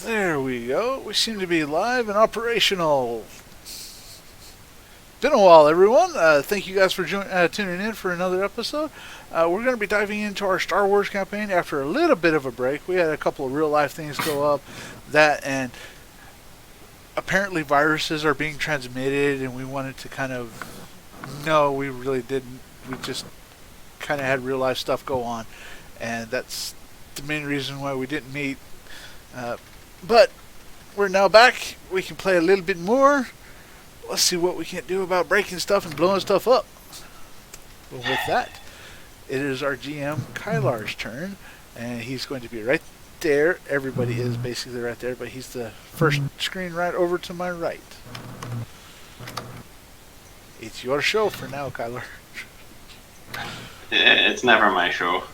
There we go. We seem to be live and operational. Been a while, everyone. Thank you guys for tuning in for another episode. We're going to be diving into our Star Wars campaign after a little bit of a break. We had a couple of real life things go up, that and apparently viruses are being transmitted, and we wanted to kind of... No, we really didn't. We just kind of had real life stuff go on, and that's the main reason why we didn't meet. But we're now back. We can play a little bit more. Let's see what we can do about breaking stuff and blowing stuff up. Well, with that, it is our GM Kylar's turn, and he's going to be right there. Everybody is basically right there, but he's the first screen right over to my right. It's your show for now, Kylar. It's never my show.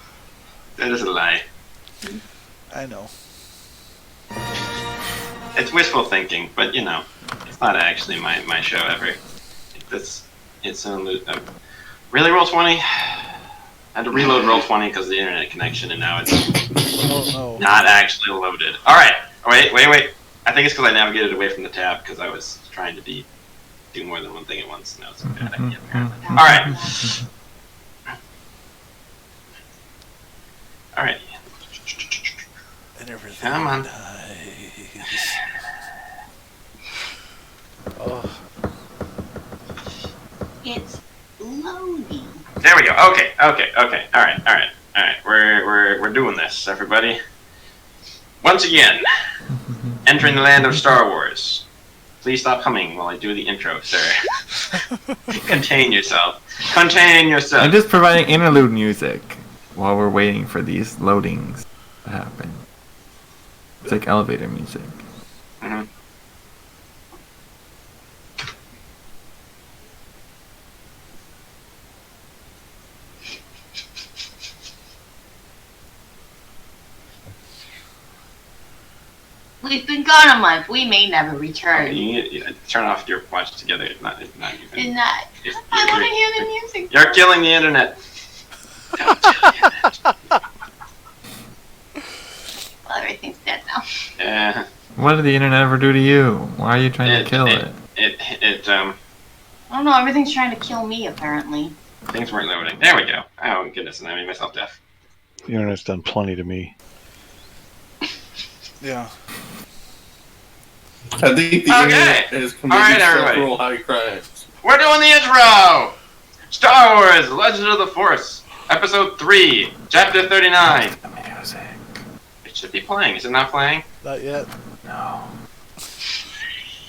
That is a lie. I know. It's wishful thinking, but you know, it's not actually my show ever. It's only really Roll20. I had to reload Roll20 because of the internet connection, and now it's not actually loaded. All right, wait. I think it's because I navigated away from the tab because I was trying to do more than one thing at once. Now it's a bad idea, apparently. All right. And everything. Come on. Nice. Oh. It's loading. There we go. Okay. All right. We're doing this, everybody. Once again, entering the land of Star Wars. Please stop humming while I do the intro, sir. Contain yourself. I'm just providing interlude music while we're waiting for these loadings to happen. It's like elevator music. Mm-hmm. We've been gone a month. We may never return. You need to turn off your watch together. It's not even. I want to hear the music. You're killing the internet. Well, everything's dead now. Yeah. What did the internet ever do to you? Why are you trying to kill it? I don't know. Everything's trying to kill me, apparently. Things weren't loading. There we go. Oh goodness, and I made myself deaf. The internet's done plenty to me. Yeah. I think the internet is committing several high crimes. We're doing the intro! Star Wars, Legend of the Force, Episode 3, Chapter 39. The music. It should be playing. Is it not playing? Not yet. No.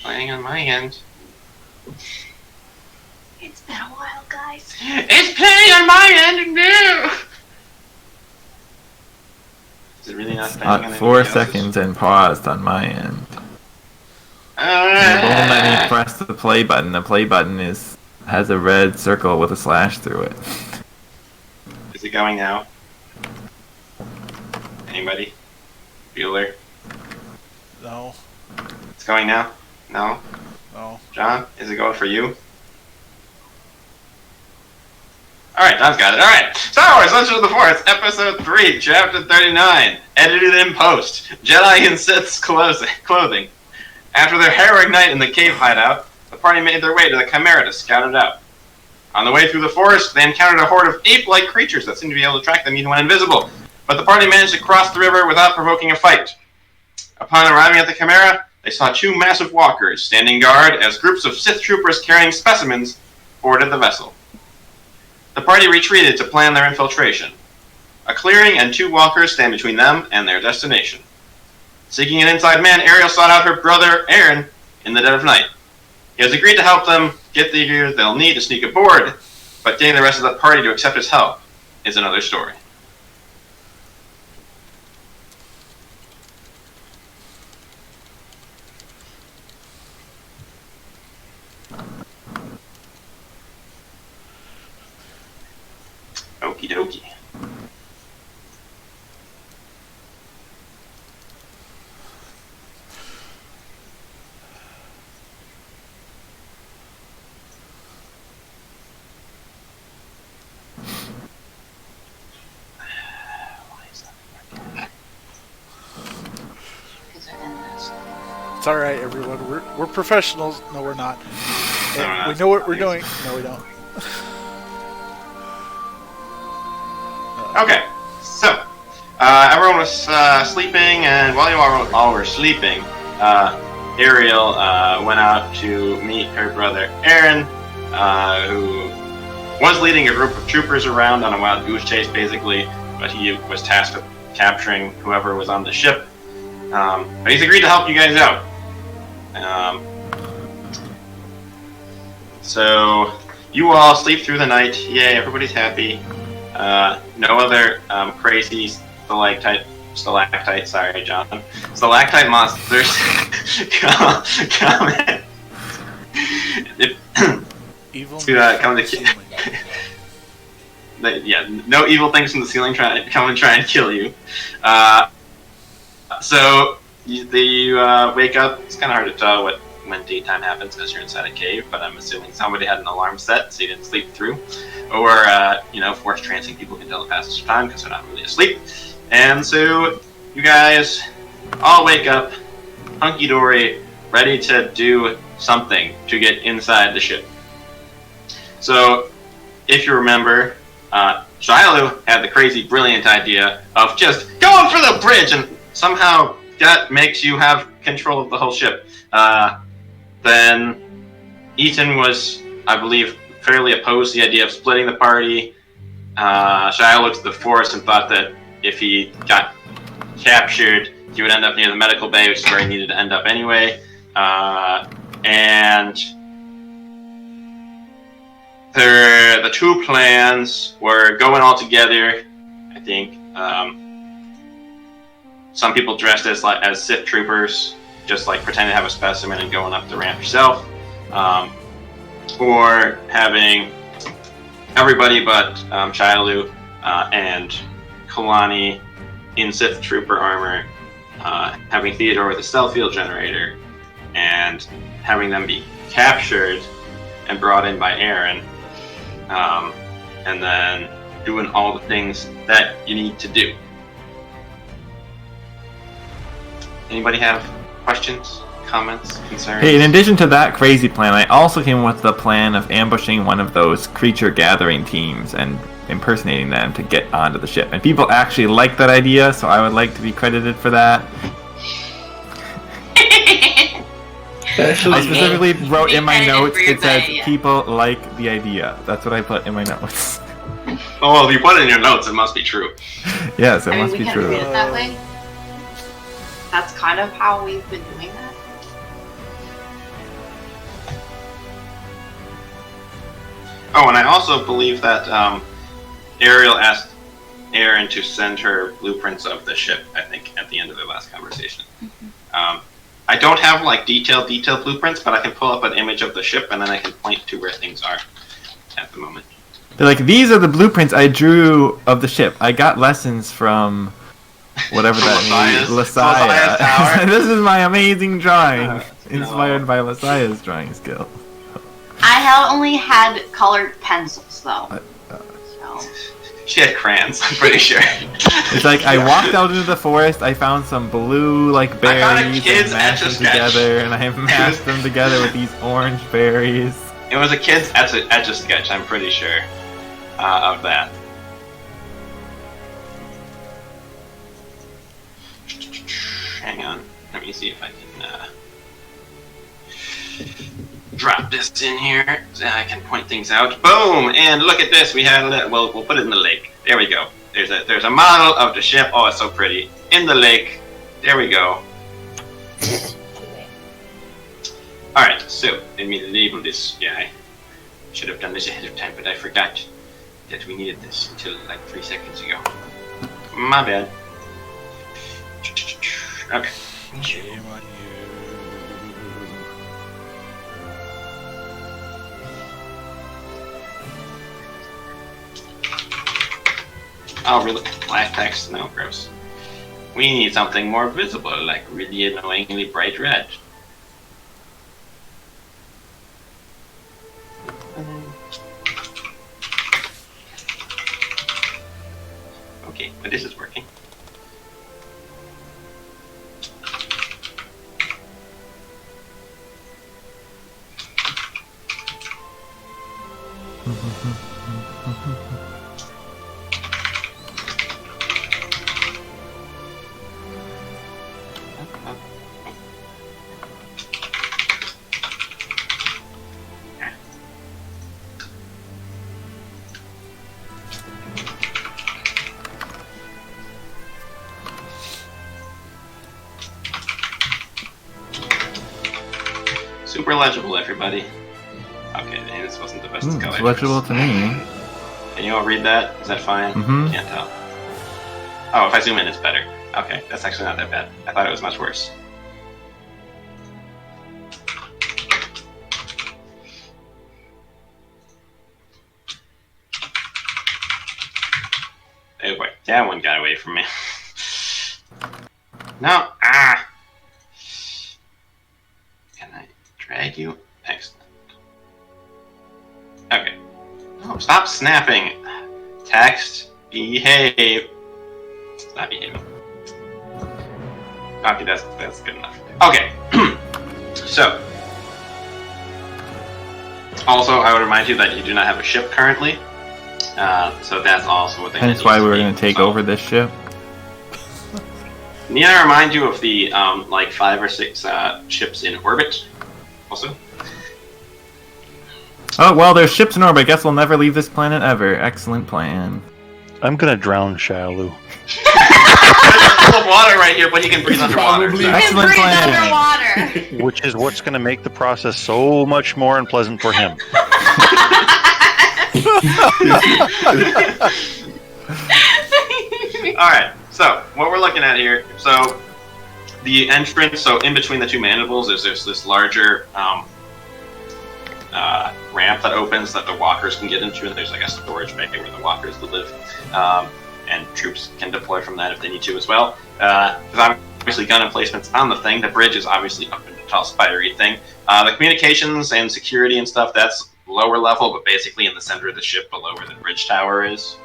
Playing on my end. It's been a while, guys. It's playing on my end now! Is it really not playing on 4 anybody else's? seconds and paused on my end. It Alright. won't let me press the play button. The play button has a red circle with a slash through it. Is it going now? Anybody? Bueller? No. It's going now? No? No. John, is it going for you? Alright, John's got it. Alright. Star Wars Legend of the Force, Episode 3, Chapter 39. Edited in post. Jedi in Sith's clothing. After their harrowing night in the cave hideout, the party made their way to the Chimera to scout it out. On the way through the forest, they encountered a horde of ape-like creatures that seemed to be able to track them even when invisible, but the party managed to cross the river without provoking a fight. Upon arriving at the Chimera, they saw 2 massive walkers standing guard as groups of Sith troopers carrying specimens boarded the vessel. The party retreated to plan their infiltration. A clearing and 2 walkers stand between them and their destination. Seeking an inside man, Ariel sought out her brother Aaron in the dead of night. He has agreed to help them get the gear they'll need to sneak aboard, but getting the rest of the party to accept his help is another story. Okie dokie. all right, everyone. We're professionals. No, we're not. No, We know what we're doing. No, we don't. Okay, so everyone was sleeping, and while you all were sleeping, Ariel went out to meet her brother Aaron, who was leading a group of troopers around on a wild goose chase, basically, but he was tasked with capturing whoever was on the ship. But he's agreed to help you guys out. So you all sleep through the night. Yay, everybody's happy. No other crazy stalactite, sorry, Jonathan. Stalactite monsters come Evil come to no evil things from the ceiling come and try and kill you. So you wake up. It's kind of hard to tell when daytime happens because you're inside a cave, but I'm assuming somebody had an alarm set so you didn't sleep through. Or, force trancing people can tell the passage of time because they're not really asleep. And so you guys all wake up, hunky-dory, ready to do something to get inside the ship. So, if you remember, Shiloh had the crazy, brilliant idea of just going for the bridge, and somehow that makes you have control of the whole ship. Then Ethan was, I believe, fairly opposed to the idea of splitting the party. Shiloh looked at the forest and thought that if he got captured, he would end up near the medical bay, which is where he needed to end up anyway. And the two plans were going all together. I think some people dressed as Sith troopers, just like pretending to have a specimen and going up the ramp yourself, or having everybody but Shiloh and Kalani in Sith trooper armor, having Theodore with a stealth field generator, and having them be captured and brought in by Aaron, and then doing all the things that you need to do. Anybody have questions, comments, concerns? Hey, in addition to that crazy plan, I also came up with the plan of ambushing one of those creature gathering teams and impersonating them to get onto the ship. And people actually like that idea, so I would like to be credited for that. I specifically wrote in my notes, it says, people like the idea. That's what I put in my notes. Oh, well, if you put it in your notes, it must be true. Yes, it must be we true. Read it that way. That's kind of how we've been doing that. Oh, and I also believe that Ariel asked Aaron to send her blueprints of the ship, I think, at the end of their last conversation. Mm-hmm. I don't have detailed blueprints, but I can pull up an image of the ship and then I can point to where things are at the moment. They're like, these are the blueprints I drew of the ship. I got lessons from whatever that means. Lasaya. This is my amazing drawing, inspired by Lasaya's drawing skill. I have only had colored pencils, though. She had crayons, I'm pretty sure. It's like, I walked out into the forest, I found some blue, berries, and mashed them together, and I mashed them together with these orange berries. It was a kid's etch-a-sketch, I'm pretty sure, of that. Hang on, let me see if I can drop this in here so I can point things out. Boom! And look at this. We had we'll put it in the lake. There we go. There's a model of the ship. Oh, it's so pretty. In the lake. There we go. All right. So let me label this guy. Should have done this ahead of time, but I forgot that we needed this until 3 seconds ago. My bad. Okay. Shame on you. Oh, really? Black text? No, gross. We need something more visible, like really annoyingly bright red. Okay, but this is working. Super legible, everybody. Okay, maybe this wasn't the best color. It's legible to me. Can you all read that? Is that fine? Mm-hmm. Can't tell. Oh, if I zoom in, it's better. Okay, that's actually not that bad. I thought it was much worse. Oh boy, that one got away from me. No, Can I drag you? Excellent. Okay. Oh, stop snapping. Text, behave. It's not behaving. Okay, that's good enough. Okay. So, also, I would remind you that you do not have a ship currently. So that's also what they Hence why we were going to take over this ship. Need I remind you of the like 5 or 6 ships in orbit? Also. Oh well, there's ships in orbit. I guess we'll never leave this planet ever. Excellent plan. I'm gonna drown Shialu. There's full of water right here, but he can breathe underwater. You can Excellent breathe plan. underwater. Which is what's gonna make the process so much more unpleasant for him. Alright, so what we're looking at here, so the entrance, so in between the two mandibles there's this larger ramp that opens that the walkers can get into, and there's like a storage bay where the walkers live, and troops can deploy from that if they need to as well. There's obviously gun emplacements on the thing. The bridge is obviously up in the tall spidery thing. The communications and security and stuff, that's lower level, but basically in the center of the ship below where the bridge tower is.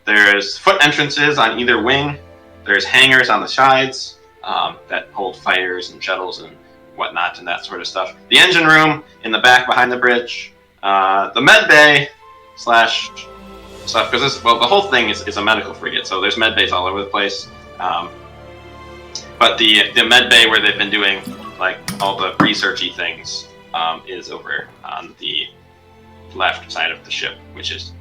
There's foot entrances on either wing. There's hangars on the sides that hold fighters and shuttles and whatnot and that sort of stuff. The engine room in the back behind the bridge. The med bay / stuff, because the whole thing is a medical frigate, so there's med bays all over the place. But the med bay where they've been doing like all the researchy things is over on the left side of the ship, which is,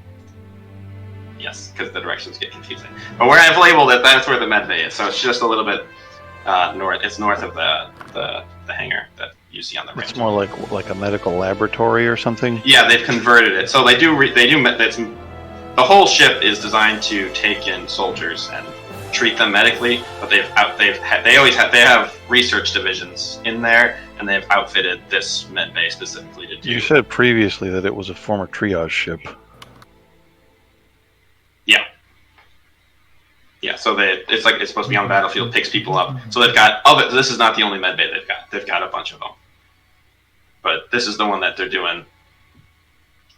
yes, because the directions get confusing. But where I've labeled it, that's where the med bay is. So it's just a little bit north. It's north of the hangar that you see on the right. It's more like a medical laboratory or something. Yeah, they've converted it. So they do. The whole ship is designed to take in soldiers and treat them medically, but they have research divisions in there, and they've outfitted this med bay specifically to do. You said previously that it was a former triage ship. Yeah. Yeah, so it's supposed to be on the battlefield, picks people up. So they've got this is not the only med bay they've got. They've got a bunch of them. But this is the one that they're doing.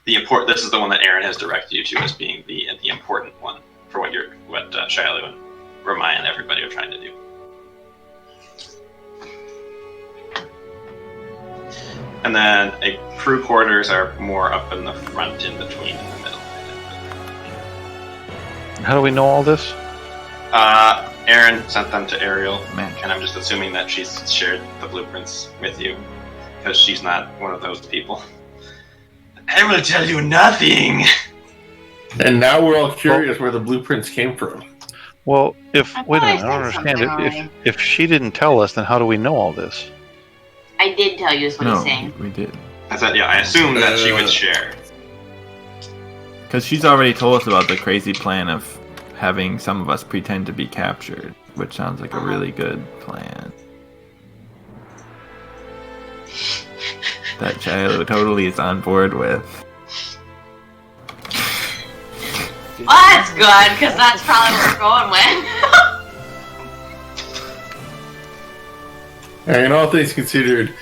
This is the one that Aaron has directed you to as being the important one for what Shialu and Ramaya and everybody are trying to do. And then crew quarters are more up in the front, in between, in the middle. How do we know all this? Aaron sent them to Ariel, Man. and I'm just assuming that she's shared the blueprints with you, because she's not one of those people. I will tell you nothing! And now we're all curious where the blueprints came from. Well, wait a minute, I don't said understand something it. already. If she didn't tell us, then how do we know all this? I did tell you is what No, he's saying. we did. I said, yeah, I assumed that she would share. Because she's already told us about the crazy plan of having some of us pretend to be captured, which sounds like a really good plan. That Shialu totally is on board with. Well, that's good, because that's probably what we're going with. And in all things considered,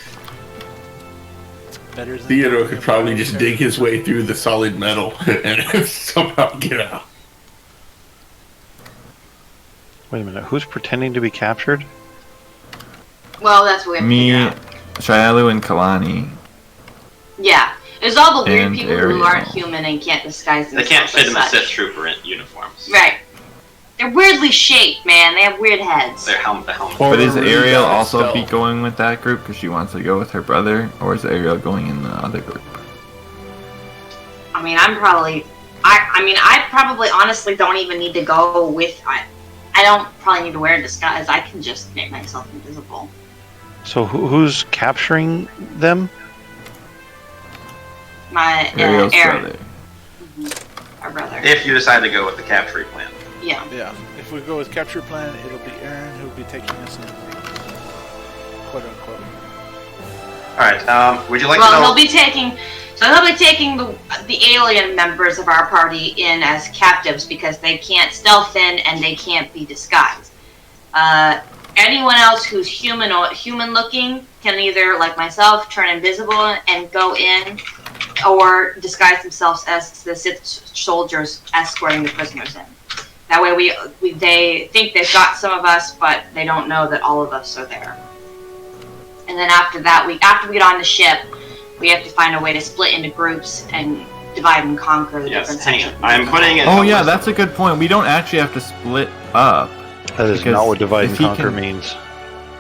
Better than Theodore could probably just dig his way through the solid metal and somehow get out. Wait a minute, who's pretending to be captured? Well, that's what we have to Me, figure out. Shialu, and Kalani. Yeah. There's all the weird And people Ariel. who aren't human and can't disguise They themselves. can't fit in the as such. Sith trooper in uniforms. Right. They're weirdly shaped, man. They have weird heads. Their helmet. But is Or Ariel stealth. also be going with that group because she wants to go with her brother, or is Ariel going in the other group? I mean, I probably honestly don't even need to go with. I don't probably need to wear a disguise. I can just make myself invisible. So who's capturing them? My Ariel's Aaron, brother. our brother. If you decide to go with the capture plan. Yeah. Yeah. If we go with capture plan, it'll be Aaron who'll be taking us in. Quote unquote. Alright, would you like to Well, know... he'll be taking the alien members of our party in as captives because they can't stealth in and they can't be disguised. Anyone else who's human looking can either, like myself, turn invisible and go in, or disguise themselves as the Sith soldiers escorting the prisoners in. That way, they think they've got some of us, but they don't know that all of us are there. And then after that, after we get on the ship, we have to find a way to split into groups and divide and conquer the different sections. I'm putting it... Oh yeah, that's a good point. We don't actually have to split up. That is Because not what divide and if he conquer can- means.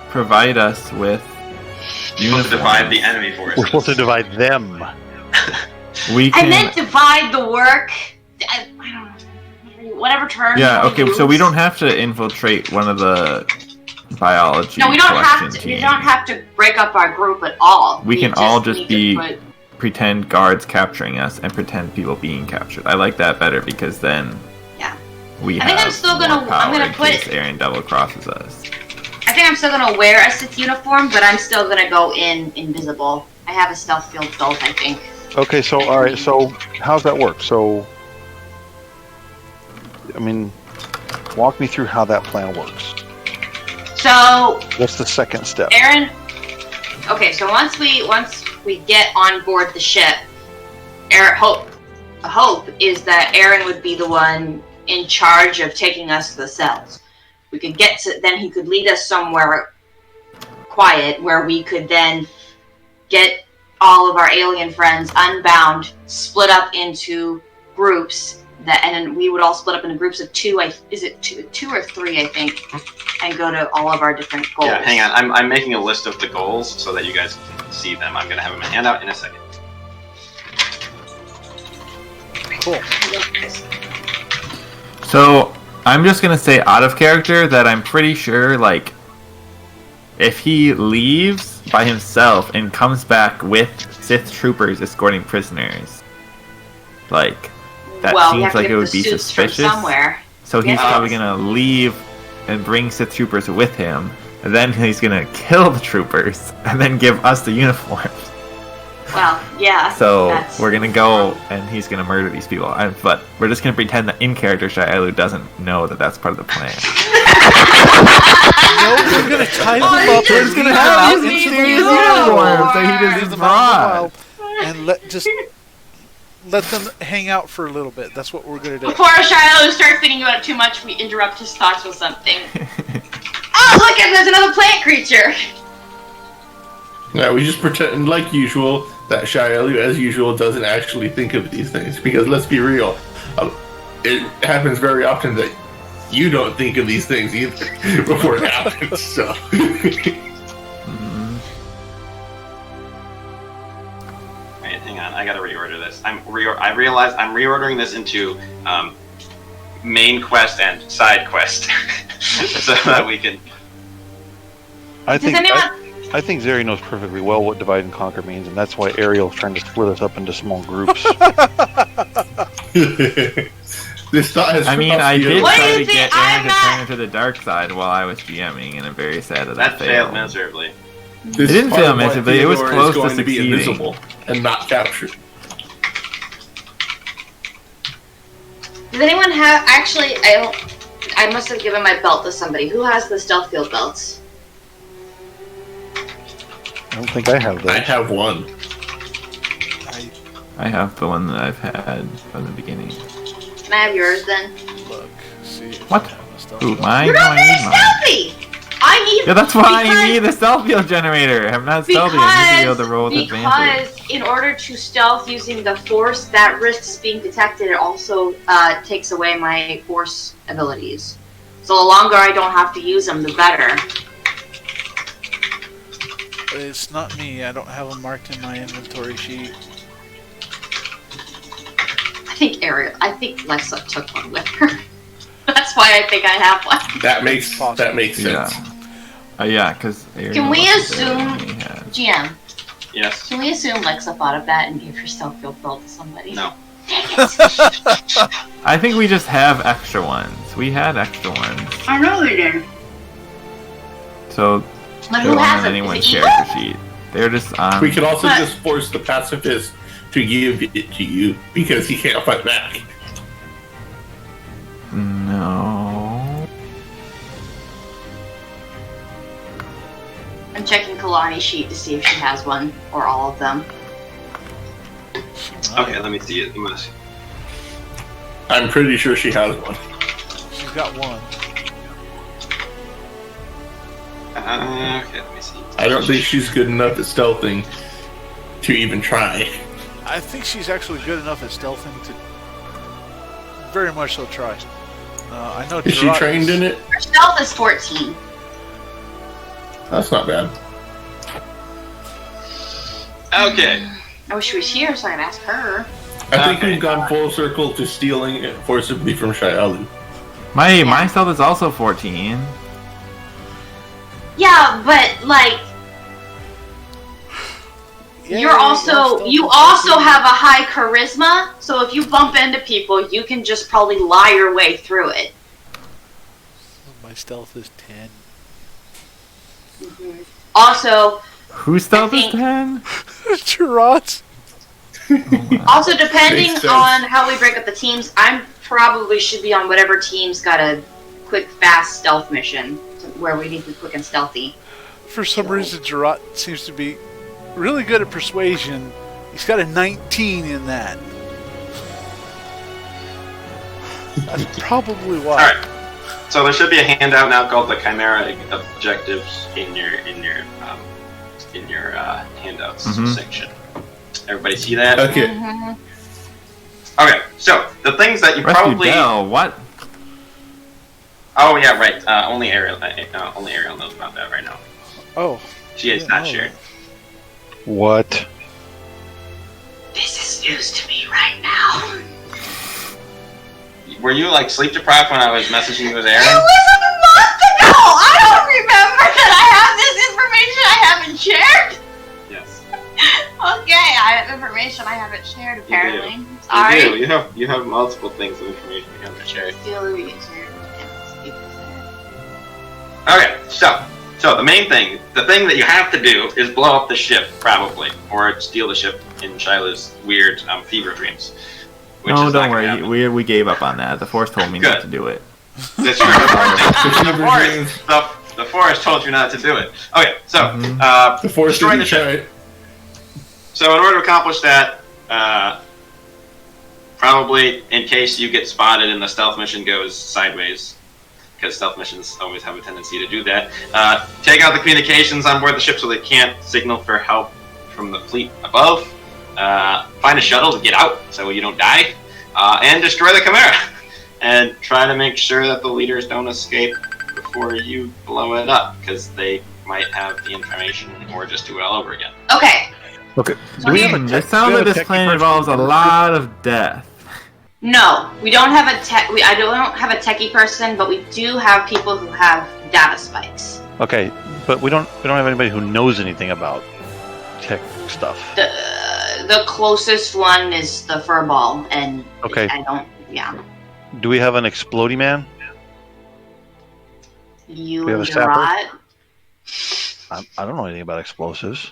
Provide us with You're supposed to divide the enemy forces. We're supposed to divide them. We I can. meant divide the work. I don't know. Whatever term. Yeah. you Okay. use. So we don't have to infiltrate one of the biology. No, we don't collection have to. teams. We don't have to break up our group at all. We can all just need be- to put- Pretend guards capturing us and pretend people being captured. I like that better because then. Yeah. We I think have I'm still more gonna- I'm power gonna in put- case Aaron double crosses us. I think I'm still gonna wear a Sith uniform, but I'm still gonna go in invisible. I have a stealth field belt, I think. Okay, so alright, so how's that work? So, I mean, walk me through how that plan works. So, What's the second step? Aaron. Okay, so once we get on board the ship, hope is that Aaron would be the one in charge of taking us to the cells. We could then he could lead us somewhere quiet where we could then get all of our alien friends unbound, split up into groups and then we would all split up into groups of two. Is it two or three? I think, and go to all of our different goals. Yeah, hang on. I'm making a list of the goals so that you guys can see them. I'm going to have them in handout in a second. Cool. So I'm just gonna say out of character that I'm pretty sure like if he leaves by himself and comes back with Sith troopers escorting prisoners, like that we seems have to like get it would the be suits from suspicious. somewhere. So he's Yeah. probably gonna leave and bring Sith troopers with him, and then he's gonna kill the troopers and then give us the uniforms. Well, yeah. So that's- we're gonna go and he's gonna murder these people. But we're just gonna pretend that in character Shailu doesn't know that that's part of the plan. No, we're gonna tie them Oh, up. he We're just gonna knows have out me into the too. uniforms that he Leave just them brought. out in the wild and let them hang out for a little bit. That's what we're gonna do. Before Shiloh starts thinking about it too much, we interrupt his thoughts with something. Oh, look! There's another plant creature. Yeah, we just pretend, like usual, that Shailu, as usual, doesn't actually think of these things. Because let's be real, it happens very often that you don't think of these things either before it happens. So, Mhm. Wait, hang on. I gotta reorder this. I realized I'm reordering this into main quest and side quest, so that we can. I Does think anyone? I think Zeri knows perfectly well what divide and conquer means, and that's why Ariel's trying to split us up into small groups. this thought has I mean, crossed I the did other- What do try you to think? get Aaron I'm to not- turn to the dark side while I was GMing, and I'm very sad that That failed failed. miserably. This It didn't part fail of why miserably, it was Theodore close is to going to be succeeding. invisible and not captured. Does anyone have? Actually, I don't. I must have given my belt to somebody. Who has the stealth field belts? I don't think I have I that. have one. I have the one that I've had from the beginning. Can I have yours then? Look, see. if What? I have a stuff. Ooh, mine? You're No, not I very need mine. stealthy. Yeah, that's why I need the stealth field generator. I'm not stealthy. I need to be able to roll with advantage. Because in order to stealth using the force, that risks being detected. It also takes away my force abilities. So the longer I don't have to use them, the better. It's not me. I don't have them marked in my inventory sheet. I think Lexa took one with her. That's why I think I have one. That makes sense. Yeah, because can we assume, GM? Yes. Can we assume Lexa thought of that and gave her stealth field pearl to somebody? No. Dang it. I think we just have extra ones. We had extra ones. I know we did. So But they who weren't has on it? anyone's Is it character sheet. They're just on. We could also just force the pacifist to give it to you because he can't fight back. No. I'm checking Kalani's sheet to see if she has one or all of them. Okay, let me see it. I'm pretty sure she has one. She's got one. Okay, let me see. I don't think she's good enough at stealthing to even try. I think she's actually good enough at stealthing to very much so try. I know. Is she trained in it? Her stealth is 14. That's not bad. Okay. I wish she was here so I could ask her. I think we've gone full circle to stealing it forcibly from Shaialu. My stealth is also 14. Yeah, but like Yeah, you also have a high charisma, so if you bump into people, you can just probably lie your way through it. My stealth is 10. Mm-hmm. Also, Whose stealth is 10? Gerard's. also depending Makes sense. on how we break up the teams, I probably should be on whatever team's got a quick, fast stealth mission where we need to be quick and stealthy. For some reason, Gerard seems to be really good at persuasion. He's got a 19 in that. That's probably why. All right. So there should be a handout now called the Chimera objectives in your handouts section. Everybody see that? Okay. Mm-hmm. Okay. So the things that you Rescue probably. Bell, what? Oh yeah, right. Only Ariel knows about that right now. Oh. She is not shared. What? This is news to me right now. Were you like sleep deprived when I was messaging you with It Aaron? was a month ago! I don't remember that I have this information I haven't shared! Yes. Okay, I have information I haven't shared apparently. You Sorry. do. You have multiple things of information you haven't shared. Okay, so the main thing, the thing that you have to do is blow up the ship, probably, or steal the ship in Shiloh's weird fever dreams. No, don't worry. We gave up on that. The Force told me not to do it. That's true. The Force told you not to do it. Okay, so The Force destroying the didn't ship. So in order to accomplish that, probably in case you get spotted and the stealth mission goes sideways, because stealth missions always have a tendency to do that, take out the communications on board the ship so they can't signal for help from the fleet above. Find a shuttle to get out so you don't die, and destroy the Chimera. And try to make sure that the leaders don't escape before you blow it up, because they might have the information or just do it all over again. Okay. Okay. It sounds like this plan involves a lot of death. No, we don't have a I don't have a techie person, but we do have people who have data spikes. Okay, but we don't have anybody who knows anything about tech stuff. The closest one is the furball, and Okay. I don't. Yeah. Do we have an explodey man? You We have and a sapper? Gerard. I don't know anything about explosives.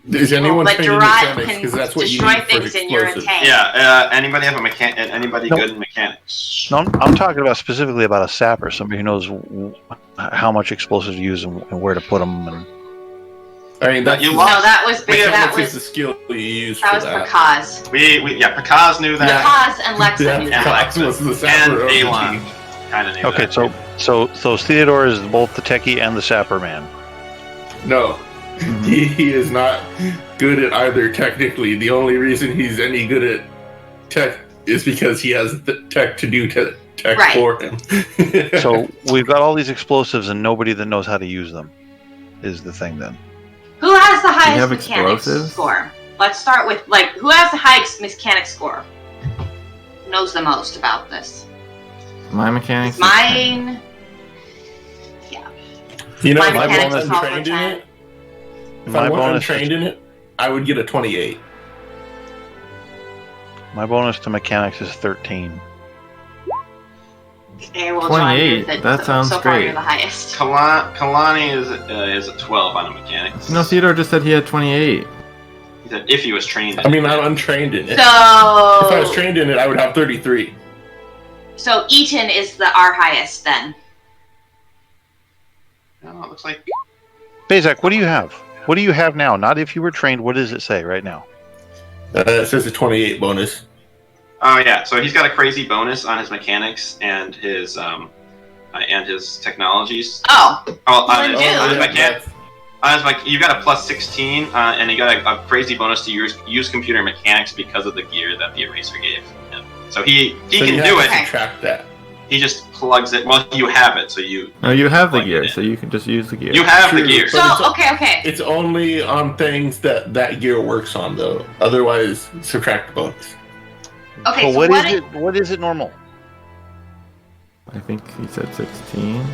Is anyone But trained in Gerard mechanics? can Because that's what you destroy need for things in your explosives. tank. Yeah, anybody have anybody No. good in mechanics? No, I'm talking about specifically about a sapper, somebody who knows how much explosives to use and where to put them. And I mean, that's You No, lost. that was mechanics that is the was skill you use that for was that. Prakaz. Pakaz knew that. Prakaz and Lexa Yeah, knew And that. Prakaz was the and sapper of the Alon. team. kind of knew Okay, that. so Theodore is both the techie and the sapper man. No, he is not good at either technically. The only reason he's any good at tech is because he has the tech to do tech Right. for him. So we've got all these explosives and nobody that knows how to use them. Is the thing then? Who has the have highest mechanics explosives? score? Let's start with who has the highest mechanics score? Who knows the most about this? My mechanics. It's mine. You know, My if I mechanics wasn't is also trained in 10. it, if I wasn't trained in it, I would get a 28. My bonus to mechanics is 13. Okay, well, 28, John, that sounds so far great. you're the highest. Kalani is a 12 on the mechanics. No, Theodore just said he had 28. He said if he was trained in I mean, it. I'm untrained in it. So, If I was trained in it, I would have 33. so Eaton is our highest then. No, it looks like Bezak, what do you have? What do you have now? Not if you were trained. What does it say right now? It says a 28 bonus. oh yeah, so he's got a crazy bonus on his mechanics and his technologies. Oh, On Well, his then mechanics. You got a plus 16, and you got a crazy bonus to use computer mechanics because of the gear that the eraser gave him. So he So can you do have it. to subtract that. He just plugs it. Well, you have it, so you No, you have the Plug it gear, in. so you can just use the gear. you have the True, gear. so But it's- okay. It's only on things that gear works on, though. Otherwise, subtract the bonus. Okay, So so what what is it? What is it normal? I think he said 16.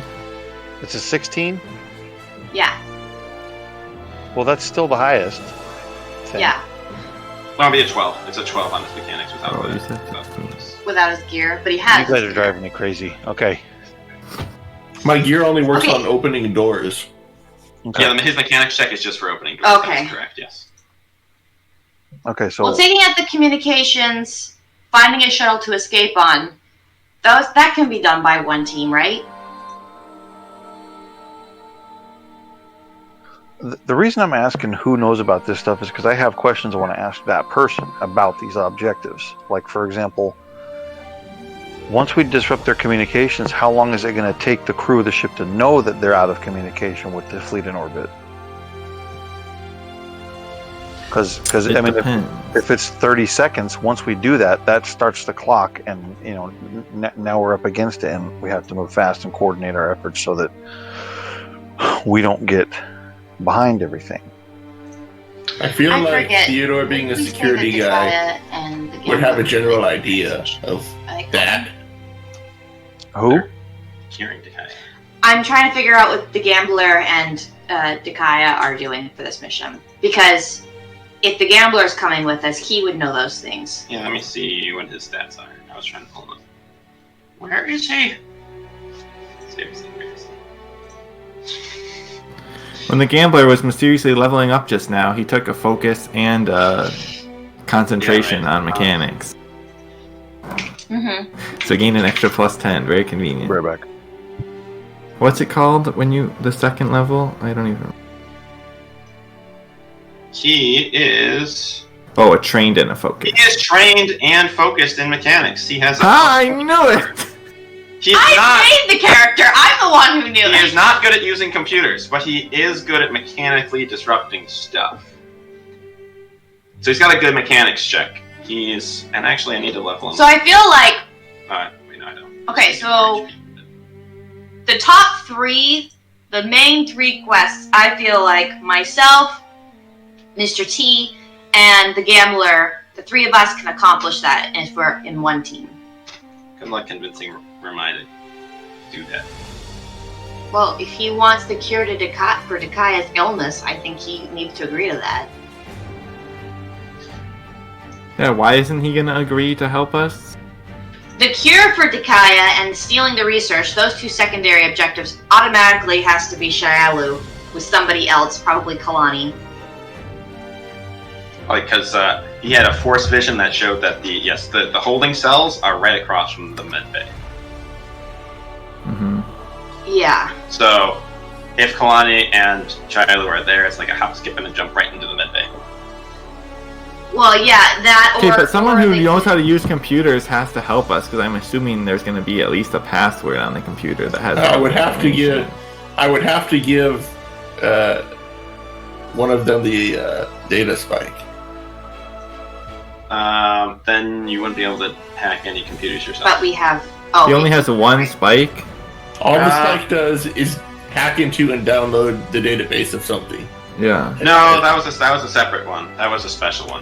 It's a 16. Yeah, Well, that's still the highest. thing. yeah. No, it'll be a 12. It's a 12 on his mechanics without Oh, the. you said the- 16. Without his gear, but he You has. guys his are gear. driving me crazy. Okay. My gear only works Okay. on opening doors. Yeah, his mechanics check is just for opening doors. Okay. That's correct. Yes. Okay. So Well, taking out the communications, finding a shuttle to escape on, that can be done by one team, right? the reason I'm asking who knows about this stuff is because I have questions I want to ask that person about these objectives. Like, for example, once we disrupt their communications, how long is it going to take the crew of the ship to know that they're out of communication with the fleet in orbit? Because It I mean, depends. if it's 30 seconds, once we do that, that starts the clock, and now we're up against it, and we have to move fast and coordinate our efforts so that we don't get behind everything. I feel I like forget. Theodore, being a Who's security saying guy, that Josiah and the would have a Gambler- general idea of that. Who? Hearing Decay. I'm trying to figure out what the Gambler and Dakaya are doing for this mission. Because if the Gambler is coming with us, he would know those things. Yeah, let me see what his stats are. I was trying to pull them up. Where is he? Seriously, where is he? When the gambler was mysteriously leveling up just now, he took a focus and concentration Yeah, right. on mechanics. Mm-hmm. So he gained an extra plus 10. Very convenient. Right back. What's it called when you the second level? I don't even. He is. Oh, a trained and a focus. He is trained and focused in mechanics. He has. I knew it. He's I not. made the character! I'm the one who knew He it! is not good at using computers, but he is good at mechanically disrupting stuff. So he's got a good mechanics check. He's, and actually I need to level him. So I feel like, Wait, no, I don't. okay, so the top three, the main three quests, I feel like myself, Mr. T, and the Gambler, the three of us can accomplish that if we're in one team. Good luck convincing Ramai to do that. Well, if he wants the cure to for Dakaya's illness, I think he needs to agree to that. Yeah, why isn't he gonna agree to help us? The cure for Dakaya and stealing the research, those two secondary objectives, automatically has to be Shialu with somebody else, probably Kalani. Because he had a force vision that showed that the holding cells are right across from the med bay. Mm-hmm. Yeah. So if Kalani and Shialu are there, it's like a hop, skip, and a jump right into the med bay. Well, yeah, that Okay, or... but someone or who they knows could- how to use computers has to help us, because I'm assuming there's going to be at least a password on the computer that has. I would have to give one of them the data spike. Then you wouldn't be able to hack any computers yourself. But we have... Oh, He only has one spike. All the spike does is hack into and download the database of something. Yeah. No, that was a separate one. That was a special one.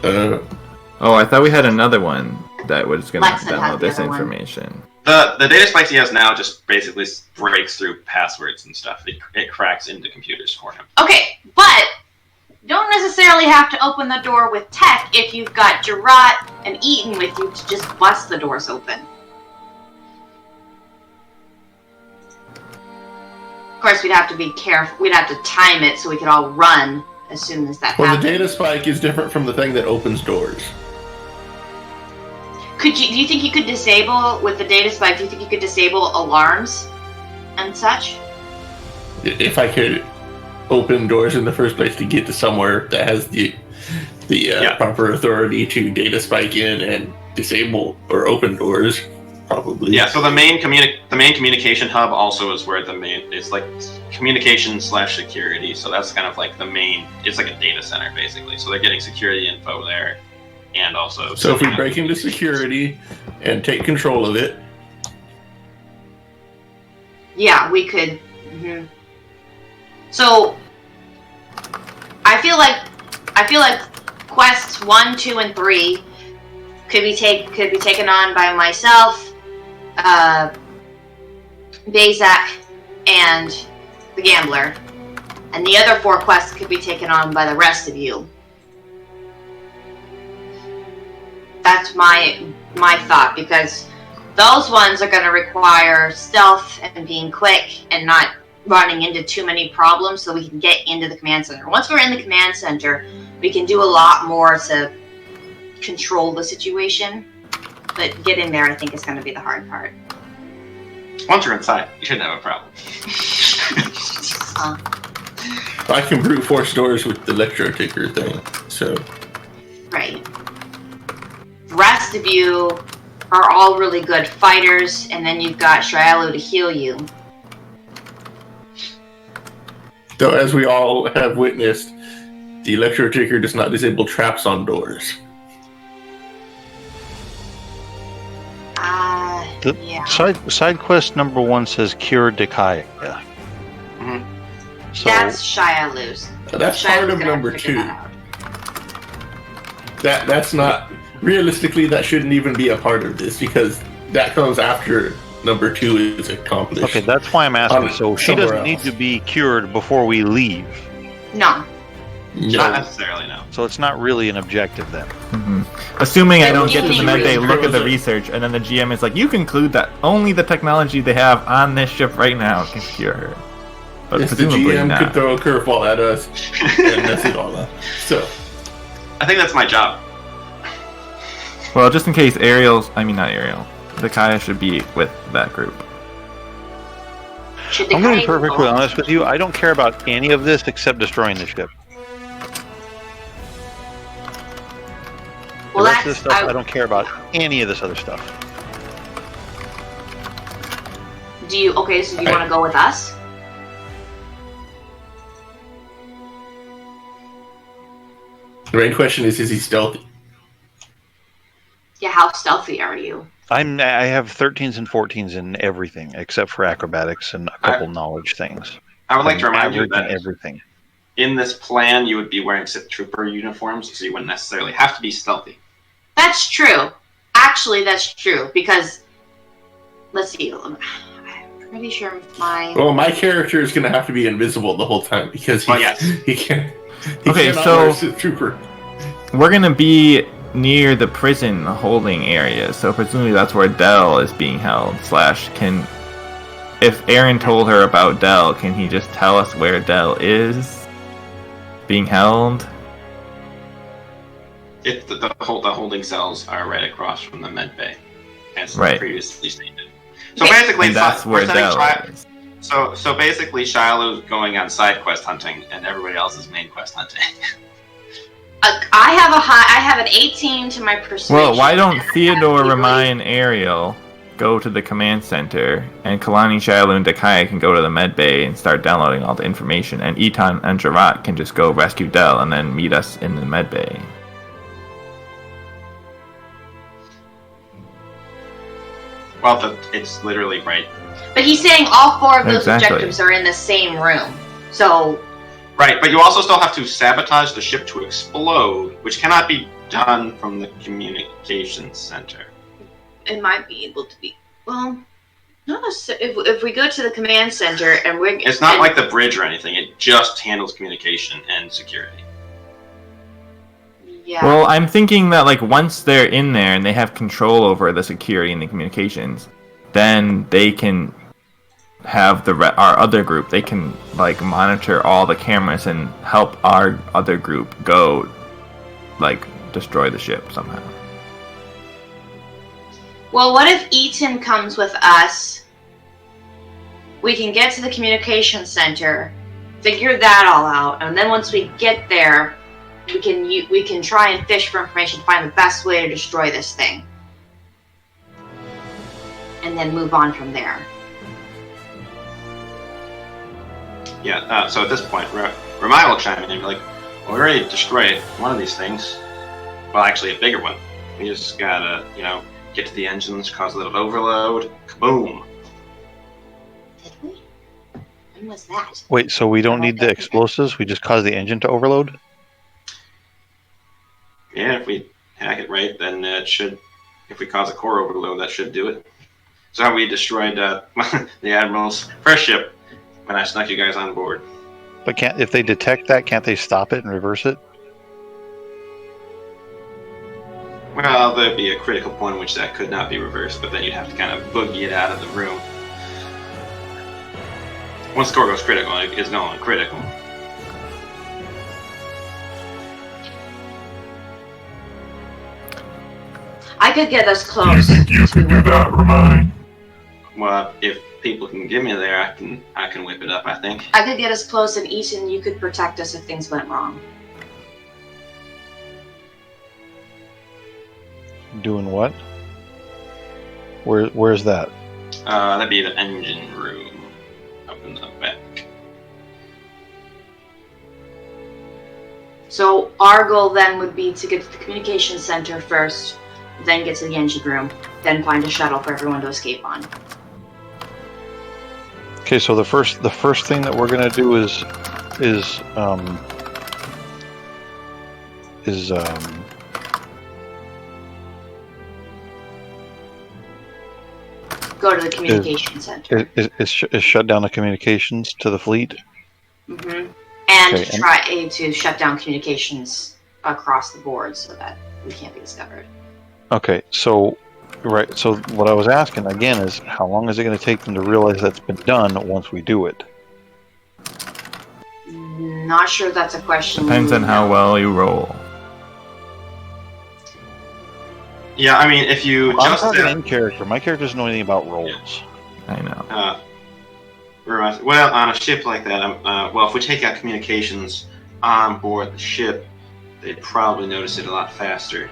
Oh, I thought we had another one that was going to Lexan has download the this other one. information. The data spikes he has now just basically breaks through passwords and stuff. It cracks into computers for him. Okay, but don't necessarily have to open the door with tech if you've got Gerard and Eaton with you to just bust the doors open. Of course, we'd have to be careful. We'd have to time it so we could all run as soon as that Well, happens. the data spike is different from the thing that opens doors. Do you think you could disable, with the data spike, do you think you could disable alarms and such? If I could open doors in the first place to get to somewhere that has the proper authority to data spike in and disable or open doors, probably. Yeah. So the main communication hub also is where the main. It's like communication/security. So that's kind of like the main. It's like a data center basically. So they're getting security info there, and also. So if we break into security and take control of it. Yeah, we could. Mm-hmm. So I feel like quests 1, 2, and 3 could be taken on by myself, Bazak, and the Gambler, and the other 4 quests could be taken on by the rest of you. That's my thought, because those ones are going to require stealth and being quick and not running into too many problems so we can get into the command center. Once we're in the command center, we can do a lot more to control the situation. But getting there, I think, is going to be the hard part. Once you're inside, you shouldn't have a problem. I can brute force doors with the electro ticker thing, so. Right. The rest of you are all really good fighters, and then you've got Shialo to heal you. Though, as we all have witnessed, the electro ticker does not disable traps on doors. Yeah. Side quest number 1 says cure Decay. Yeah. Mm-hmm. So That's Shialo's. That's part of number 2. That's not realistically. That shouldn't even be a part of this because that comes after number 2 is accomplished. okay, that's why I'm asking. So she somewhere doesn't need else. to be cured before we leave. No. Not No. necessarily, no. So it's not really an objective then. Assuming I Then don't get to the you med bay, really look at the frozen. research, and then the GM is like, you conclude that only the technology they have on this ship right now can cure her. But Yes, the presumably GM not. could throw a curveball at us and mess it all up. So, I think that's my job. Well, just in case not Ariel, the Kaya should be with that group. Should the I'm going to be guy perfectly go? honest with you. I don't care about any of this except destroying the ship. The Well, rest of this that's... stuff, I don't care about any of this other stuff. Do you... Okay, so do you want to go with us? the main question is he stealthy? Yeah, how stealthy are you? I have 13s and 14s in everything except for acrobatics and a couple knowledge things. I would like to I'm remind you average in that everything. in this plan, you would be wearing Sith Trooper uniforms, so you wouldn't necessarily have to be stealthy. That's true. Actually, that's true, because... Let's see. I'm pretty sure my... Well, my character is going to have to be invisible the whole time because he can't. He Okay, cannot so- wear a Sith Trooper. We're gonna be near the prison holding area, so presumably that's where Dell is being held. Can if Aaron told her about Dell, can he just tell us where Dell is being held? If the holding cells are right across from the med bay, as Right. previously stated. So basically, And that's we're where sending Dell is. So basically, Shiloh's going on side quest hunting, and everybody else is main quest hunting. I have an 18 to my persuasion. Well, why don't Theodore, Ramai, and Ariel go to the command center, and Kalani, Shiloh, and Dakaya can go to the med bay and start downloading all the information, and Eton and Jarat can just go rescue Del and then meet us in the med bay. Well, it's literally right. But he's saying all 4 of those objectives are in the same room. So... Right, but you also still have to sabotage the ship to explode, which cannot be done from the communications center. It might be able to be... Well, not necessarily. If we go to the command center and we're... It's not like the bridge or anything. It just handles communication and security. Yeah. Well, I'm thinking that like once they're in there and they have control over the security and the communications, then they can have our other group. They can like monitor all the cameras and help our other group go, like destroy the ship somehow. Well, what if Eton comes with us? We can get to the communication center, figure that all out, and then once we get there, we can try and fish for information to find the best way to destroy this thing, and then move on from there. Yeah. So at this point, Ramai will chime in and be like, "Well, we already destroyed one of these things. Well, actually, a bigger one. We just gotta, get to the engines, cause a little overload. Kaboom!" Did we? When was that? Wait, so we don't need the explosives? We just cause the engine to overload? Yeah, if we hack it right, then it should. If we cause a core overload, that should do it. So how we destroyed the Admiral's first ship when I snuck you guys on board. But if they detect that, can't they stop it and reverse it? Well, there'd be a critical point in which that could not be reversed, but then you'd have to kind of boogie it out of the room. Once the core goes critical, it's going critical. I could get us close. Do you think you could do that, Ramai? Well, if people can get me there, I can whip it up, I think. I could get us close, and Eton, you could protect us if things went wrong. Doing what? Where's that? That'd be the engine room up in the back. So our goal then would be to get to the communication center first, then get to the engine room, then find a shuttle for everyone to escape on. Okay, so the first thing that we're gonna do is go to the communication center. Is shut down the communications to the fleet. Mm-hmm. And Okay, try to shut down communications across the board so that we can't be discovered. Okay, so right. So what I was asking again is, how long is it going to take them to realize that's been done once we do it? Not sure that's a question. Depends on how well you roll. Yeah, I mean, if you I'm just talking in character. My character doesn't know anything about rolls. I know. Well, on a ship like that, well, if we take out communications on board the ship, they'd probably notice it a lot faster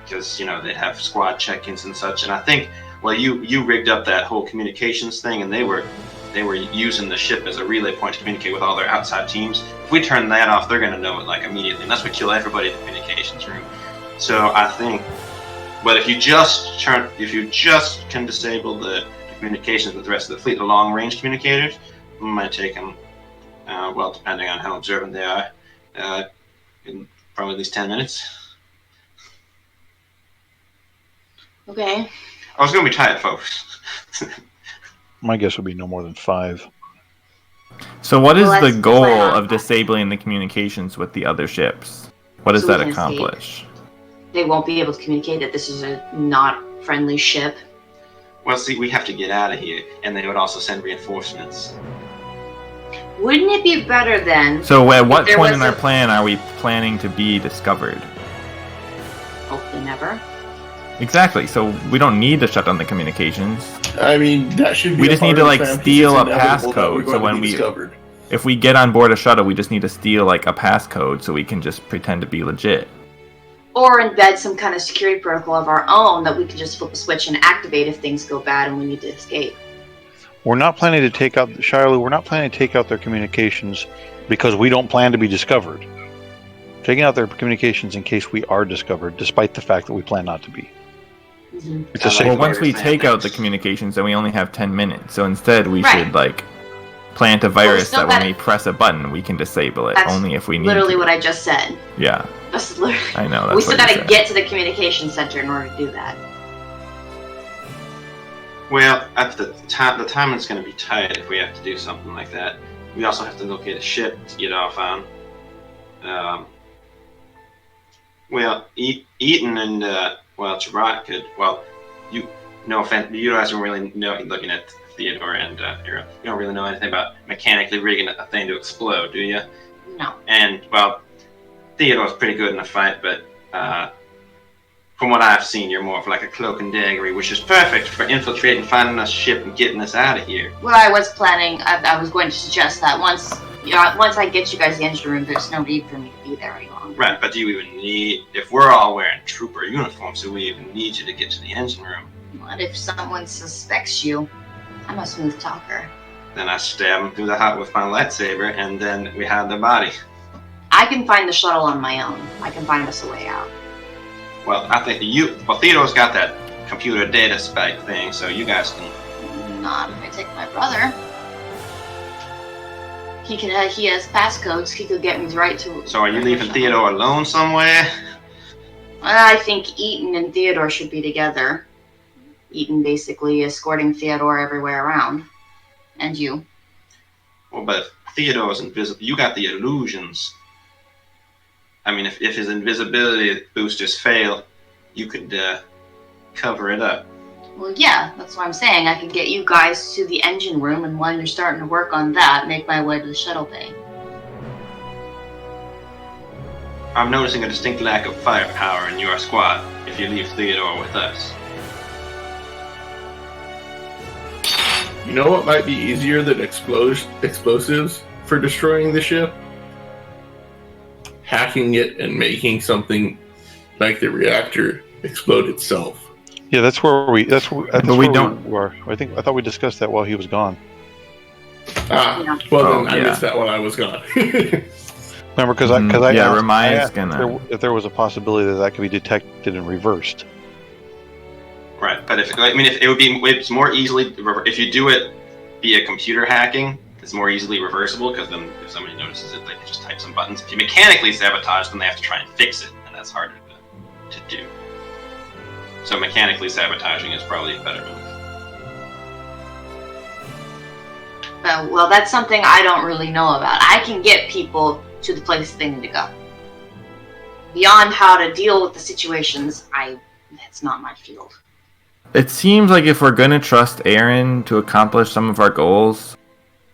because they'd have squad check-ins and such. And I think, well, you rigged up that whole communications thing, and they were using the ship as a relay point to communicate with all their outside teams. If we turn that off, they're going to know it like immediately, and that's what kill everybody in the communications room. So I think, but if you just can disable the communications with the rest of the fleet, the long-range communicators, it might take them, well, depending on how observant they are, in probably at least 10 minutes. Okay. I was going to be tight, folks. My guess would be no more than 5. So what is the let's goal plan on of that. disabling the communications with the other ships? What does So we that can escape. accomplish? They won't be able to communicate that this is a not friendly ship. Well, see, we have to get out of here, and they would also send reinforcements. Wouldn't it be better then? So at what there point was in our a- plan are we planning to be discovered? Hopefully never. Exactly. So we don't need to shut down the communications. I mean, that should be. We a just part need to of the like plan, because steal it's a inevitable that we're passcode. going So to when be we discovered. if we get on board a shuttle, we just need to steal like a passcode so we can just pretend to be legit. Or embed some kind of security protocol of our own that we can just flip a switch and activate if things go bad and we need to escape. We're not planning to take out Shirley. We're not planning to take out their communications because we don't plan to be discovered. Taking out their communications in case we are discovered, despite the fact that we plan not to be. Mm-hmm. It's a safe. Well, once we take out the communications, then we only have 10 minutes. So instead, we should like plant a virus that when we press a button, we can disable it. Only if we need. Literally what I just said. Yeah. That's literally. I know. That's we still got to get to the communication center in order to do that. Well, at the timing's going to be tight if we have to do something like that. We also have to locate a ship to get off on. Well, Eaton and Chirot could. Well, no offense, you guys don't really know. Looking at Theodore and Ariel, you don't really know anything about mechanically rigging a thing to explode, do you? No. And well, Theodore's pretty good in a fight, but from what I've seen, you're more of like a cloak and daggery, which is perfect for infiltrating, finding us ship, and getting us out of here. Well, I was planning. I was going to suggest that once I get you guys the engine room, there's no need for me to be there any longer. Right, but do you even need? If we're all wearing trooper uniforms, do we even need you to get to the engine room? What if someone suspects you? I'm a smooth talker. Then I stab them through the heart with my lightsaber, and then we have the body. I can find the shuttle on my own. I can find us a way out. Well, I think Theodore's got that computer data spike thing, so you guys can. Not if I take my brother. He has passcodes. He could get me right to. So are you leaving Theodore alone somewhere? I think Eaton and Theodore should be together. Eaton basically escorting Theodore everywhere around. And you. Well, but if Theodore's invisible, you got the illusions. I mean, if his invisibility boosters fail, you could cover it up. Well, yeah, that's what I'm saying. I could get you guys to the engine room, and while you're starting to work on that, make my way to the shuttle bay. I'm noticing a distinct lack of firepower in your squad if you leave Theodore with us. You know what might be easier than explosives for destroying the ship? Hacking it and making something like the reactor explode itself. Yeah, that's where we. But we don't. I thought we discussed that while he was gone. Well, then I missed that while I was gone. Remember, because I asked if there was a possibility that could be detected and reversed. Right, but it's more easily if you do it via computer hacking. It's more easily reversible because then if somebody notices it, they can just type some buttons. If you mechanically sabotage, then they have to try and fix it, and that's harder to do. So mechanically sabotaging is probably a better move. Well, that's something I don't really know about. I can get people to the place they need to go. Beyond how to deal with the situations, that's not my field. It seems like if we're gonna trust Aaron to accomplish some of our goals,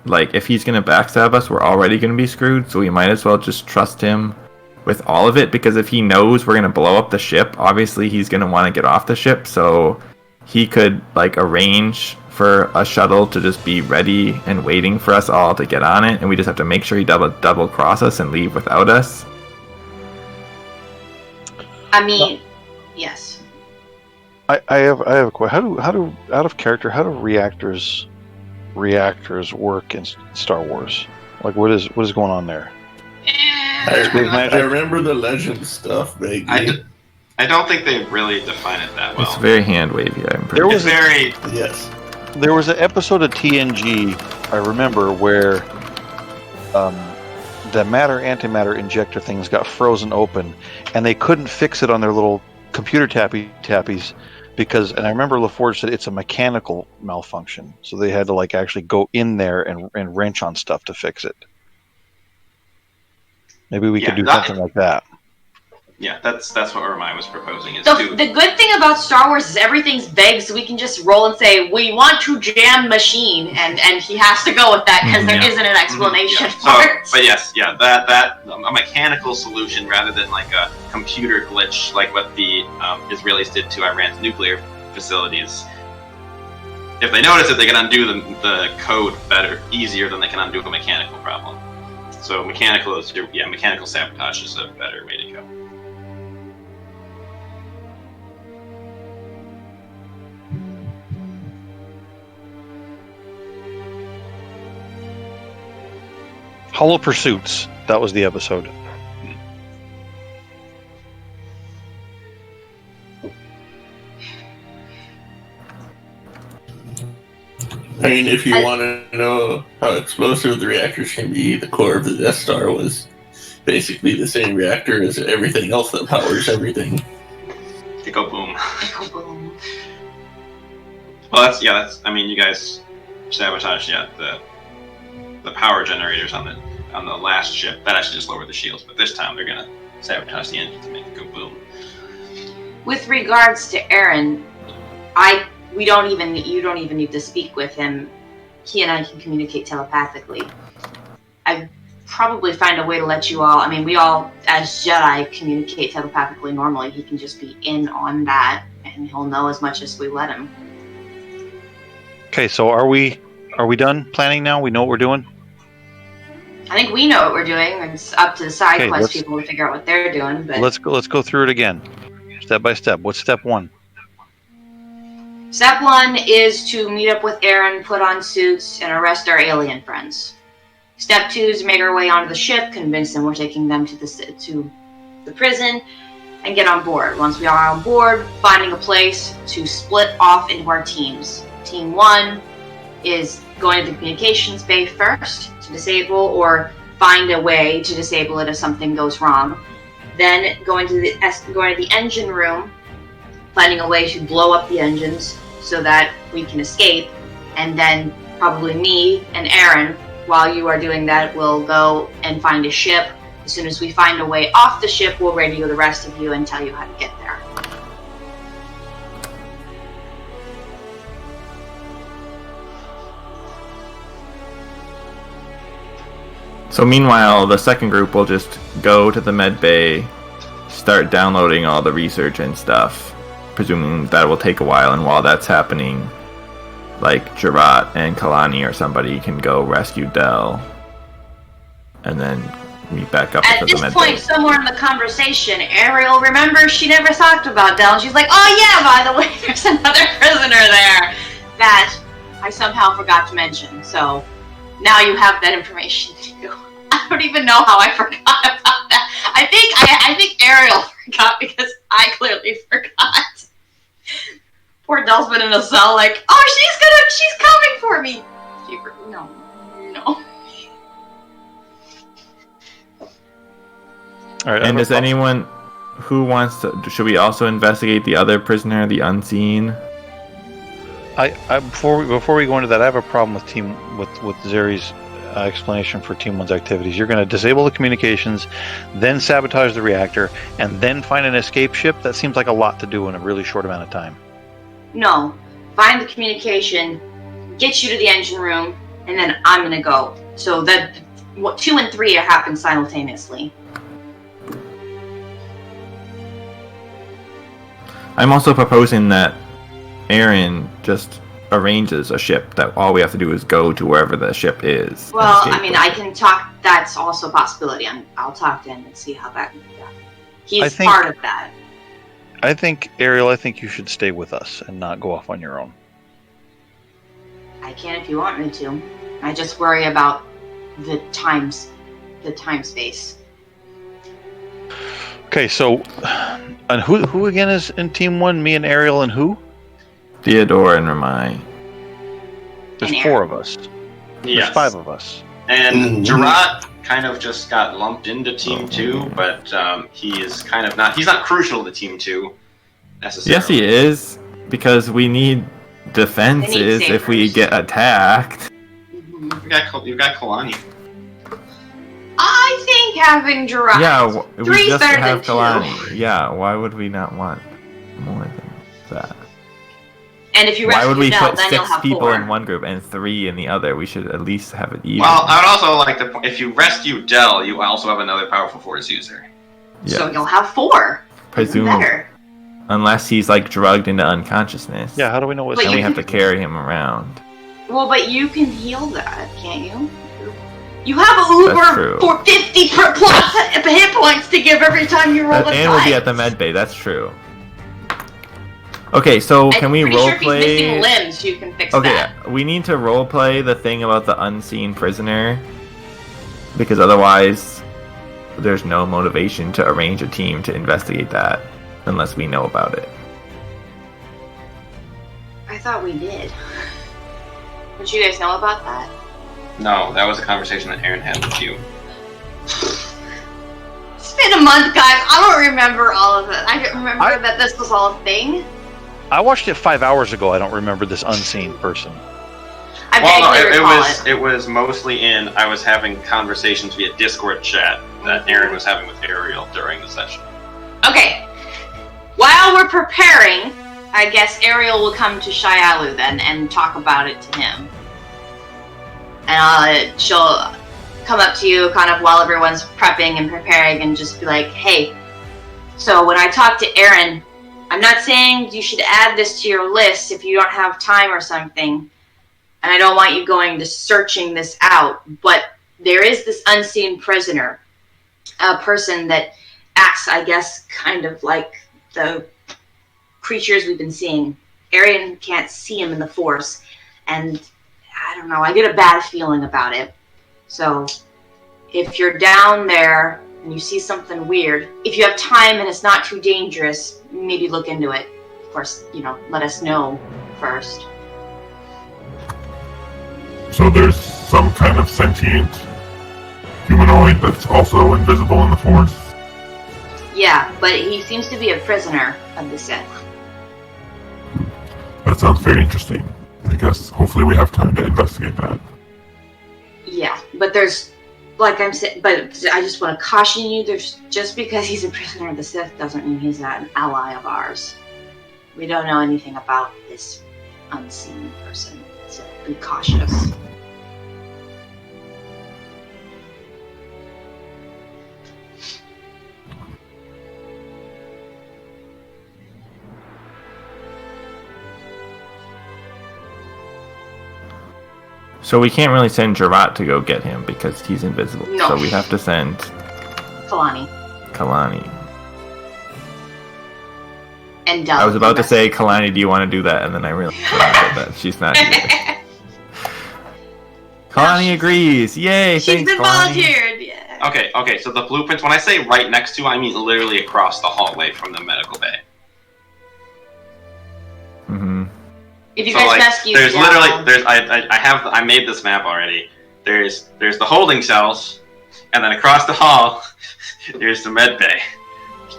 like if he's gonna backstab us, we're already gonna be screwed. So we might as well just trust him with all of it, because if he knows we're gonna blow up the ship, obviously he's gonna want to get off the ship. So he could like arrange for a shuttle to just be ready and waiting for us all to get on it, and we just have to make sure he double cross us and leave without us. I mean, yes. I have a question. How do out of character? How do reactors work in Star Wars? Like, what is going on there? I remember the legend stuff vaguely. I don't think they really define it that well. It's very hand wavy. Yes. There was an episode of TNG I remember where the matter-antimatter injector things got frozen open, and they couldn't fix it on their little computer tappies because, and I remember LaForge said it's a mechanical malfunction, so they had to like actually go in there and wrench on stuff to fix it. Maybe we could do something like that. Yeah, that's what Ermine was proposing. The good thing about Star Wars is everything's vague, so we can just roll and say, we want to jam machine, and he has to go with that because there isn't an explanation for it. But yes, that a mechanical solution rather than like a computer glitch like what the Israelis did to Iran's nuclear facilities. if they notice it, they can undo the code easier than they can undo a mechanical problem. So mechanical sabotage is a better way to go. Hollow Pursuits. That was the episode. I mean, if you want to know how explosive the reactors can be, the core of the Death Star was basically the same reactor as everything else that powers everything. They go boom. Go boom. Well, that's. I mean, you guys sabotaged the power generators on the last ship. That actually just lowered the shields, but this time they're gonna sabotage the engine to make it go boom. With regards to Aaron, you don't even need to speak with him. He and I can communicate telepathically. I'd probably find a way to let you all. I mean, we all as Jedi communicate telepathically normally. He can just be in on that, and he'll know as much as we let him. Okay, so are we done planning now? We know what we're doing? I think we know what we're doing. It's up to the side quest people to figure out what they're doing. But let's go through it again, step by step. What's step 1? Step 1 is to meet up with Aaron, put on suits, and arrest our alien friends. Step 2 is to make our way onto the ship, convince them we're taking them to the prison, and get on board. Once we are on board, finding a place to split off into our teams. Team 1 is going to the communications bay first to disable or find a way to disable it if something goes wrong. Then going to the engine room, finding a way to blow up the engines so that we can escape, and then probably me and Aaron, while you are doing that, will go and find a ship. As soon as we find a way off the ship, we'll radio the rest of you and tell you how to get there. So meanwhile, the second group will just go to the med bay, start downloading all the research and stuff, presuming that will take a while, and while that's happening, like Jarat and Kalani or somebody can go rescue Del, and then meet back up at with the med bay. At this point, somewhere in the conversation, Ariel remembers she never talked about Del. She's like, oh yeah, by the way, there's another prisoner there that I somehow forgot to mention. So now you have that information too. I don't even know how I forgot about that. I think Ariel forgot because I clearly forgot. Poor Del's been in a cell like, oh, she's coming for me. No. All right. And does anyone who wants to? Should we also investigate the other prisoner, the unseen? Before we go into that, I have a problem with Zeri's explanation for Team 1's activities. You're going to disable the communications, then sabotage the reactor, and then find an escape ship? That seems like a lot to do in a really short amount of time. No. Find the communication, get you to the engine room, and then I'm going to go. So that 2 and 3 happen simultaneously. I'm also proposing that Aaron just arranges a ship that all we have to do is go to wherever the ship is. Well, I mean, I can talk. That's also a possibility. I'll talk to him and see how that. Yeah. He's part of that. Ariel, I think you should stay with us and not go off on your own. I can if you want me to. I just worry about the time space. Okay, so, and who again is in Team 1? Me and Ariel and who? Theodore and Ramai. There's 4 of us. Yes. There's 5 of us. And Jarat kind of just got lumped into Team 2, but he is kind of not. He's not crucial to Team 2 necessarily. Yes, he is, because we need defenses if we get attacked. You've got Kalani. I think having Jarat. Yeah, we just better have than Kalani. 2. Yeah, why would we not want more than that? And if you Why would we Del, put then 6 people 4. in one group and 3 in the other? We should at least have it even. Well, I would also like to. If you rescue Del, you also have another powerful Force user. Yeah. So you'll have 4. Presumably. Better. Unless he's like drugged into unconsciousness. Yeah, how do we know what's Then we have to carry him around. Well, but you can heal that, can't you? You have Uber for 50 plus hit points to give every time you roll a dice. And we'll be at the med bay, that's true. Okay, so can we roleplay? If he's missing limbs, you can fix that. Okay, we need to roleplay the thing about the unseen prisoner. Because otherwise, there's no motivation to arrange a team to investigate that. Unless we know about it. I thought we did. Did you guys know about that? No, that was a conversation that Aaron had with you. It's been a month, guys. I don't remember all of it. I don't remember that this was all a thing. I watched it 5 hours ago. I don't remember this unseen person. It was mostly I was having conversations via Discord chat that Aaron was having with Ariel during the session. Okay. While we're preparing, I guess Ariel will come to Shialu then and talk about it to him. And she'll come up to you kind of while everyone's prepping and preparing and just be like, hey, so when I talk to Aaron, I'm not saying you should add this to your list if you don't have time or something. And I don't want you going to searching this out, but there is this unseen prisoner, a person that acts, I guess, kind of like the creatures we've been seeing. Arian can't see him in the Force, and I don't know, I get a bad feeling about it. So, if you're down there and you see something weird, if you have time and it's not too dangerous, maybe look into it. Of course, let us know first. So there's some kind of sentient humanoid that's also invisible in the Force? Yeah, but he seems to be a prisoner of the Sith. That sounds very interesting. I guess hopefully we have time to investigate that. Yeah, but there's, like I'm saying, but I just want to caution you, just because he's a prisoner of the Sith doesn't mean he's an ally of ours. We don't know anything about this unseen person, so be cautious. So we can't really send Jarat to go get him because he's invisible. No. So we have to send Kalani. And I was about to say, Kalani, do you want to do that? And then I realized that she's not here. Kalani agrees. Yay! She's been volunteered. Yeah. Okay. So the blueprints, when I say right next to, I mean literally across the hallway from the medical bay. Mm-hmm. If you guys rescue, I made this map already. There's the holding cells, and then across the hall, there's the med bay.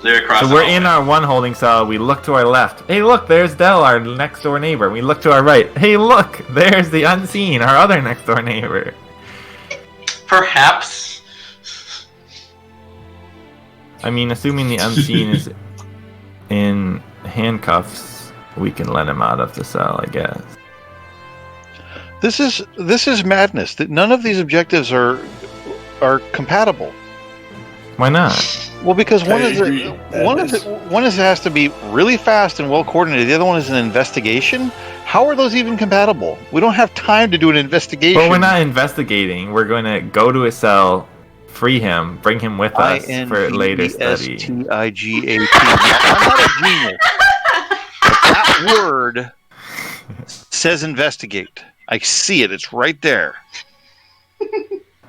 They're across. So we're in our one holding cell. We look to our left. Hey, look, there's Del, our next door neighbor. We look to our right. Hey, look, there's the unseen, our other next door neighbor. Perhaps. I mean, assuming the unseen is in handcuffs, we can let him out of the cell, I guess. This is madness. That none of these objectives are compatible. Why not? Well, because one has to be really fast and well coordinated. The other one is an investigation. How are those even compatible? We don't have time to do an investigation. But we're not investigating. We're going to go to his cell, free him, bring him with us for later study. INVESTIGAT. I'm not a genius. But that word says investigate. I see it. It's right there.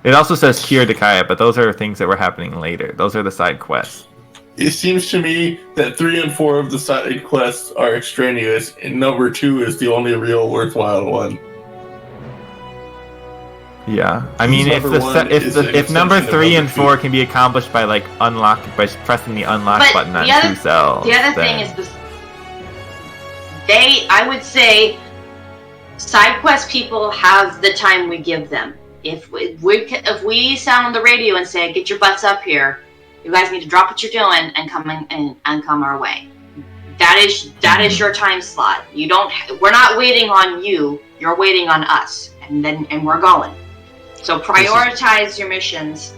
It also says Kir Dakaya, but those are things that were happening later. Those are the side quests. It seems to me that 3 and 4 of the side quests are extraneous, and number 2 is the only real worthwhile one. Yeah, I mean, if number 3 and 4 can be accomplished by by pressing the unlock button on 2 cells. The other thing is I would say, side quest people have the time we give them. If we sound on the radio and say, "Get your butts up here," you guys need to drop what you're doing and come our way. That is your time slot. We're not waiting on you. You're waiting on us, and we're going. So prioritize your missions.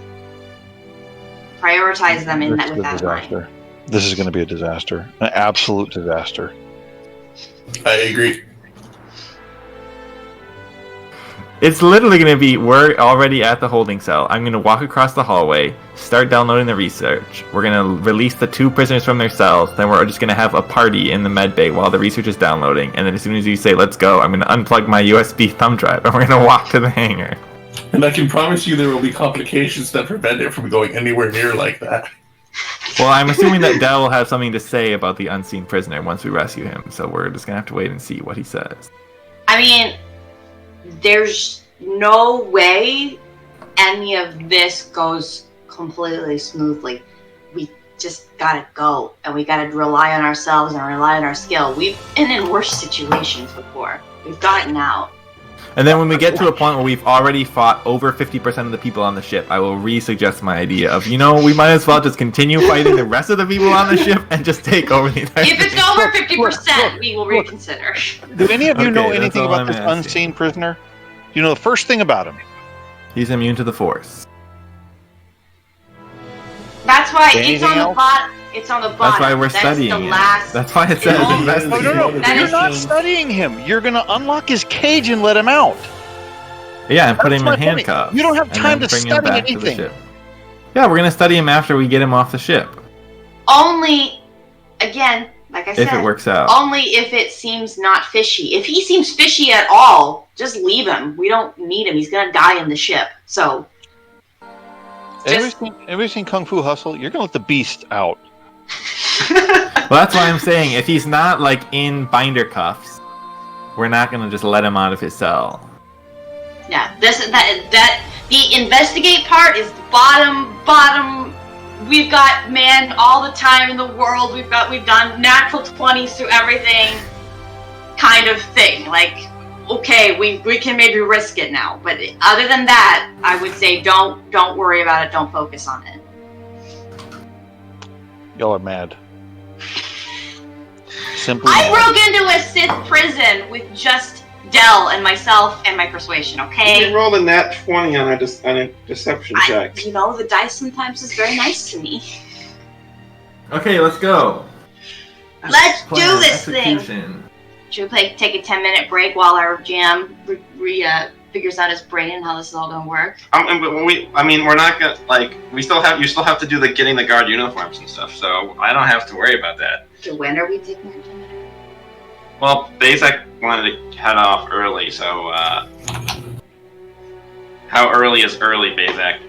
Prioritize them with that mind. This is going to be a disaster. An absolute disaster. I agree. It's literally going to be, we're already at the holding cell. I'm going to walk across the hallway, start downloading the research. We're going to release the 2 prisoners from their cells. Then we're just going to have a party in the med bay while the research is downloading. And then as soon as you say, let's go, I'm going to unplug my USB thumb drive and we're going to walk to the hangar. And I can promise you there will be complications that prevent it from going anywhere near like that. Well, I'm assuming that Del will have something to say about the unseen prisoner once we rescue him. So we're just going to have to wait and see what he says. I mean, there's no way any of this goes completely smoothly. We just gotta go, and we gotta rely on ourselves and rely on our skill. We've been in worse situations before. We've gotten out. And then when we get to a point where we've already fought over 50% of the people on the ship, I will re-suggest my idea of, we might as well just continue fighting the rest of the people on the ship and just take over the entire If it's over 50%, we will reconsider. Do any of you know Okay, anything that's all about I'm this asking. unseen prisoner? You know the first thing about him? He's immune to the Force. That's why Anything it's on else? the bottom. It's on the bottom. That's why we're studying the it. last. That's why it says No, investigate. No. That You're is- not studying him. You're going to unlock his cage and let him out. Yeah, and put That's him my in point. handcuffs. You don't have and time then to bring him study back to the anything. ship. Yeah, we're gonna study him after we get him off the ship. Only, again, like I said, If it works out. only if it seems not fishy. If he seems fishy at all, just leave him. We don't need him. He's gonna die in the ship. So, Anybody seen Kung Fu Hustle? You're going to let the beast out. Well, that's why I'm saying if he's not in binder cuffs, we're not gonna just let him out of his cell. yeah, the investigate part is the bottom. We've got man all the time in the world. We've done natural 20s through everything, kind of thing. Okay, we can maybe risk it now, but other than that, I would say don't worry about it. Don't focus on it. Y'all are mad. Simply I mad. broke into a Sith prison with just Del and myself and my persuasion. Okay. We rolled a nat 20 on a deception check. The dice sometimes is very nice to me. Okay, let's go. Let's do Plan, this thing. execution. Should we take a 10-minute break while our jam figures out his brain how this is all gonna work? We're not gonna you still have to do the getting the guard uniforms and stuff. So I don't have to worry about that. So when are we taking our 10-minute? Well, Bazak wanted to head off early, so how early is early, Bazak?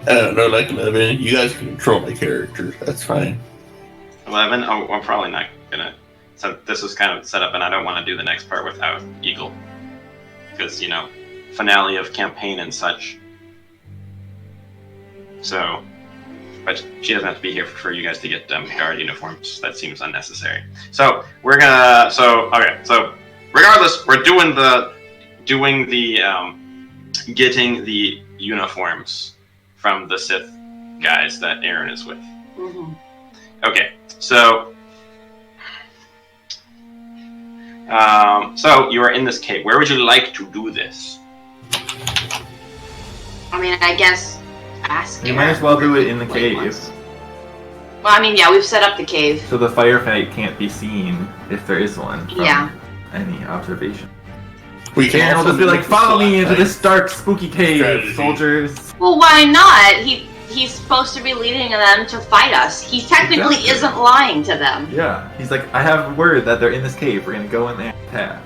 I don't know, 11. You guys can control my character. That's fine. 11? Oh, I'm probably not gonna. So this was kind of set up, and I don't want to do the next part without Eagle, because finale of campaign and such. So, but she doesn't have to be here for you guys to get guard uniforms. That seems unnecessary. So we're gonna. So okay. So regardless, we're doing the getting the uniforms from the Sith guys that Aaron is with. Mm-hmm. Okay, so so you are in this cave. Where would you like to do this? I mean, I guess ask. You might as well do it in the Wait, cave, once. Well, I mean, yeah, we've set up the cave. so the firefight can't be seen if there is one from Yeah. any observation. We can And I'll also just be like, use follow me into flashlights. this dark, spooky cave, Strategy. soldiers. Well, why not? He's supposed to be leading them to fight us. He technically Exactly. isn't lying to them. Yeah, he's like, I have word that they're in this cave. We're gonna go in there and attack.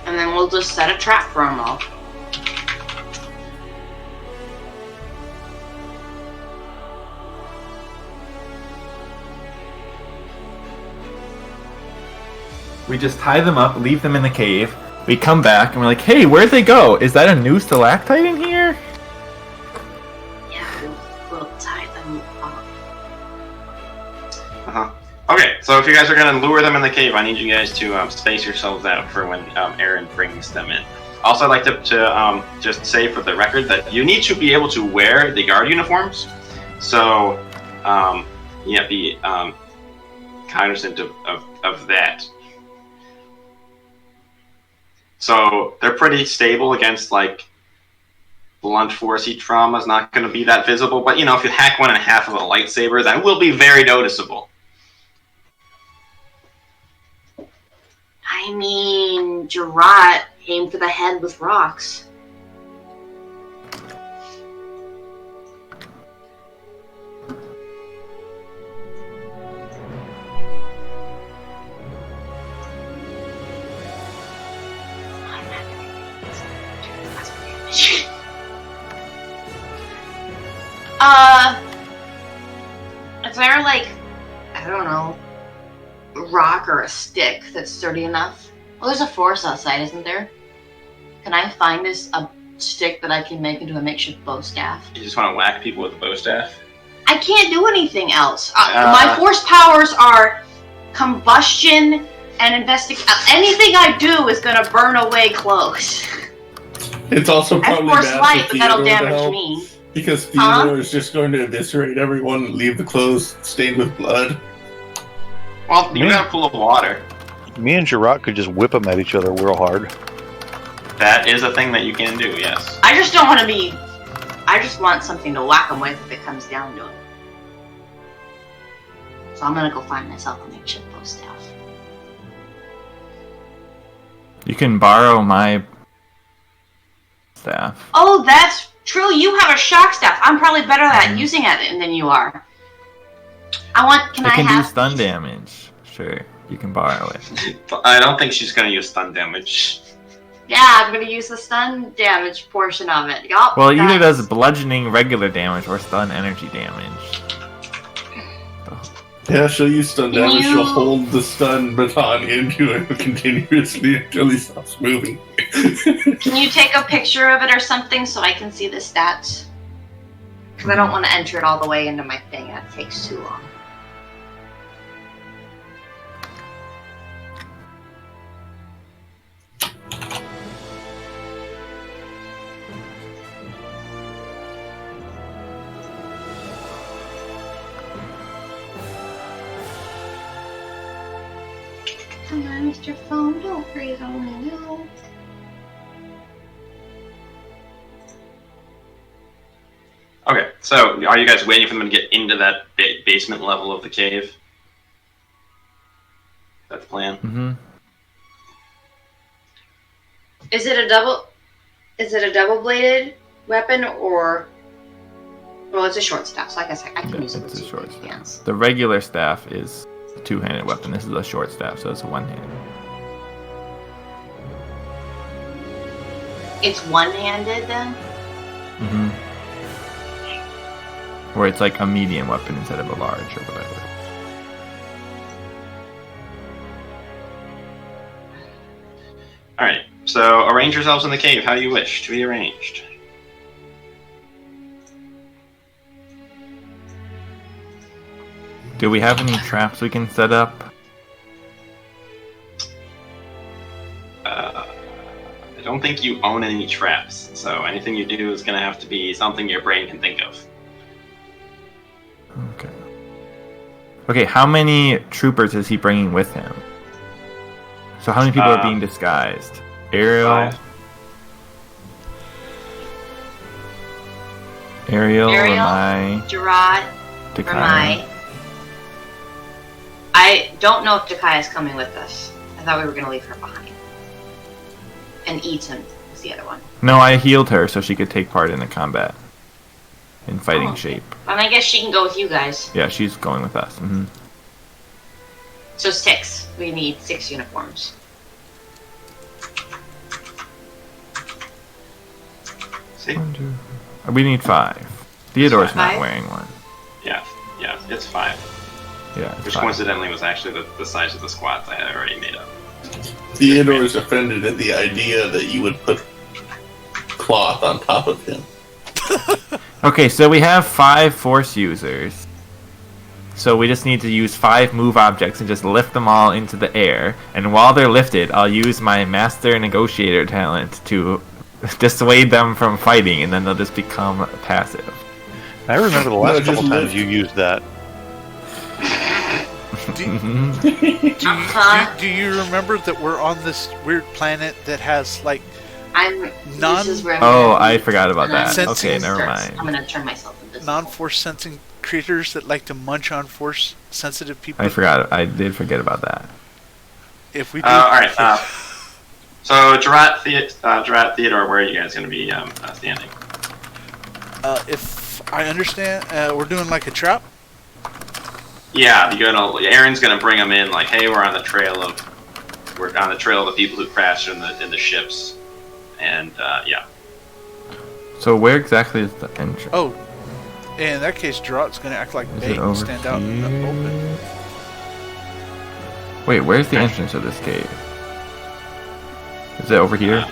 And then we'll just set a trap for them all. We just tie them up, leave them in the cave. We come back and we're like, hey, where'd they go? Is that a new stalactite in here? Yeah, we'll tie them up. Okay, so if you guys are gonna lure them in the cave, I need you guys to space yourselves out for when Aaron brings them in. Also, I'd like to just say for the record that you need to be able to wear the guard uniforms. So, yeah, be cognizant of that. So they're pretty stable against blunt forcey trauma is not going to be that visible. But, if you hack one in half of a lightsaber, that will be very noticeable. I mean, Jarrah aimed for the head with rocks. Is there like, I don't know, a rock or a stick that's sturdy enough? Well, there's a forest outside, isn't there? Can I find a stick that I can make into a makeshift bow staff? You just want to whack people with a bow staff? I can't do anything else. My force powers are combustion and investigate. Anything I do is gonna burn away clothes. It's also probably force bad light, for but that'll Theodore to damage help, me. because Theodore is just going to eviscerate everyone and leave the clothes stained with blood. Well, you got a pool of water. Me and Jarrah could just whip them at each other real hard. That is a thing that you can do, yes. I just don't want to be. I just want something to whack them with if it comes down to it. So I'm gonna go find myself a makeshift bow staff. You can borrow my staff. Oh, that's true. You have a shock staff. I'm probably better at using it than you are. Can I do have stun damage. Sure, you can borrow it. I don't think she's going to use stun damage. Yeah, I'm gonna use the stun damage portion of it. Yup. Well, it either does bludgeoning regular damage or stun energy damage. Yeah, she'll use stun damage. She'll hold the stun baton into it continuously until he stops moving. Can you take a picture of it or something so I can see the stats? Because I don't want to enter it all the way into my thing. That takes too long. Come on, Mr. Phone, don't freeze on me, no. Okay, so are you guys waiting for them to get into that basement level of the cave? That's the plan? Mm-hmm. Is it a double-bladed weapon or? Well, it's a short staff, so I guess I can use it with It's a two short hands. staff. The regular staff is a two-handed weapon. This is a short staff, so it's a one-handed. It's one-handed then? Mm-hmm. Or it's like a medium weapon instead of a large or whatever. Alright, so arrange yourselves in the cave how you wish to be arranged. Do we have any traps we can set up? I don't think you own any traps, so anything you do is going to have to be something your brain can think of. Okay. Okay, how many troopers is he bringing with him? So how many people are being disguised? Ariel? 5. Ariel, Ariel, Ramai, Gerard, Takai. Ramai. I don't know if Takai is coming with us. I thought we were going to leave her behind. And Eaton was the other one. No, I healed her so she could take part in the combat. In fighting shape. And I guess she can go with you guys. Yeah, she's going with us. Mm-hmm. So 6. We need 6 uniforms. See? We need 5. Theodore's not 5? wearing one. Yeah, it's 5. Yeah, it's Which 5. coincidentally was actually the size of the squads I had already made up. Theodore is offended at the idea that you would put cloth on top of him. Okay, so we have 5 force users. So we just need to use 5 move objects and just lift them all into the air. And while they're lifted, I'll use my master negotiator talent to dissuade them from fighting, and then they'll just become passive. I remember the last couple times you used that. Do you remember that we're on this weird planet that has like This is where I forgot about that. Sensing Okay, never mind. I'm gonna turn myself invisible. Non-force sensing creatures that like to munch on force-sensitive people. I forgot. I did forget about that. If we do... Alright, so Gerard Theodore, where are you guys going to be standing? If I understand, we're doing like a trap? Yeah, Aaron's gonna bring them in like, hey, we're on the trail of the people who crashed in the ships, and yeah. So where exactly is the entrance? Oh, in that case, Gerard's gonna act like Is bait it and over stand out in the open. here? Wait, where's the entrance of this cave? Is it over here?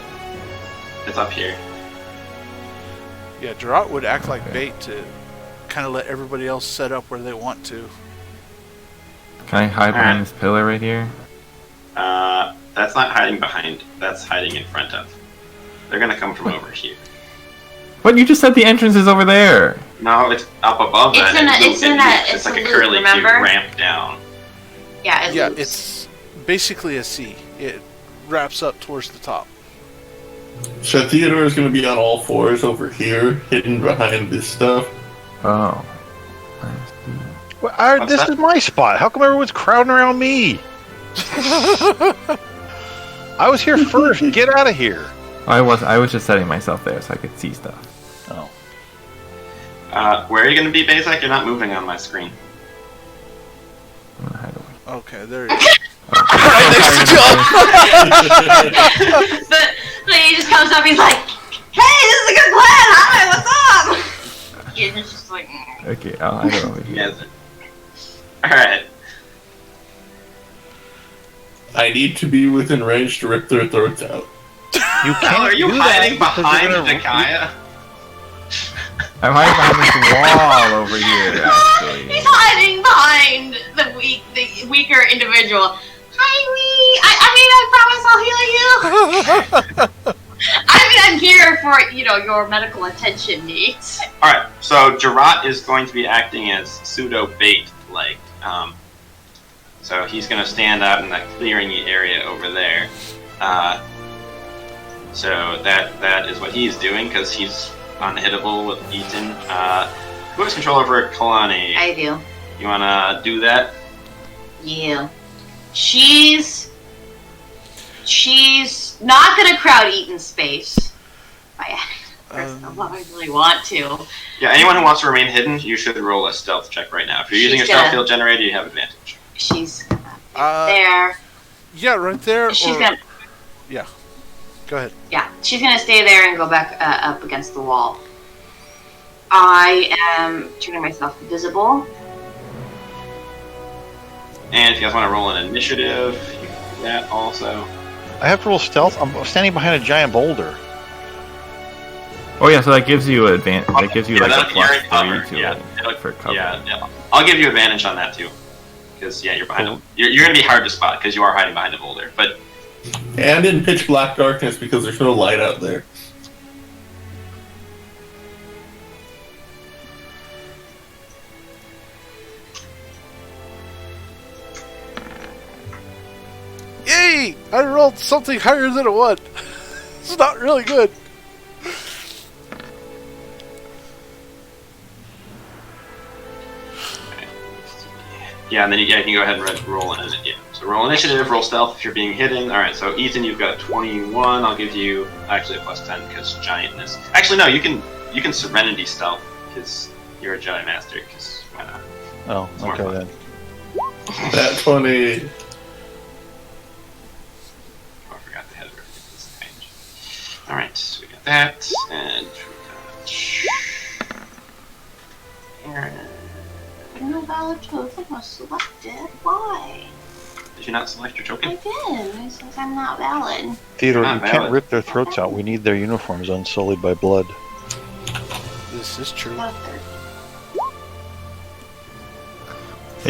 It's up here. Yeah, Gerard would act like bait to kind of let everybody else set up where they want to. Can I hide behind this pillar right here? That's not hiding behind. That's hiding in front of. They're gonna come from over here. What? You just said the entrance is over there. No, it's up above that. It's like a curly cube ramp down. Yeah, Yeah, it's basically a C. It wraps up towards the top. So Theodore is going to be on all fours over here, hidden behind this stuff. Oh. Well, this is my spot. How come everyone's crowding around me? I was here first. Get out of here. I was just setting myself there so I could see stuff. Oh. Where are you going to be, Bazak? You're not moving on my screen. I'm gonna hide away. Okay, there you go. But he just comes up, he's like, hey, this is a good plan, hi, what's up? And it's just like... Okay, I'll hide over here. Yes. Alright. I need to be within range to rip their throats out. You can't. Are you do hiding that behind because you're Nakaya? I'm hiding behind this wall over here, actually. He's hiding behind the weaker individual. Hi, I mean, I promise I'll heal you. I'm here for, your medical attention needs. Alright, so Gerard is going to be acting as pseudo bait, like, so he's going to stand out in that clearing area over there. So that is what he's doing, because he's unhittable with Ethan. Who has control over Kalani? I do. You want to do that? Yeah. She's not gonna crowd Eaton's space. I really want to. Yeah, anyone who wants to remain hidden, you should roll a stealth check right now. If you're using your stealth field generator, you have advantage. She's there. Yeah, right there. She's gonna. Yeah. Go ahead. Yeah, she's gonna stay there and go back up against the wall. I am turning myself invisible. And if you guys want to roll an initiative, you can do that also. I have to roll stealth. I'm standing behind a giant boulder. Oh yeah, so that gives you advantage. That gives you like a +3 to it for cover. Yeah, I'll give you advantage on that too, because you're behind them. You're gonna be hard to spot because you are hiding behind a boulder. But And in pitch black darkness because there's no light out there. Yay! I rolled something higher than a 1. It's not really good. yeah, and then you can go ahead and roll an initiative. So roll initiative, roll stealth if you're being hidden. All right, so Ethan, you've got 21. I'll give you actually a +10 because giantness. Actually, no, you can Serenity stealth because you're a Jedi master. Because why not? Oh, okay then. That 20. Alright, so we got that, and we got... No valid token was selected. Why? Did you not select your token? I did. It says I'm not valid. Theodore, Not you valid. can't rip their throats out. We need their uniforms unsullied by blood. This is true. Yeah,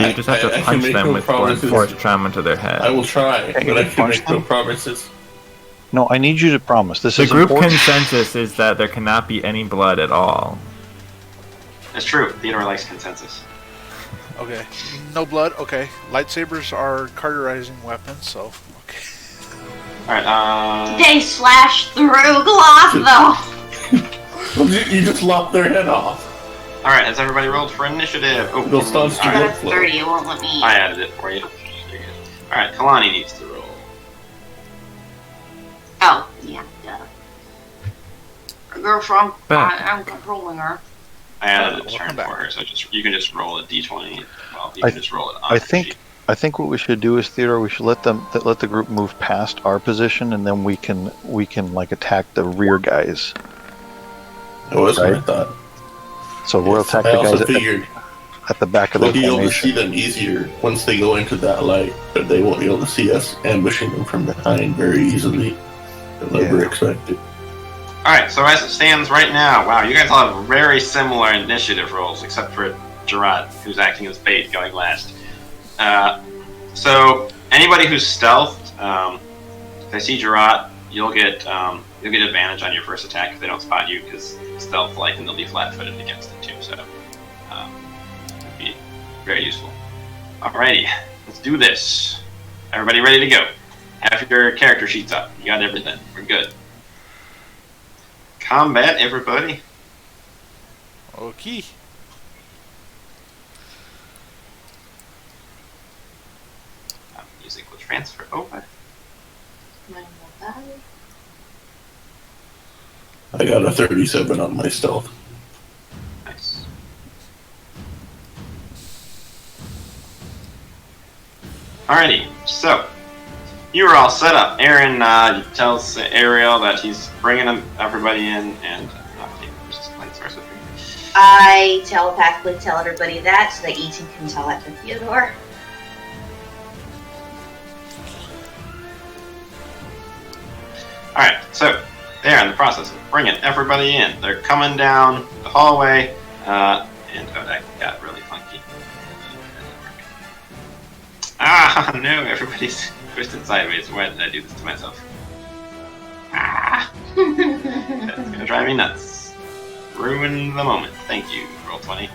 you just have to I can punch make them no with promises. force trauma to their head. I will try, Hey, but I you can punch make no them? promises. No, I need you to promise. This The is group important. consensus is that there cannot be any blood at all. That's true. Theodore likes consensus. Okay. No blood. Okay. Lightsabers are cauterizing weapons, so okay. Alright, They slash through Gloth, though. You just lop their head off. Alright, has everybody rolled for initiative? Oh, They'll start I got a 30, it won't let me. I added it for you. Alright, Kalani needs to roll. Oh, yeah, duh. Girl, I'm controlling her. I added a turn for her, so you can just roll a d20. Well, you can just roll it on I the think sheet. I think what we should do is, Theodore, we should let the group move past our position, and then we can like attack the rear guys. That was what I Right. thought. So we'll attack the I also guys figured at the back of the we'll be able to see formation. them easier once they go into that light, but they won't be able to see us ambushing them from behind very easily. They'll never expect it. Alright, so as it stands right now, wow, you guys all have very similar initiative rolls, except for Gerard, who's acting as bait, going last. So anybody who's stealthed, if they see Gerard, you'll get advantage on your first attack if they don't spot you, because stealth-like, and they'll be flat-footed against it too. So it'd be very useful. Alrighty, let's do this. Everybody ready to go? Have your character sheets up. You got everything. We're good. Combat, everybody. Okay. Music will transfer over. I got a 37 on my stealth. Nice. Alrighty, so you are all set up. Aaron tells Ariel that he's bringing everybody in, and I telepathically tell everybody that so that Ethan can tell that to Theodore. Alright, so they're in the process of bringing everybody in. They're coming down the hallway, and that got really funky. Ah, no, everybody's twisted sideways. Why did I do this to myself? Ah! That's gonna drive me nuts. Ruin the moment. Thank you, Roll20.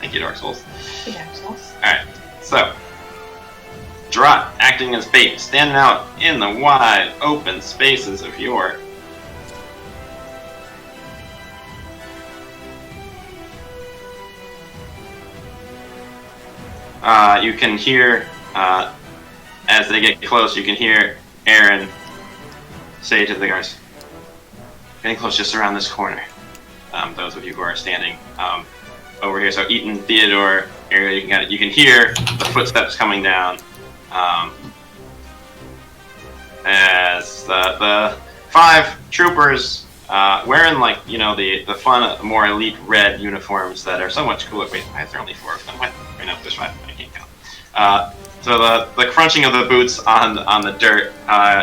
Thank you, Dark Souls. Alright, so Drat, acting as bait, standing out in the wide open spaces of your you can hear as they get close, you can hear Aaron say to the guards, getting close just around this corner. Those of you who are standing over here. So Eaton, Theodore, Ariel, you can hear the footsteps coming down as the 5 troopers wearing, like, you know, the fun, more elite red uniforms that are so much cooler. Wait, why is there only 4 of them? What? Wait, no, there's 5. I can't count. So the crunching of the boots on the dirt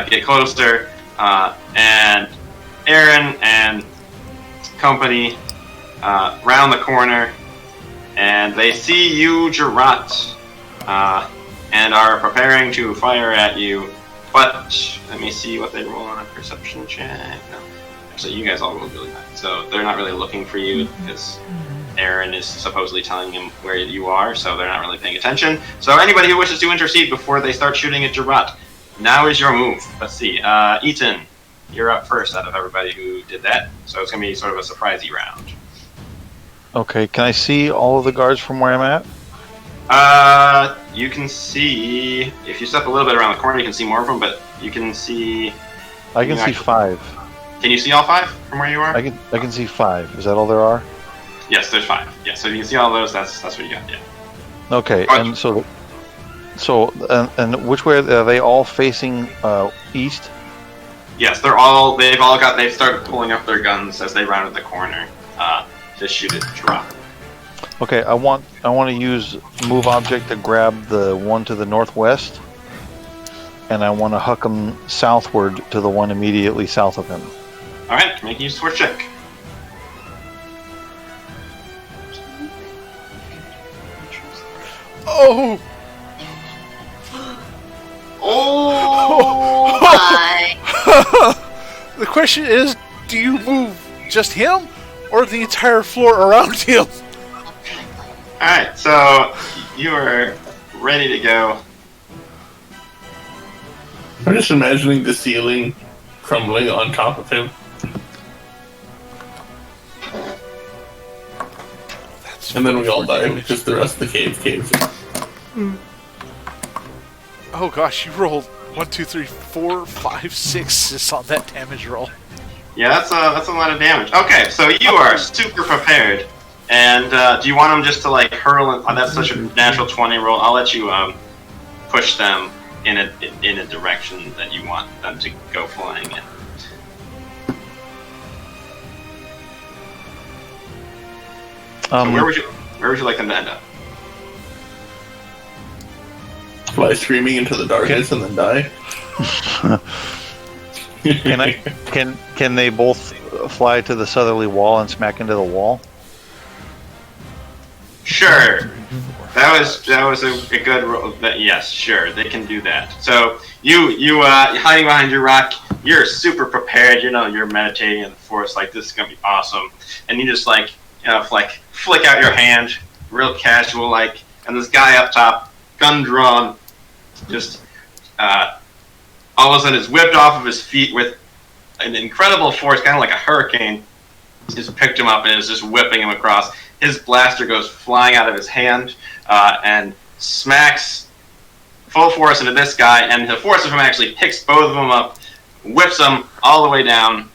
get closer, and Aaron and company round the corner, and they see you, Geralt, and are preparing to fire at you. But let me see what they roll on a perception check. No. Actually, you guys all rolled really high, so they're not really looking for you because Aaron is supposedly telling them where you are, so they're not really paying attention. So anybody who wishes to intercede before they start shooting at Geralt, now is your move. Let's see. Eaton, you're up first out of everybody who did that, so it's going to be sort of a surprisey round. Okay, can I see all of the guards from where I'm at? You can see, if you step a little bit around the corner, you can see more of them, but you can see... I can see 5. Can you see all 5 from where you are? I can see 5. Is that all there are? Yes, there's 5. Yeah, so if you can see all those, that's what you got, yeah. Okay, and and which way are they all facing east? Yes, they've started pulling up their guns as they rounded the corner to shoot at Drop. Okay, I want to use move object to grab the one to the northwest, and I want to huck him southward to the one immediately south of him. All right, make a use force check. Oh! Oh my! The question is, do you move just him, or the entire floor around him? Alright, so you are ready to go. I'm just imagining the ceiling crumbling on top of him. And then we all die because the rest of the cave caves in. Oh gosh, you rolled 1, 2, 3, 4, 5, 6 on that damage roll. Yeah, that's a lot of damage. Okay, so you are super prepared. And do you want them just to like hurl? That's such a natural 20 roll. I'll let you push them in a direction that you want them to go flying in. So where would you like them to end up? Fly screaming into the darkness and then die. Can they both fly to the southerly wall and smack into the wall? Sure. That was a good roll. Yes, sure, they can do that. So you hiding behind your rock, you're super prepared. You know, you're meditating in the forest. Like, this is gonna be awesome, and you just like flick out your hand, real casual like, and this guy up top, gun drawn, just all of a sudden is whipped off of his feet with an incredible force, kind of like a hurricane. Just picked him up and is just whipping him across. His blaster goes flying out of his hand and smacks full force into this guy, and the force of him actually picks both of them up, whips them all the way down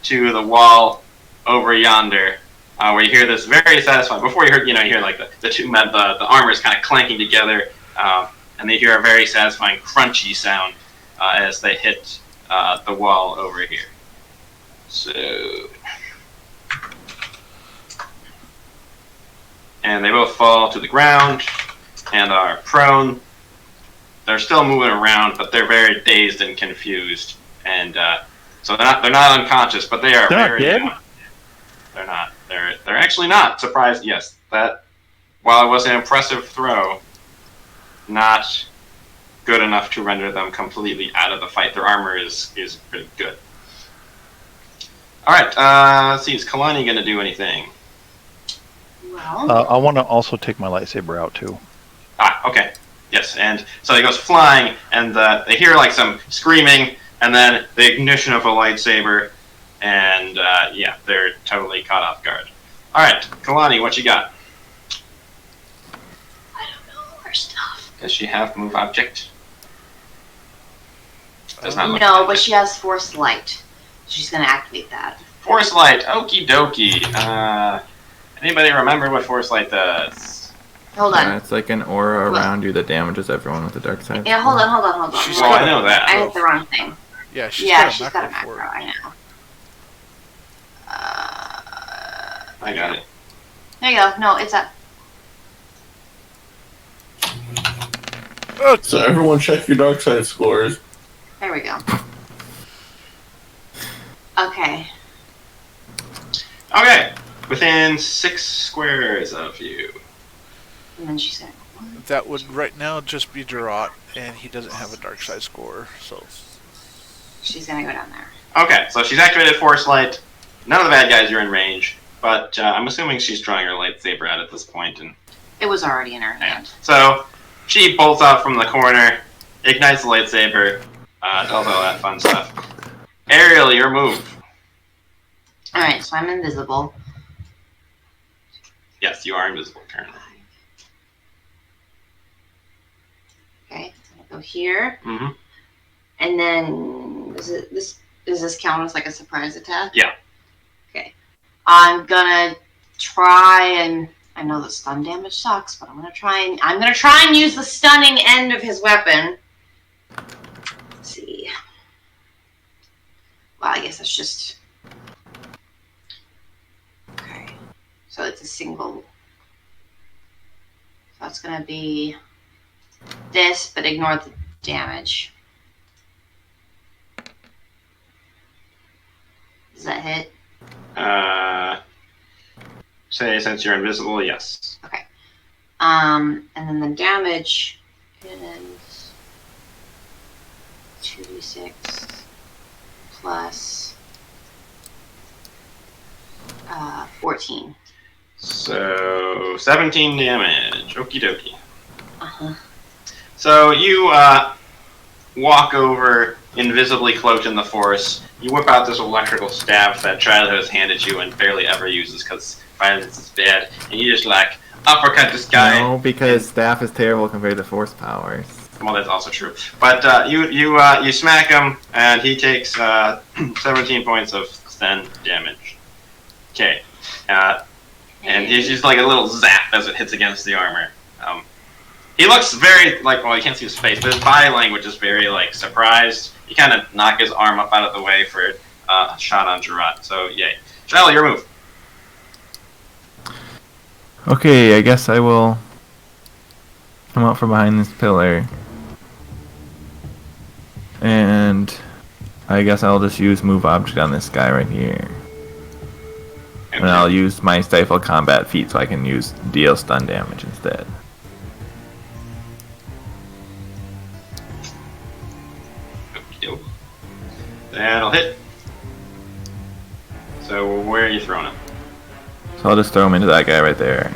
to the wall over yonder, where you hear this very satisfying. Before you hear like the two men, the armor is kind of clanking together, and they hear a very satisfying crunchy sound as they hit the wall over here. So, and they both fall to the ground and are prone. They're still moving around, but they're very dazed and confused, and so they're not unconscious, but they are very. They're not. They're actually not. Surprised. Yes, that while it was an impressive throw, not good enough to render them completely out of the fight. Their armor is pretty good. All right. Let's see. Is Kalani going to do anything? Well, I want to also take my lightsaber out too. Okay. Yes, and so he goes flying, and they hear like some screaming, and then the ignition of a lightsaber, and yeah, they're totally caught off guard. All right, Kalani, what you got? I don't know her stuff. Does she have move object? Does not look No, like but it. she has Force Light. She's gonna activate that. Force Light, okie dokie. Anybody remember what Force Light does? Hold on. It's like an aura around you that damages everyone with the dark side. Yeah, hold on. Well, I know that. I hit the wrong thing. Yeah, she's got a macro. for it. I know. I got it. There you go. No, it's up. So everyone check your dark side scores. There we go. Okay. Okay, within 6 squares of you. And then she said, That would right now just be Durant, and he doesn't have a dark side score, so. she's gonna go down there. Okay, so she's activated Force Light. None of the bad guys are in range, but I'm assuming she's drawing her lightsaber out at this point. And It was already in her hand. so she bolts out from the corner, ignites the lightsaber, does all that fun stuff. Ariel, your move. Alright, so I'm invisible. Yes, you are invisible currently. Okay, I'm gonna go here. Mm-hmm. And then does this count as like a surprise attack? Yeah. Okay. I'm gonna try and I know that stun damage sucks, but I'm gonna try and use the stunning end of his weapon. Let's see. Well, I guess that's just okay. So it's a single. So it's gonna be this, but ignore the damage. Does that hit? Say since you're invisible, yes. Okay. And then the damage is 2d6 plus 14. So 17 damage. Okie dokie. Uh-huh. So you walk over, invisibly cloaked in the Force. You whip out this electrical staff that Charlie has handed you and barely ever uses because violence is bad, and you just like uppercut this guy. No, because staff is terrible compared to Force powers. Well, that's also true. But you smack him, and he takes 17 points of stun damage. Okay. And he's just like a little zap as it hits against the armor. He looks very, like, well, you can't see his face, but his body language is very, like, surprised. You kind of knock his arm up out of the way for a shot on Gerard. So, yay. Charlie, your move. Okay, I guess I will come out from behind this pillar. And I guess I'll just use move object on this guy right here. Okay. And I'll use my stifle combat feat so I can deal stun damage instead. Okey-doke. That'll hit. So where are you throwing him? So I'll just throw him into that guy right there.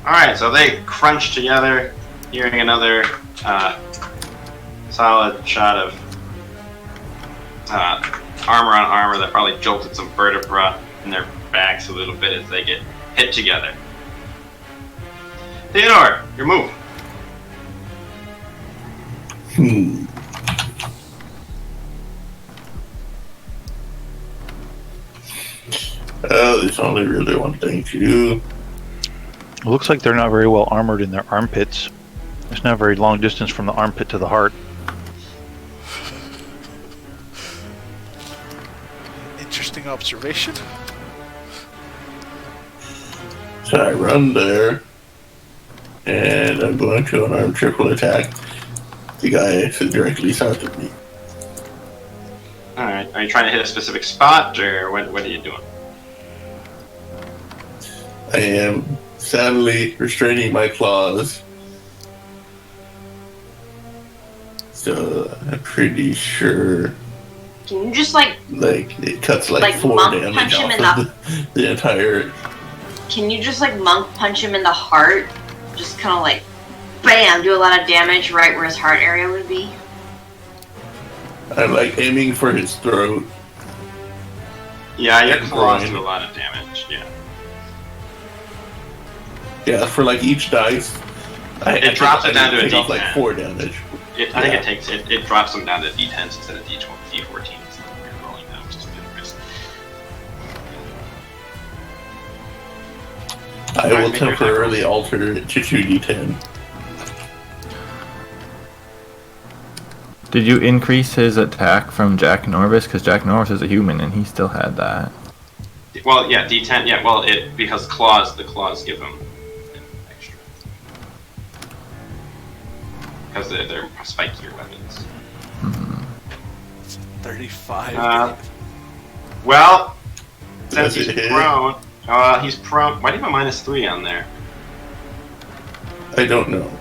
Alright, so they crunch together, hearing another solid shot of armor on armor that probably jolted some vertebra in their backs a little bit as they get hit together. Theodore, your move. There's only really one thing to do. It looks like they're not very well armored in their armpits. It's not a very long distance from the armpit to the heart. Interesting observation. So I run there, and I'm going to unarmed triple attack the guy directly south of me. Alright, are you trying to hit a specific spot, or what are you doing? I am sadly restraining my claws. So I'm pretty sure Can you just like it cuts like 4 monk damage punch him in off of the entire. Can you just like monk punch him in the heart? Just kind of like, bam, do a lot of damage right where his heart area would be. I'm like aiming for his throat. Yeah, your And claws groin. do a lot of damage, yeah. Yeah, for like each dice. It drops it down to a take off D10. like 4 damage. I think it drops them down to D10s instead of D14s. So you're rolling them, which is a bit of risk. I Alright, will make your temporarily alter it to 2d10. Did you increase his attack from Jack Norvis? Because Jack Norvis is a human and he still had that. Well, yeah, D10. Yeah, well, because the claws give them extra because they're spikier weapons. 35. Well, since Does he's it hit? prone, he's prone. Why do you have a -3 on there? I don't know.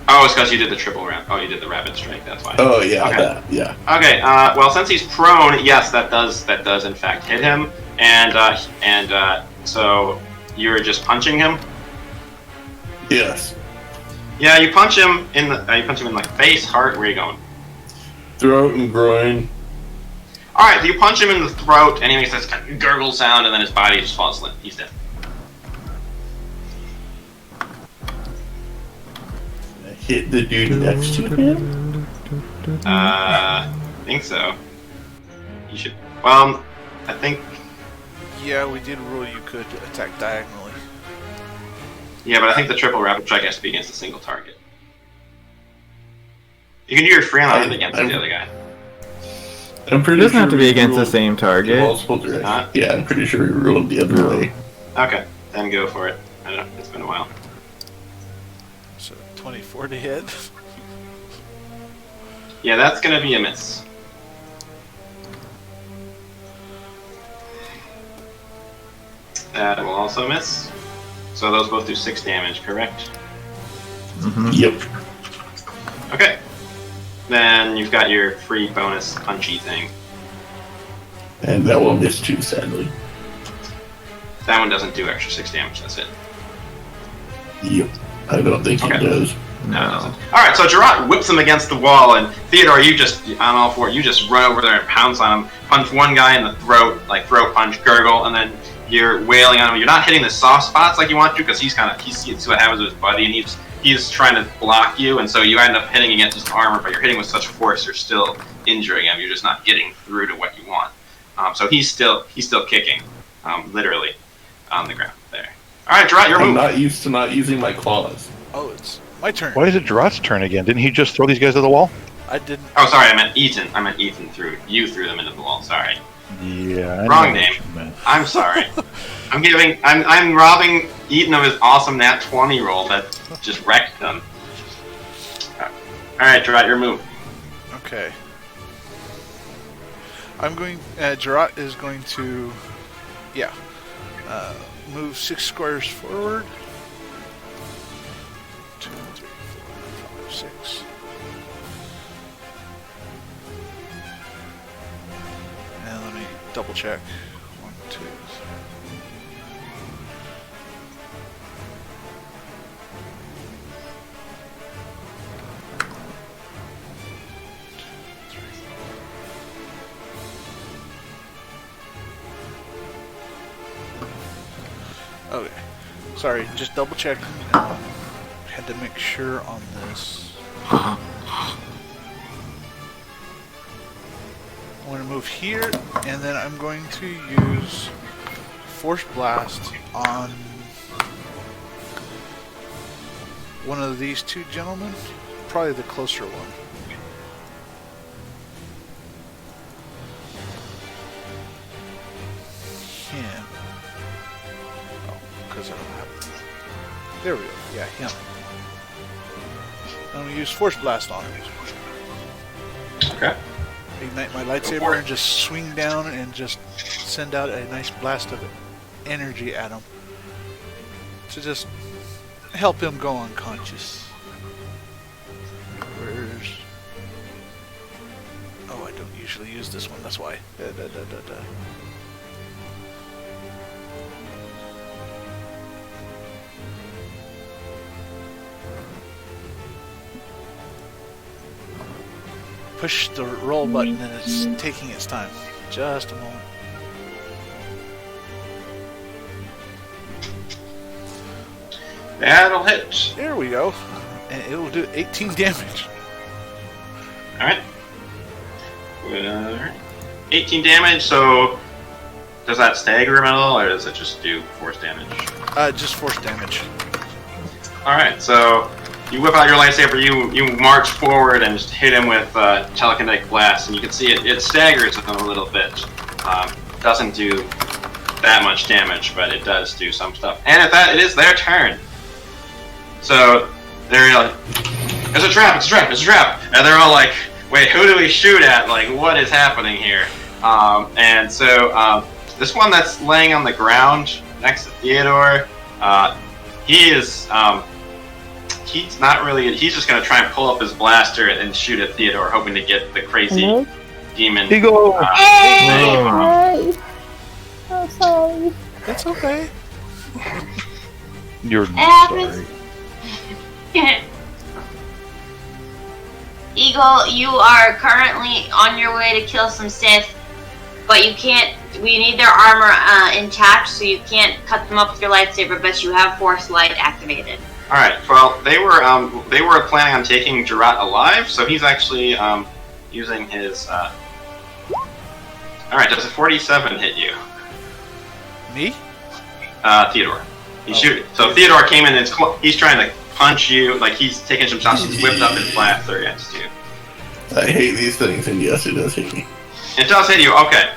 Oh, it's because you did the triple round. Oh, you did the rapid strike. That's why. Oh yeah, Okay. that, yeah. Okay. Well, since he's prone, yes, that does in fact hit him, and so you're just punching him. Yes. Yeah, you punch him in the face, heart. Where are you going? Throat and groin. All right, you punch him in the throat, and he makes this kind of gurgle sound, and then his body just falls limp. He's dead. Hit the dude next to him. I think so. You should. Well, I think. Yeah, we did rule you could attack diagonally. Yeah, but I think the triple rapid strike has to be against a single target. You can do your free on against the other guy. I'm pretty It doesn't sure have to be we against the ruled same target. multiple directions. Huh? Yeah, I'm pretty sure we ruled the other way. Okay, then go for it. I don't know. It's been a while. So 24 to hit. Yeah, that's gonna be a miss. That will also miss. So those both do 6 damage, correct? Yep. Okay. Then you've got your free bonus punchy thing. And that will miss too, sadly. That one doesn't do extra 6 damage, that's it. Yep. I don't think Okay. he does. No. It doesn't. All right, so Gerard whips him against the wall, and Theodore, you just on all four, you just run over there and pounce on him, punch one guy in the throat, like throat punch, gurgle, and then you're wailing on him. You're not hitting the soft spots like you want to, because he sees what happens with his buddy, and he's trying to block you, and so you end up hitting against his armor, but you're hitting with such force, you're still injuring him. You're just not getting through to what you want. So he's still kicking, literally, on the ground there. All right, Gerard, your move. I'm not used to not using my claws. Oh, it's my turn. Why is it Gerard's turn again? Didn't he just throw these guys at the wall? I didn't. Oh, sorry, I meant Ethan. Ethan threw them into the wall. Sorry. Yeah. Wrong name. I'm sorry. I'm robbing Ethan of his awesome nat 20 roll that just wrecked him. All right, Gerard, your move. Okay. I'm going. Gerard is going to, move 6 squares forward. 2, 3, 4, 5, 6. And let me double check. 1, 2, 3. Okay. Sorry, just double checking. Had to make sure on this. I'm going to move here, and then I'm going to use Force Blast on one of these two gentlemen. Probably the closer one. Him. Because I don't have it. There we go. Yeah, him. I'm going to use Force Blast on him. Okay. Ignite my lightsaber and just swing down and just send out a nice blast of energy at him. To just help him go unconscious. Where's... Oh, I don't usually use this one, that's why. Push the roll button and it's taking its time. Just a moment. That'll hit. There we go. And it will do 18 damage. Alright. 18 damage, so does that stagger him at all, or does it just do force damage? Just force damage. Alright, so you whip out your lightsaber, you march forward and just hit him with telekinetic blast, and you can see it staggers him a little bit. Doesn't do that much damage, but it does do some stuff. And at that, it is their turn. So they're like, it's a trap, it's a trap, it's a trap! And they're all like, wait, who do we shoot at? Like, what is happening here? And so this one that's laying on the ground next to Theodore, he is... he's not really. He's just gonna try and pull up his blaster and shoot at Theodore, hoping to get the crazy demon. Ego. Hey! I'm sorry. That's okay. You're happens. sorry. Eagle, you are currently on your way to kill some Sith, but you can't. We need their armor intact, so you can't cut them up with your lightsaber. But you have Force Light activated. All right. Well, they were planning on taking Gerard alive, so he's actually using his. All right. Does a 47 hit you? Me? Theodore. He's shooting. So Theodore came in and he's trying to punch you, like he's taking some shots. He's whipped up his blaster against you. I hate these things, and yes, it does hit me. It does hit you. Okay.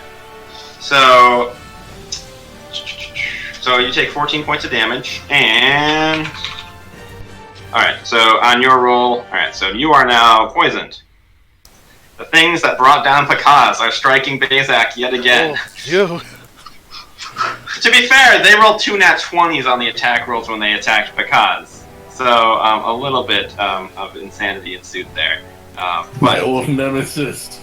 So you take 14 points of damage, and alright, so on your roll, alright, so you are now poisoned. The things that brought down Pakaz are striking Bazak yet again. Oh, you. To be fair, they rolled 2 nat 20s on the attack rolls when they attacked Pakaz. So, a little bit of insanity ensued there. My old nemesis.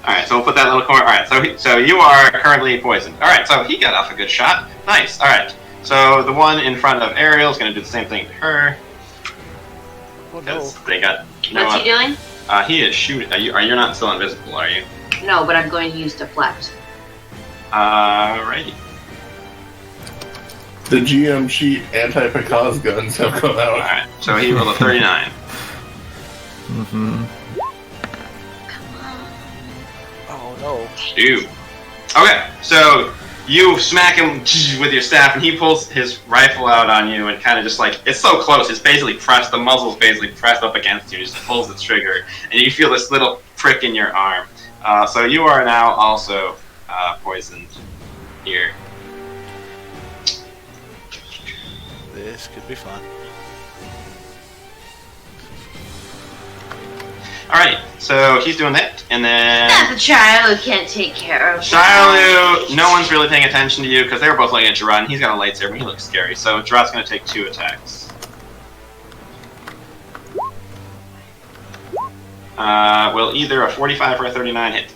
Alright, so we'll put that little corner. Alright, so you are currently poisoned. Alright, so he got off a good shot. Nice. Alright. So the one in front of Ariel is going to do the same thing to her. Oh no. Because they got What's he doing? He is shooting. You're not still invisible, are you? No, but I'm going to use deflect. Alrighty. The GM sheet anti-Picaz guns have come out. Alright, so he rolled a 39. Mm-hmm. Oh no. Ew. Okay, so you smack him with your staff, and he pulls his rifle out on you, and kind of just like, it's so close, it's basically pressed, the muzzle's basically pressed up against you, he just pulls the trigger, and you feel this little prick in your arm. So you are now also poisoned here. This could be fun. Alright, so he's doing that, and then... That's a child who can't take care of. Shiloh, no one's really paying attention to you, because they were both looking at Gerard, and he's got a lightsaber, and he looks scary, so Gerard's going to take 2 attacks. Will either a 45 or a 39 hit?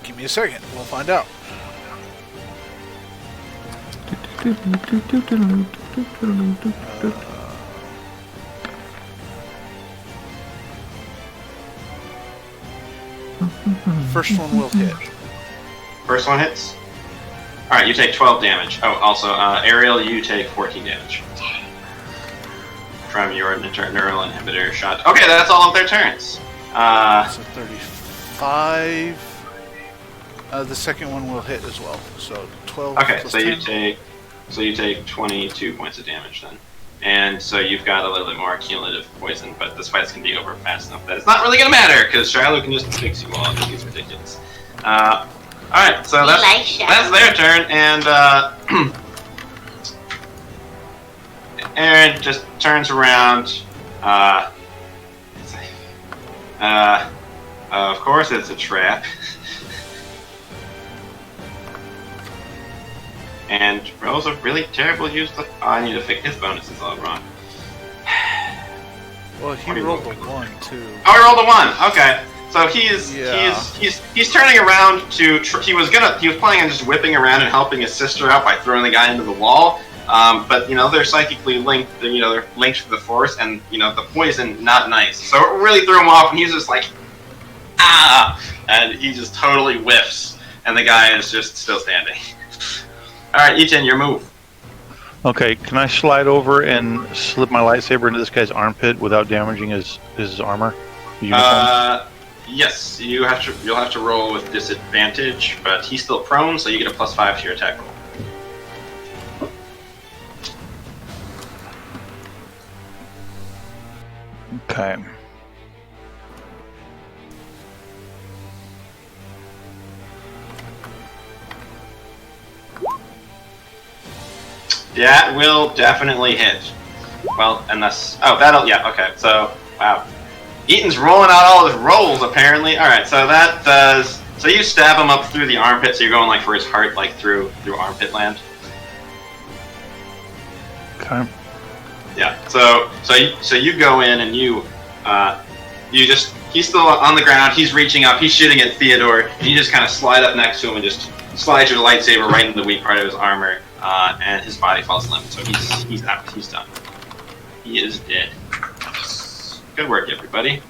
Give me a second. We'll find out. First one will hit. First one hits? Alright, you take 12 damage. Oh, also, Ariel, you take 14 damage. From your neural inhibitor shot. Okay, that's all of their turns. So 35. The second one will hit as well. So 12. Okay, plus so 10. you take 22 points of damage then. And so you've got a little bit more cumulative poison, but this fight's going to be over fast enough that it's not really going to matter, because Shiloh can just fix you all. I think he's ridiculous. Alright, so that's their turn, and Aaron just turns around. Of course it's a trap. And rolls a really terrible use. Oh, I need to fix his bonuses all wrong. Well, he rolled a 1 too. Oh, he rolled a 1. Okay, so he's turning around to. He was planning on just whipping around and helping his sister out by throwing the guy into the wall. But they're psychically linked. They're linked to the Force, and the poison not nice. So it really threw him off, and he's just like, ah, and he just totally whiffs, and the guy is just still standing. All right, Etienne, your move. Okay, can I slide over and slip my lightsaber into this guy's armpit without damaging his armor? Yes, you'll have to roll with disadvantage, but he's still prone, so you get a +5 to your attack roll. Okay. That will definitely hit. Well, unless... Oh, yeah, okay, so... Wow. Eaton's rolling out all his rolls, apparently. Alright, so that does... So you stab him up through the armpit, so you're going, for his heart, through armpit land. Okay. Yeah, so you go in and you just... He's still on the ground, he's reaching up, he's shooting at Theodore, and you just kind of slide up next to him and just slide your lightsaber right into the weak part of his armor. And his body falls limp, so he's out. He's done. He is dead. Good work, everybody.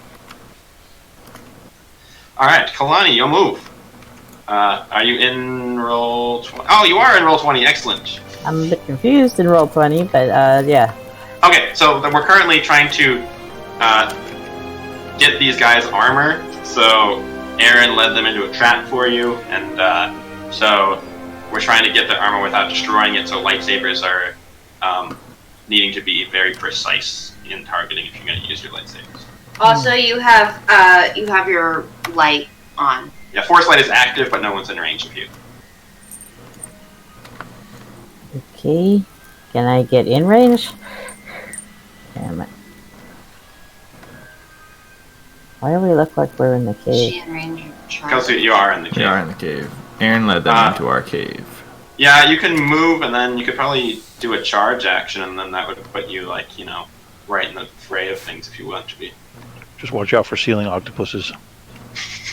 All right, Kalani, you'll move. Are you in roll 20? Oh, you are in roll 20. Excellent. I'm a bit confused in roll 20, but yeah. Okay, so we're currently trying to get these guys armor. So Aaron led them into a trap for you, and so. We're trying to get the armor without destroying it, so lightsabers are needing to be very precise in targeting if you're going to use your lightsabers. Also, you have your light on. Yeah, Force Light is active, but no one's in range of you. Okay. Can I get in range? Damn it. Why do we look like we're in the cave? She in range of because you are in the cave. We are in the cave. Aaron led them into our cave. Yeah, you can move, and then you could probably do a charge action, and then that would put you, right in the fray of things if you want to be. Just watch out for ceiling octopuses.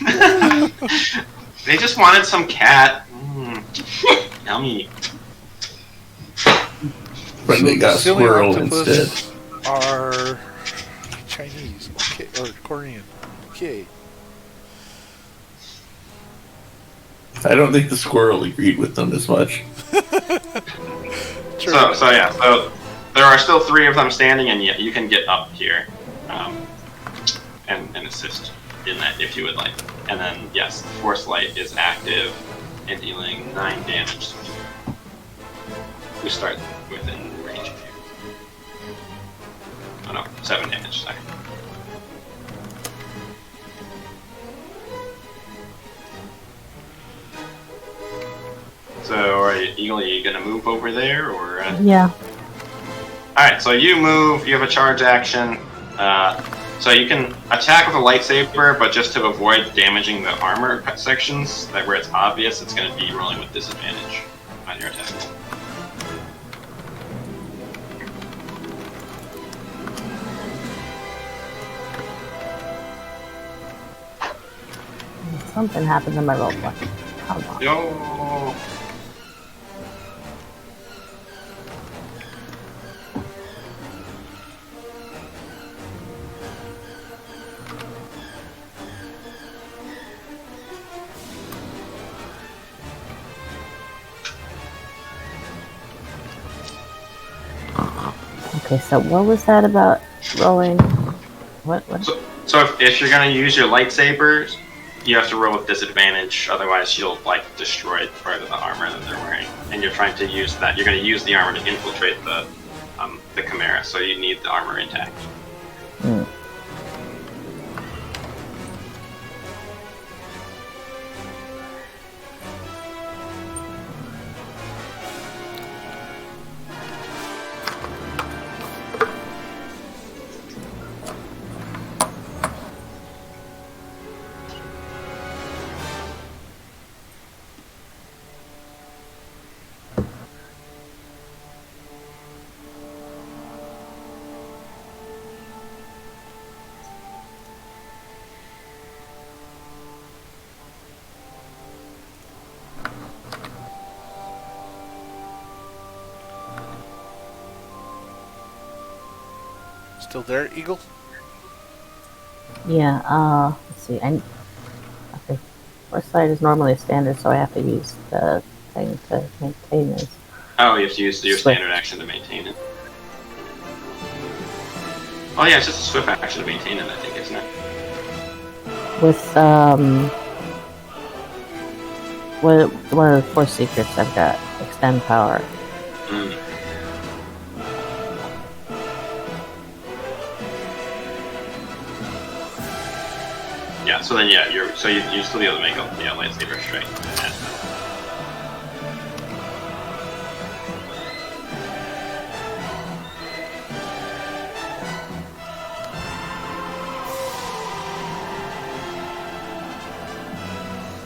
They just wanted some cat. Yummy. But they got ceiling squirrel octopus instead. are Chinese or Korean. Okay. I don't think the squirrel agreed with them as much. So there are still 3 of them standing, and you can get up here, and assist in that if you would like. And then yes, Force Light is active and dealing 9 damage to you. We start within range of you. Oh no, 7 damage. Sorry. So, are you gonna move over there, or? Yeah. Alright, so you move, you have a charge action, so you can attack with a lightsaber, but just to avoid damaging the armor sections, that where it's obvious, it's gonna be rolling with disadvantage on your attack. Something happened to my roll button. Come on. No. Okay, so what was that about rolling? What? So if you're gonna use your lightsabers, you have to roll with disadvantage, otherwise you'll destroy part of the armor that they're wearing. And you're trying to use that. You're gonna use the armor to infiltrate the Chimera, so you need the armor intact. Hmm. Still there, Eagle? Yeah, let's see. Okay. Foresight is normally a standard, so I have to use the thing to maintain this. Oh, you have to use your standard action to maintain it. Oh yeah, it's just a swift action to maintain it, I think, isn't it? With, one of the 4 secrets I've got, extend power. Mm. Yeah, so then yeah, you still be able to make a lightsaber strike. Yeah.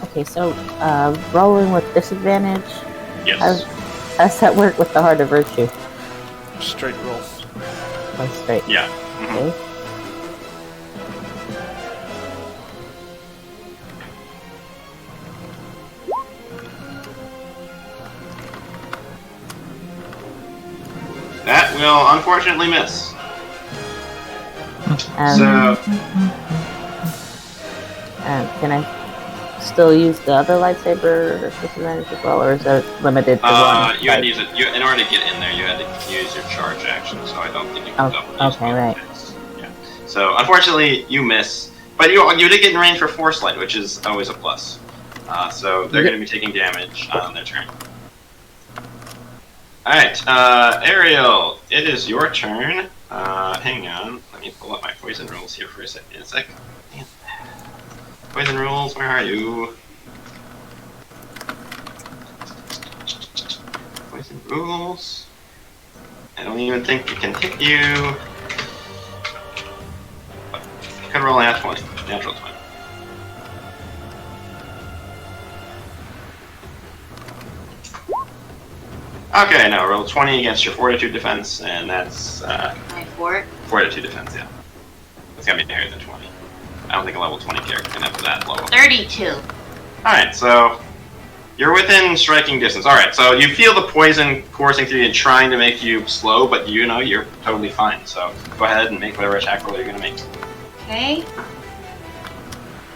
Okay, so, rolling with disadvantage? Yes. How's that work with the Heart of Virtue? Straight roll. One straight. Yeah. Okay. That will unfortunately miss. Can I still use the other lightsaber disadvantage as well, or is it limited to one? You had to use it. In order to get in there, you had to use your charge action. So I don't think you can double use okay, right. Yeah. So unfortunately, you miss. But you did get in range for Force Light, which is always a plus. So they're going to be taking damage on their turn. Alright, Ariel, it is your turn. Hang on, let me pull up my poison rules here for a sec. Poison rules, where are you? Poison rules. I don't even think it can hit you. You could roll a natural 20. Okay, no, roll 20 against your Fortitude defense, and that's My fort. Fortitude defense, yeah. It's gotta be higher than 20. I don't think a level 20 character can have that low. 32. Alright, so You're within striking distance. All right, so you feel the poison coursing through you and trying to make you slow, but you know you're totally fine. So go ahead and make whatever attack roll you're going to make. Okay.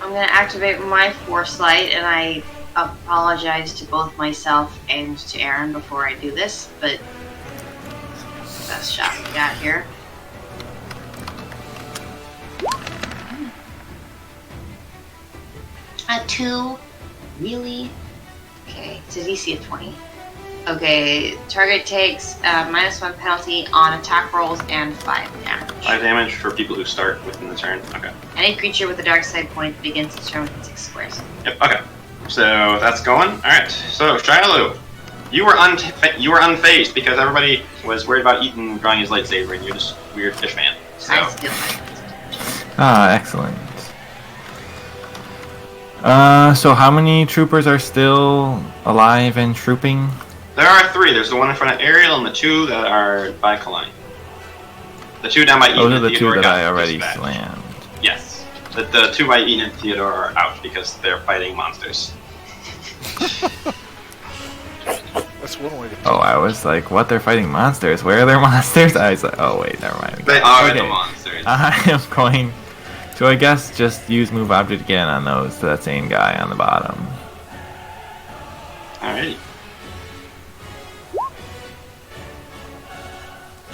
I'm going to activate my Foresight, and I apologize to both myself and to Aaron before I do this, but best shot we got here. A 2? Really? Okay, it's a DC of 20. Okay, target takes -1 penalty on attack rolls and 5 damage. 5 damage for people who start within the turn. Okay. Any creature with a dark side point begins its turn within 6 squares. Yep. Okay. So that's going. All right. So Shiloh, you were unfazed because everybody was worried about Eaton drawing his lightsaber, and you're just weird fish man. So. I still like Excellent. So how many troopers are still alive and trooping? There are 3. There's the one in front of Ariel and the 2 that are by Kalani. The 2 down by Eaton Those are and the Theodore 2 that I got already dispatched. slammed. Yes. The 2 by Eaton and Theodore are out because they're fighting monsters. That's one way to do Oh, I was like, what? They're fighting monsters? Where are their monsters? I was like, oh wait, never mind. They are Okay. the monsters. I am going to, I guess, just use move object again on those to that same guy on the bottom. Alrighty.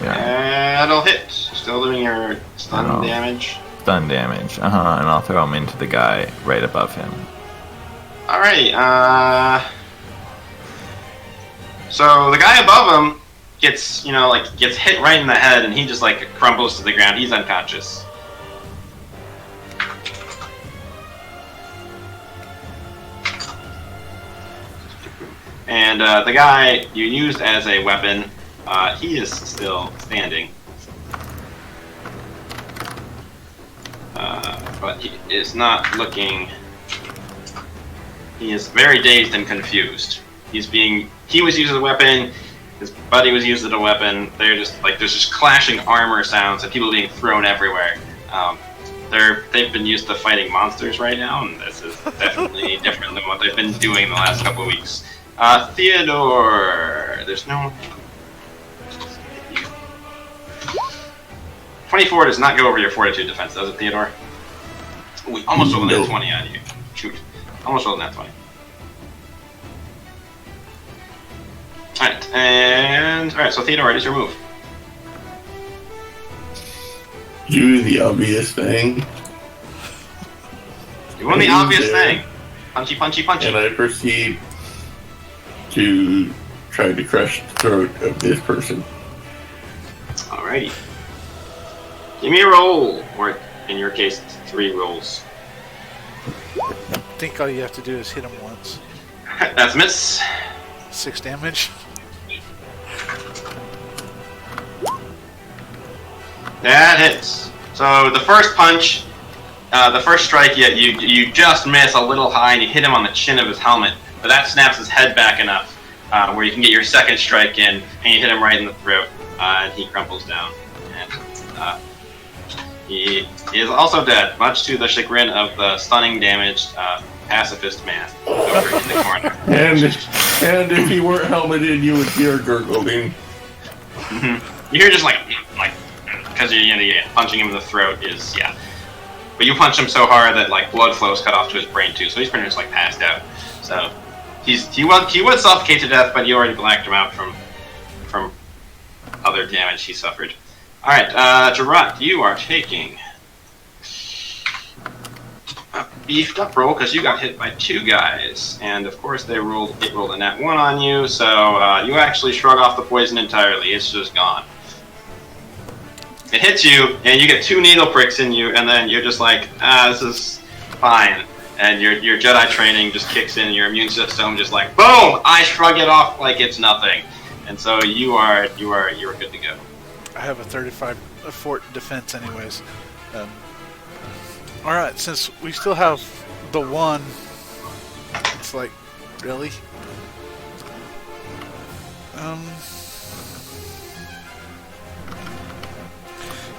Yeah, That'll hit. Still doing your stun Oh. damage. stun damage. And I'll throw him into the guy right above him. Alrighty, so the guy above him gets, gets hit right in the head, and he just, crumbles to the ground. He's unconscious. And the guy you used as a weapon, he is still standing. But he is not looking... He is very dazed and confused. He was used as a weapon, his buddy was used as a weapon. They're just, there's just clashing armor sounds and people being thrown everywhere. They've been used to fighting monsters right now, and this is definitely different than what they've been doing the last couple of weeks. Theodore, there's no... 24 does not go over your fortitude defense, does it, Theodore? We almost rolled a nat 20 on you. Shoot. Almost rolled a nat 20. Alright, so Theodore, it is your move. Do the obvious thing. Doing the obvious thing. Punchy, punchy, punchy. And I proceed to try to crush the throat of this person. Alrighty. Give me a roll, or in your case, 3 rolls. I think all you have to do is hit him once. That's a miss. 6 damage. That hits. So the first punch, the first strike, you just miss a little high, and you hit him on the chin of his helmet. But that snaps his head back enough where you can get your second strike in, and you hit him right in the throat, and he crumples down. And he is also dead, much to the chagrin of the stunning damaged pacifist man over in the corner. And if he weren't helmeted, you would hear gurgling. Mm-hmm. You hear just because you're punching him in the throat is but you punch him so hard that blood flow is cut off to his brain too, so he's pretty much passed out. So he would suffocate to death, but you already blacked him out from other damage he suffered. All right, Gerard, you are taking a beefed up roll because you got hit by 2 guys, and of course it rolled a nat 1 on you, so you actually shrug off the poison entirely. It's just gone. It hits you, and you get 2 needle pricks in you, and then you're just this is fine. And your Jedi training just kicks in, and your immune system just boom! I shrug it off like it's nothing, and so you're good to go. I have a 35 fort defense anyways. Alright, since we still have the 1, it's really?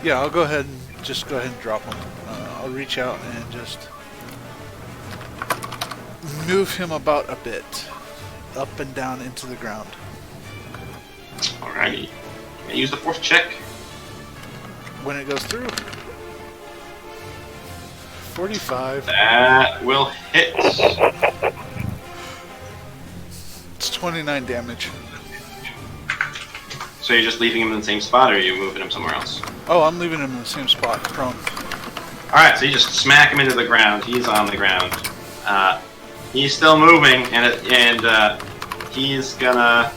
Yeah, I'll go ahead and drop him. I'll reach out and just move him about a bit. up and down into the ground. Alrighty. Use the force check. When it goes through. 45. That will hit. It's 29 damage. So you're just leaving him in the same spot, or are you moving him somewhere else? Oh, I'm leaving him in the same spot, prone. Alright, so you just smack him into the ground. He's on the ground. He's still moving, and he's gonna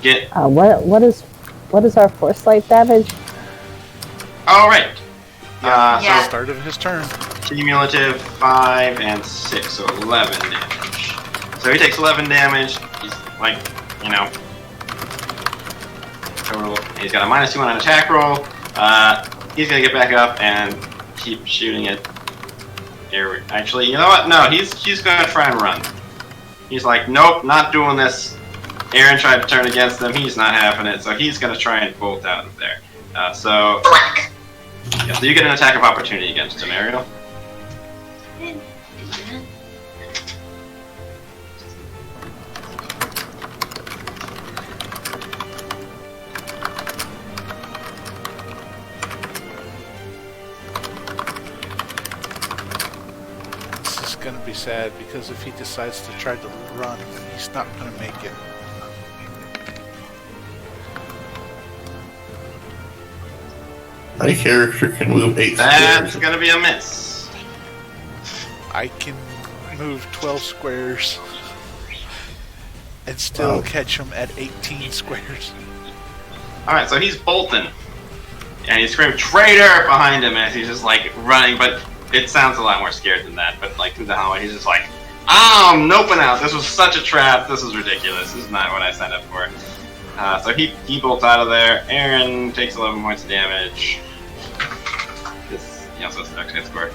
get... What is our foresight damage? Alright. Yeah. So Start of his turn. cumulative 5 and 6, so 11 damage. So he takes 11 damage. He's like, you know, total. He's got a -2 on an attack roll. He's gonna get back up and keep shooting it. Here, actually, you know what? No, he's gonna try and run. He's like, nope, not doing this. Aaron tried to turn against him. He's not having it, so he's gonna try and bolt out of there. Yeah, so you get an attack of opportunity against him, Ariel. This is gonna be sad because if he decides to try to run, he's not gonna make it. My character can move 8 That's squares. gonna be a miss. I can move 12 squares and still catch him at 18 squares. Alright, so he's bolting. And he's screaming, traitor! Behind him as he's just like running, but it sounds a lot more scared than that. But like through the hallway, he's just like, I'm noping out. This was such a trap. This is ridiculous. This is not what I signed up for. So he bolts out of there. Aaron takes 11 points of damage. He also has an extra score.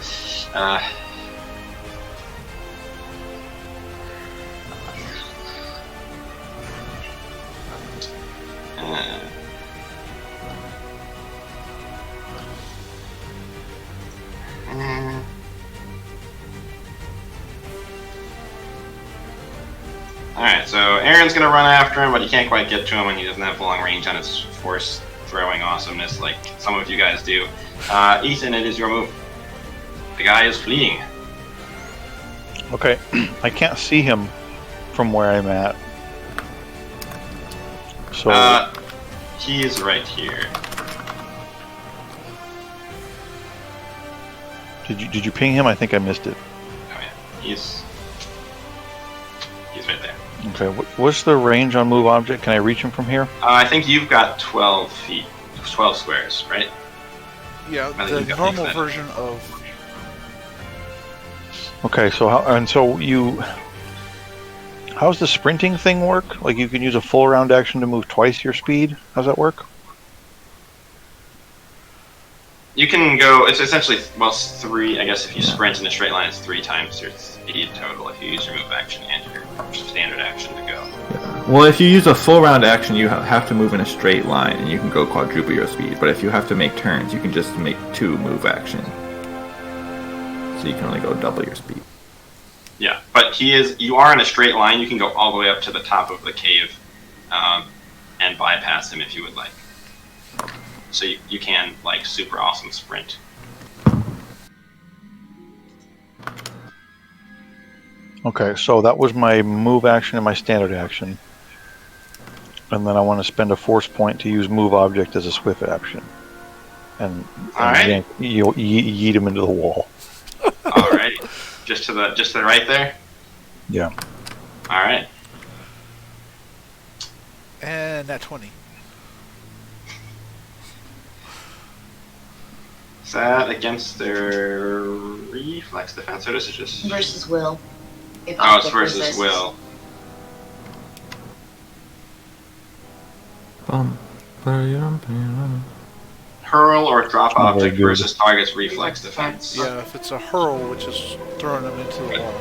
Alright, so Aaron's gonna run after him, but he can't quite get to him and he doesn't have long range on his force throwing awesomeness like some of you guys do. Ethan, it is your move. The guy is fleeing. Okay, I can't see him from where I'm at. So He's right here. did you ping him? I think I missed it. Oh yeah, he's right there. Okay, what's the range on move object? Can I reach him from here? I think you've got 12 feet, 12 squares, right? Yeah, I think the you've got normal that. version of... Okay, so how's the sprinting thing work? Like you can use a full round action to move twice your speed? How's that work? You can go, it's essentially, well, 3, I guess if you sprint in a straight line, it's 3 times your speed total if you use your move action and your standard action to go. Well, if you use a full round action, you have to move in a straight line, and you can go quadruple your speed. But if you have to make turns, you can just make 2 move action. So you can only go double your speed. Yeah, but you are in a straight line, you can go all the way up to the top of the cave and bypass him if you would like. So you can, like, super awesome sprint. Okay, so that was my move action and my standard action. And then I want to spend a force point to use move object as a swift action. And Alright. yeet him into the wall. Alright. Just to the right there? Yeah. Alright. And that 20. Is that against their reflex defense, or is it just... Versus will. If Oh, it's object versus resists. will. Hurl or drop Not very object good. versus target's reflex defense. Yeah, if it's a hurl, which is throwing them into the wall.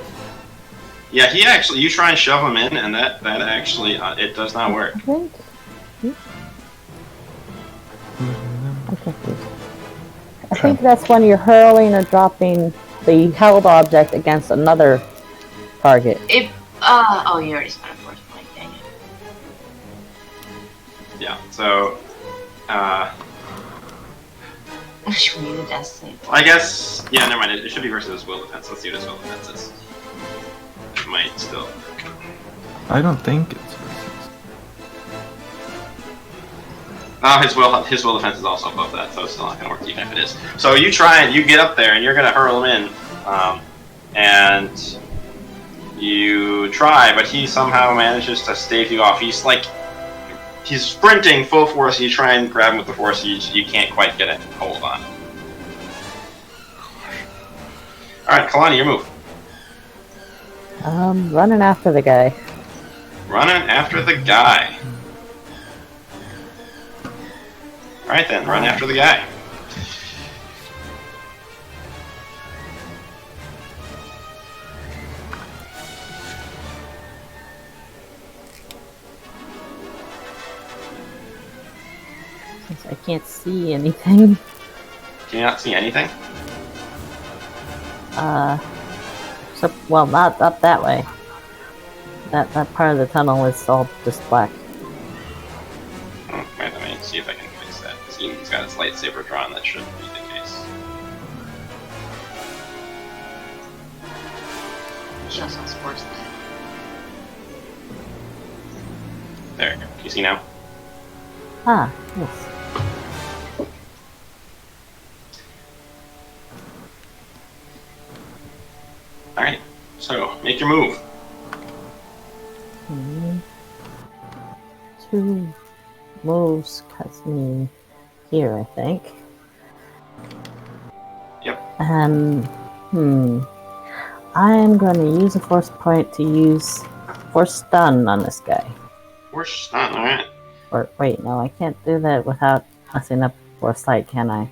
Yeah, he actually, you try and shove him in, and that actually, it does not work. I'm confused. I think that's when you're hurling or dropping the held object against another target. Oh, you already spent a Yeah. So. Should we need a destiny? I guess. Yeah. Never mind. It should be versus his will defense. Let's see what his will defense is. It might still. I don't think it's. Oh, his will defense is also above that, so it's still not going to work even if it is. So you try and you get up there and you're going to hurl him in, and you try, but he somehow manages to stave you off. He's sprinting full force. You try and grab him with the force, you can't quite get a hold on. All right, Kalani, your move. Running after the guy. Running after the guy. Alright then, run after the guy. Since I can't see anything. Can you not see anything? Well, not up that way. That part of the tunnel is all just black. Wait, let me see if I can fix that. He's got his lightsaber drawn, that shouldn't be the case. She also has force light. There, can you see now? Ah, yes. Alright, so, make your move. 2 moves cuts me here, I think. Yep. I'm going to use a force point to use force stun on this guy. Force stun, alright. Or wait, no, I can't do that without messing up force light, can I?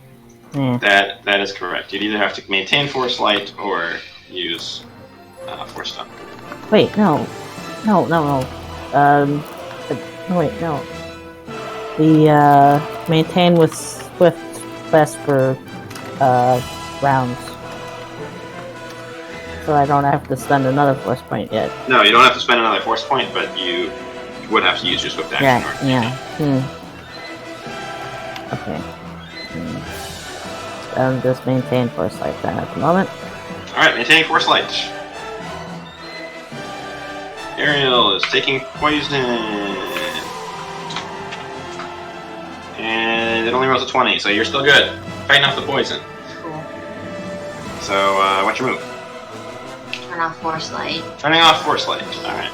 That is correct. You'd either have to maintain force light or use force stun. Wait, no. Wait, no. The maintain with swift best for rounds. So I don't have to spend another force point yet. No, you don't have to spend another force point, but you would have to use your swift action. Okay. Just maintain force light then at the moment. Alright, maintaining force light. Ariel is taking poison. And it only rolls a 20, so you're still good. Fighting off the poison. Cool. So, what's your move? Turn off force light. Turning off force light. Alright.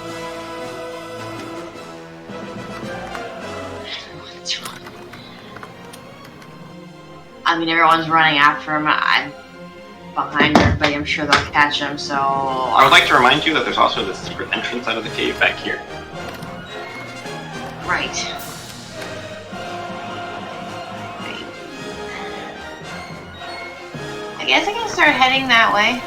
I mean, everyone's running after him. I'm behind everybody. I'm sure they'll catch him, so... I would like to remind you that there's also this secret entrance out of the cave back here. Right. I guess I can start heading that way.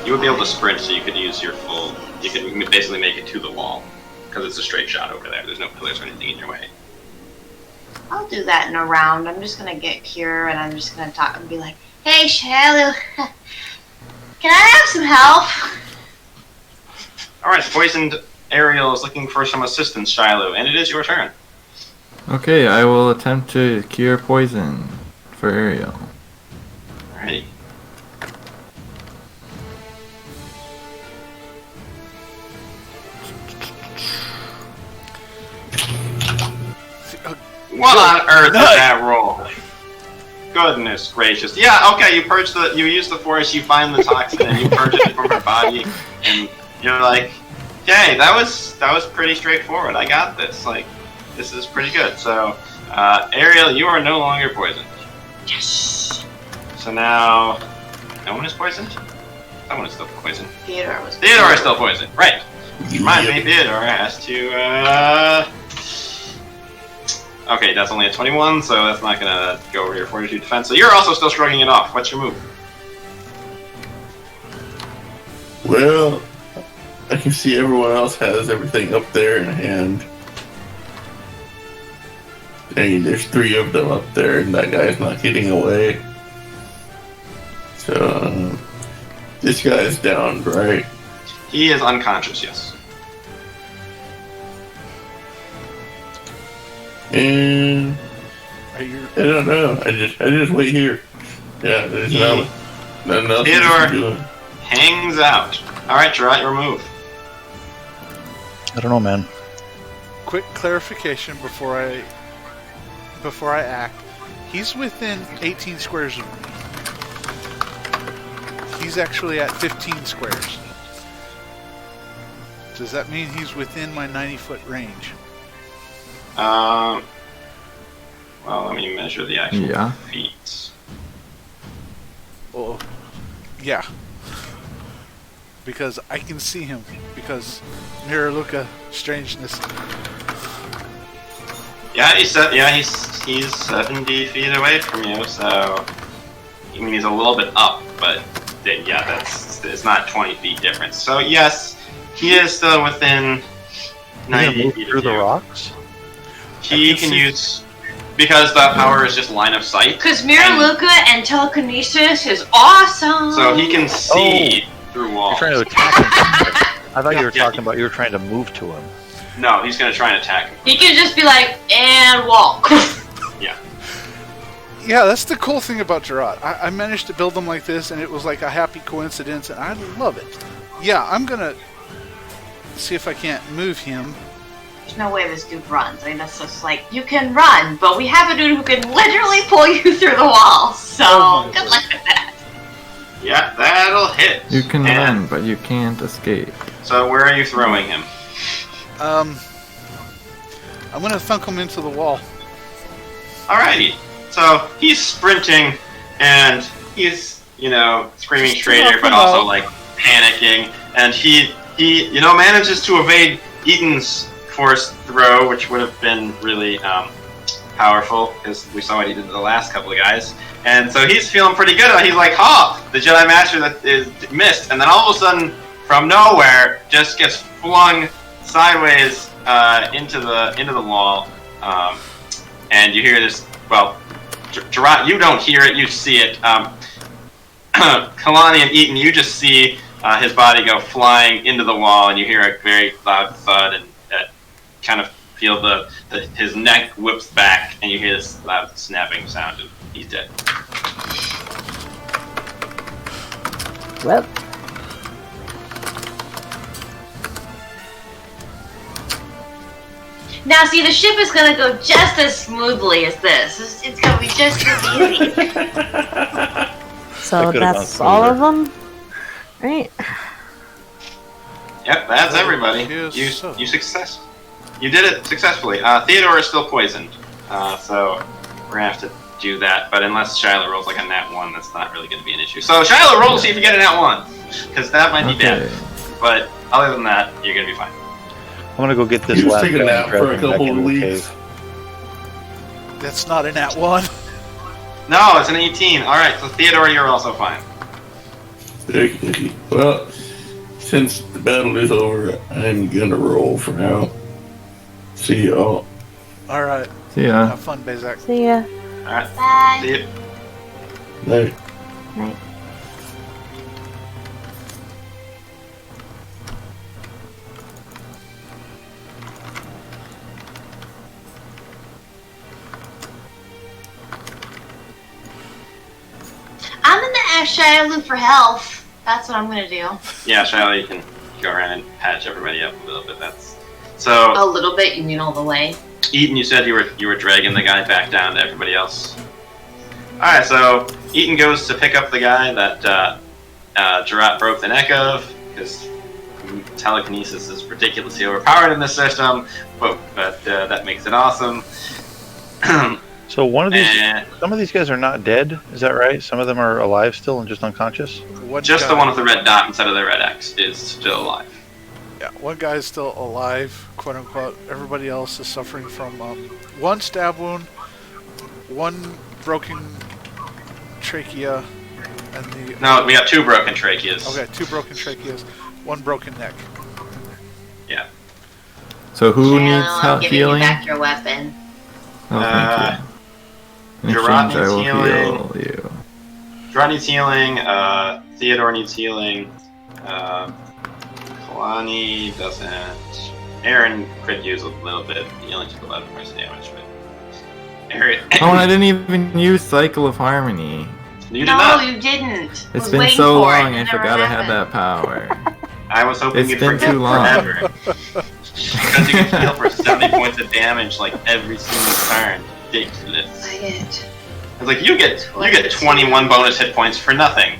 You would be able to sprint, so you could use your full... You could basically make it to the wall. Because it's a straight shot over there. There's no pillars or anything in your way. I'll do that in a round. I'm just gonna get Cure and I'm just gonna talk and be like, "Hey, Shiloh, can I have some help?" Alright, poisoned Ariel is looking for some assistance, Shiloh, and it is your turn. Okay, I will attempt to cure poison for Ariel. Alrighty. What on earth is that roll? Goodness gracious. Yeah, okay, you use the force, you find the toxin, and you purge it from her body, and you're like, okay, that was pretty straightforward. I got this. Like, this is pretty good. So, Ariel, you are no longer poisoned. Yes. So now, no one is poisoned? Someone is still poisoned. Theodore was. Theodore is still poisoned, right. Remind me, Theodore has to, okay, that's only a 21, so that's not gonna go over your fortitude defense. So you're also still shrugging it off. What's your move? Well, I can see everyone else has everything up there in hand. Dang, there's 3 of them up there, and that guy's not getting away. So, this guy's down, right? He is unconscious, yes. And Are you? I don't know. I just wait here. Yeah, there's nothing Theodore to do. hangs out. All right, Gerard, your move. I don't know, man. Quick clarification before I act. He's within 18 squares of me. He's actually at 15 squares. Does that mean he's within my 90-foot range? Well, let me measure the actual feet. Oh, yeah. Because I can see him. Because Mirror Luca strangeness. Yeah, he's 70 feet away from you, so I mean he's a little bit up, but yeah, it's not 20 feet difference. So yes, he is still within 90 feet through of the you. rocks. He can use because the power is just line of sight. Because Mirror Luca and telekinesis is awesome. So he can see through You're walls. trying to attack him. I thought you were talking about you were trying to move to him. No, he's gonna try and attack him. He can just be like, and walk. Yeah. Yeah, that's the cool thing about Gerard. I managed to build him like this, and it was like a happy coincidence, and I love it. Yeah, I'm gonna see if I can't move him. There's no way this dude runs. I mean, that's just like, you can run, but we have a dude who can literally pull you through the wall, so good luck with that. Yeah, that'll hit. You can run, but you can't escape. So where are you throwing him? I'm gonna thunk him into the wall. Alrighty. So he's sprinting and he's, screaming traitor, but also like panicking. And he manages to evade Eaton's force throw, which would have been really powerful because we saw what he did to the last couple of guys. And so he's feeling pretty good. He's like, the Jedi Master that is missed. And then all of a sudden, from nowhere, just gets flung sideways into the wall, and you hear this. Well, Gerard, you don't hear it; you see it. Kalani and Eaton, you just see his body go flying into the wall, and you hear a very loud thud, and kind of feel his neck whips back, and you hear this loud snapping sound, and he's dead. Well, Now, see, the ship is gonna go just as smoothly as this. It's gonna be just as easy. so that's all of them, right? Yep, that's everybody. You did it successfully. Theodore is still poisoned, so we're gonna have to do that. But unless Shiloh rolls like a nat 1, that's not really gonna be an issue. So Shiloh, roll to see if you get a nat 1, because that might be bad. But other than that, you're gonna be fine. I'm gonna go get this last taking a nap for a couple of weeks. That's not a nat 1. No, it's an 18. All right, so Theodore, you're also fine. Well, since the battle is over, I'm gonna roll for now. See y'all. All right. See ya. Have fun, Bezak. See ya. All right. Bye. See you. Night. Night. I'm gonna ask Shiloh for health. That's what I'm gonna do. Yeah, Shiloh, you can go around and patch everybody up a little bit. So. A little bit? You mean all the way? Eaton, you said you were dragging the guy back down to everybody else. All right, so Eaton goes to pick up the guy that Gerard broke the neck of, because telekinesis is ridiculously overpowered in this system, but that makes it awesome. So some of these guys are not dead, is that right? Some of them are alive still and just unconscious? Just the one with the red dot instead of the red X is still alive. Yeah, one guy is still alive, quote unquote. Everybody else is suffering from one stab wound, one broken trachea, and No, we got 2 broken tracheas. Okay, 2 broken tracheas, 1 broken neck. Yeah. So who Channel, needs I'm help giving healing? you back your weapon. Oh, thank you. In Gerard exchange, I will needs heal you. Gerard needs healing. Theodore needs healing. Kalani doesn't. Aaron could use a little bit. He only took 11 points of damage, but Aaron. Oh, and I didn't even use Cycle of Harmony. You did not. you didn't. It's Was been waiting so for it. long, It I never forgot I had happened. that power. I was hoping It's you'd been forget too long. forever. Because you can heal for 70 points of damage like every single turn. Ridiculous. I get It's like you get 21 bonus hit points for nothing.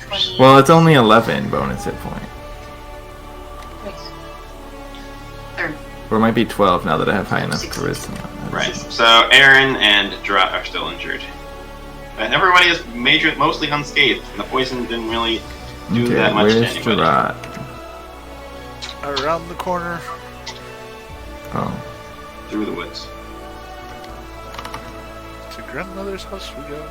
20. Well, it's only 11 bonus hit point. Or it might be 12 now that I have high enough 16. charisma. Right. So Aaron and Drat are still injured. And everybody is mostly unscathed. And the poison didn't really do Okay, that much to where's anybody. Gerard? Around the corner. Oh. Through the woods. To grandmother's house we go.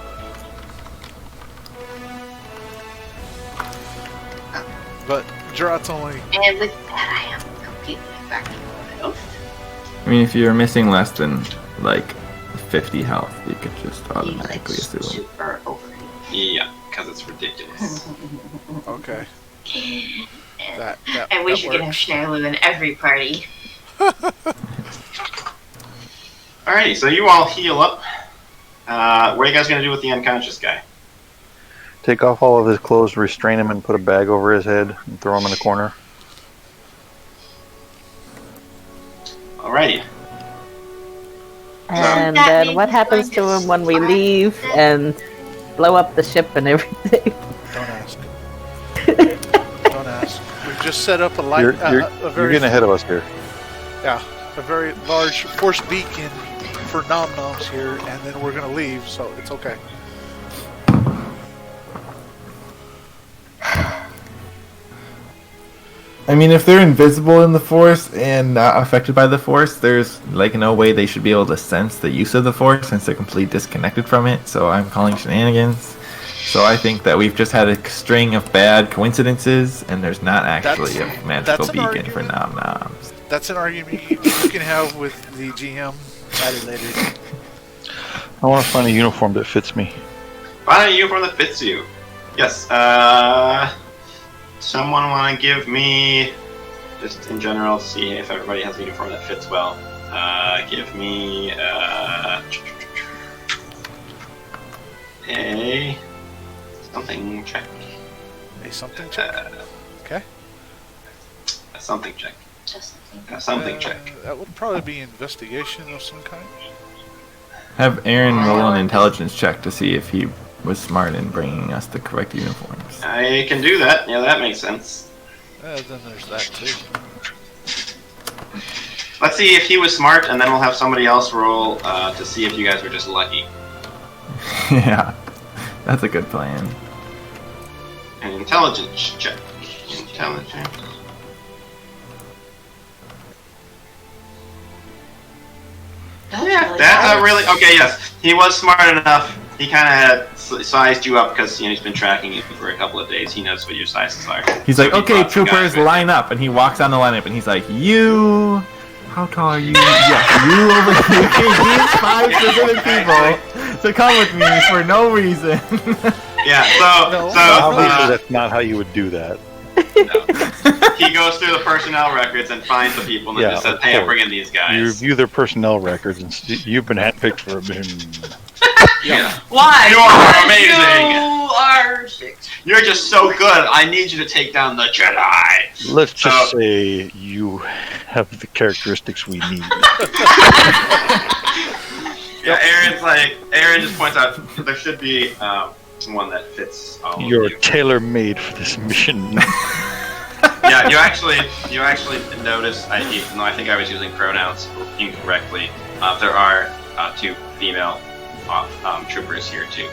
But Gerard's only... And with that, I am completely back to health. I mean, if you're missing less than, like, 50 health, you could just automatically He's, like, assume. super over. Yeah, because it's ridiculous. Okay. And That I wish that we could have works. Shnalu in every party. Alrighty, so you all heal up. What are you guys going to do with the unconscious guy? Take off all of his clothes, restrain him, and put a bag over his head and throw him in a corner. Alrighty. And That then means what he's happens going to to him when we survive leave this? and blow up the ship and everything? Don't ask. Don't ask. We've just set up a light, You're a very, getting ahead of us here. yeah, a very large force beacon for nom-noms here, and then we're gonna leave, so it's okay. I mean, if they're invisible in the Force and not affected by the Force, there's, like, no way they should be able to sense the use of the Force since they're completely disconnected from it, so I'm calling shenanigans. So I think that we've just had a string of bad coincidences, and there's not actually a magical that's an beacon for argument. nom-noms. That's an argument you can have with the GM at it later. I want to find a uniform that fits me. Find a uniform that fits you. Yes, someone want to give me, just in general, to see if everybody has a uniform that fits well. Give me a something check. A something check. Okay. A something check. Just A something check. That would probably be investigation of some kind. Have Aaron roll an intelligence check to see if he was smart in bringing us the correct uniforms. I can do that. Yeah, that makes sense. Then there's that too. Let's see if he was smart, and then we'll have somebody else roll to see if you guys were just lucky. Yeah, that's a good plan. An intelligence check. Intelligence. Yeah, that's really okay. Yes, he was smart enough. He kind of sized you up because he's been tracking you for a couple of days. He knows what your sizes are. He's So like, he okay, brought some guys troopers, with line up. And he walks on the lineup and he's like, you, how tall are you? Yeah, you over here. These 5 specific people to come with me for no reason. Yeah, Obviously, that's not how you would do that. he goes through the personnel records and finds the people and then just says, of hey, I'm course. bringing these guys. You review their personnel records, and you've been handpicked for a minute. Yeah. Why? You are amazing. You are sick. You're just so good. I need you to take down the Jedi. Let's just say you have the characteristics we need. Yeah, Aaron just points out there should be one that fits all You're of you. tailor-made for this mission. Yeah, you actually notice. I think I was using pronouns incorrectly. There are 2 female troopers here too.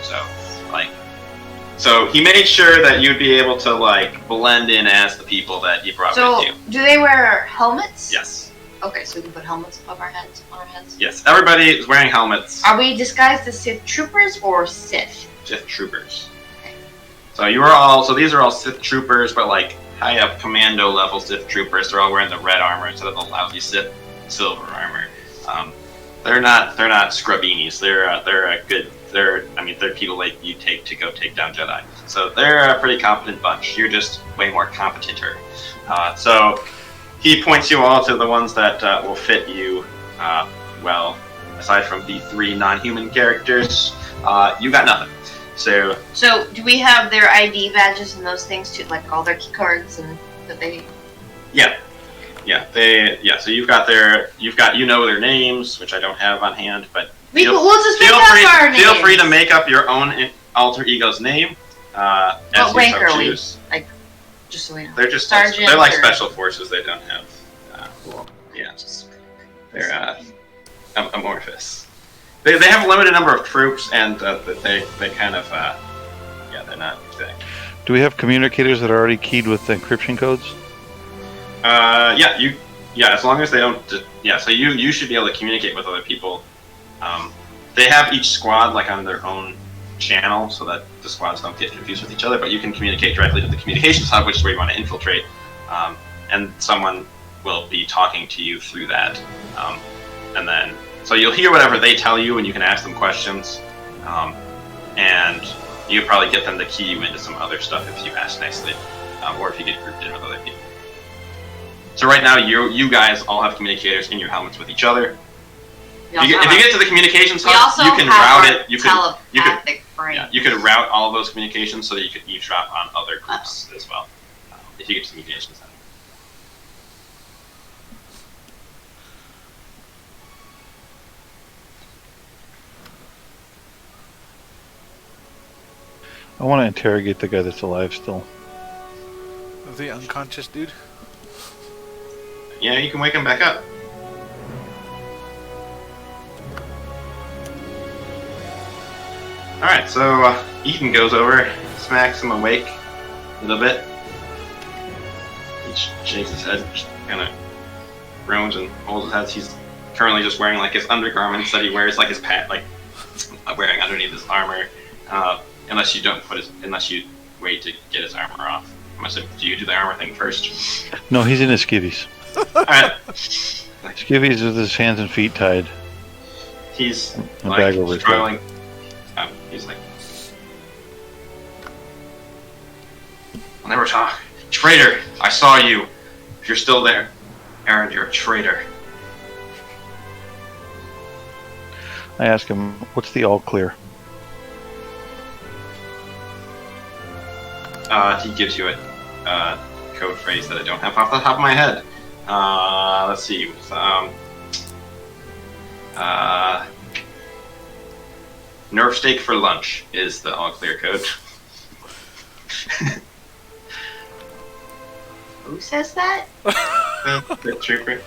So he made sure that you'd be able to blend in as the people that you brought So, with you. do they wear helmets? Yes. Okay, so we can put helmets above our heads, on our heads. Yes. Everybody is wearing helmets. Are we disguised as Sith troopers or Sith? Sith troopers. Okay. So these are all Sith troopers, but high up commando level Sith troopers. They're all wearing the red armor instead of the lousy Sith silver armor. They're not scrubbinis. They're people like you take to go take down Jedi. So they're a pretty competent bunch. You're just way more competenter. So he points you all to the ones that will fit you well. aside from the 3 non-human characters, you got nothing. So do we have their ID badges and those things too, like all their key cards and that they? Yeah. So you've got their names, which I don't have on hand, but We'll just make up our names. Feel free to make up your own alter ego's name. What rank are we? Like, just so we know. They're just Sergeant they're like or... special forces. They don't have. They're amorphous. They have a limited number of troops, and they kind of they're not big. Do we have communicators that are already keyed with encryption codes? As long as they don't. So you should be able to communicate with other people. They have each squad like on their own channel, so that the squads don't get confused with each other. But you can communicate directly to the communications hub, which is where you want to infiltrate, and someone will be talking to you through that, and then so you'll hear whatever they tell you, and you can ask them questions, and you probably get them to key you into some other stuff if you ask nicely, or if you get grouped in with other people. So right now, you guys all have communicators in your helmets with each other. If you get to the communications hub, you can route it. You could route all of those communications so that you could eavesdrop on other groups as well. If you get to the communications hub. I want to interrogate the guy that's alive still. The unconscious dude? Yeah, you can wake him back up. Alright, so Eden goes over, smacks him awake a little bit. He shakes his head, just kind of groans and holds his head. He's currently just wearing like his undergarments that he wears, like his wearing underneath his armor. Unless you wait to get his armor off. Do you do the armor thing first? No, he's in his skivvies. Alright. Skivvies with his hands and feet tied. He's a bag over his struggling. He's like, I'll never talk. Traitor! I saw you. If you're still there, Aaron, you're a traitor. I ask him, what's the all clear? He gives you a code phrase that I don't have off the top of my head. Let's see. Nerf steak for lunch is the all clear code. Who says that? The trooper.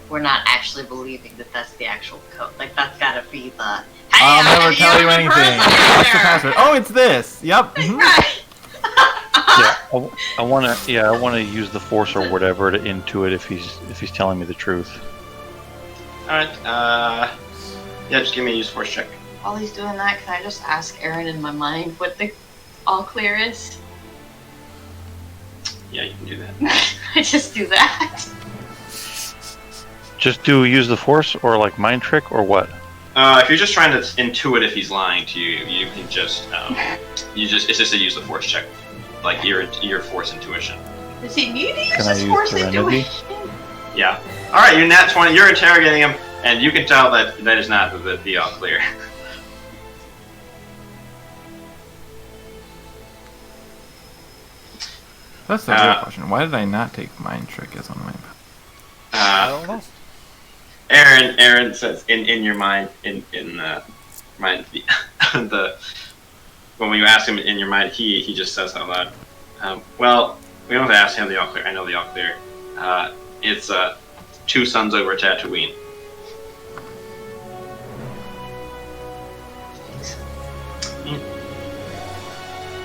We're not actually believing that that's the actual code. Like, that's gotta be the... I'll never tell you anything. What's the password? Oh, it's this. Yep. Mm-hmm. Right. I want to use the force or whatever to intuit if he's telling me the truth. All right. Just give me a use force check. While he's doing that, can I just ask Aaron in my mind what the all clear is? Yeah, you can do that. I just do that. Just use the force or like mind trick or what? If you're just trying to intuit if he's lying to you, you can just it's just a use the force check, like your force intuition. Does he need to use Can his I force use intuition? Yeah. All right, you're nat 20. You're interrogating him, and you can tell that is not the all clear. That's the real question. Why did I not take mind trick as one of my? I don't know. Aaron says in your mind when you ask him in your mind, he just says out loud, well, we don't have to ask him the all clear. I know the all clear. It's 2 suns over Tatooine.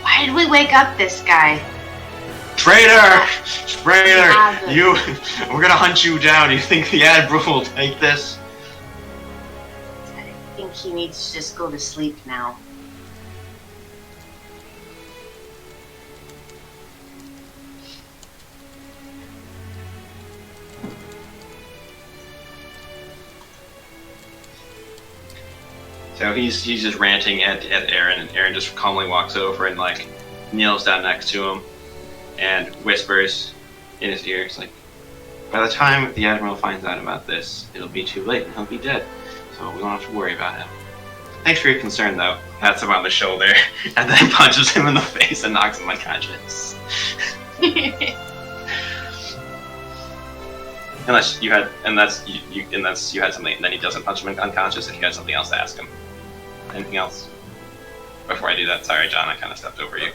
Why did we wake up this guy? Traitor! We're gonna hunt you down. You think the Admiral will take this? I think he needs to just go to sleep now. So he's just ranting at Aaron, and Aaron just calmly walks over and like kneels down next to him and whispers in his ear. It's like, by the time the Admiral finds out about this, it'll be too late and he'll be dead. so we don't have to worry about him. Thanks for your concern, though. Pats him on the shoulder, and then punches him in the face and knocks him unconscious. Unless you had, unless you had something, and then he doesn't punch him unconscious. If you had something else to ask him, anything else? Before I do that, sorry, John, I kind of stepped over you.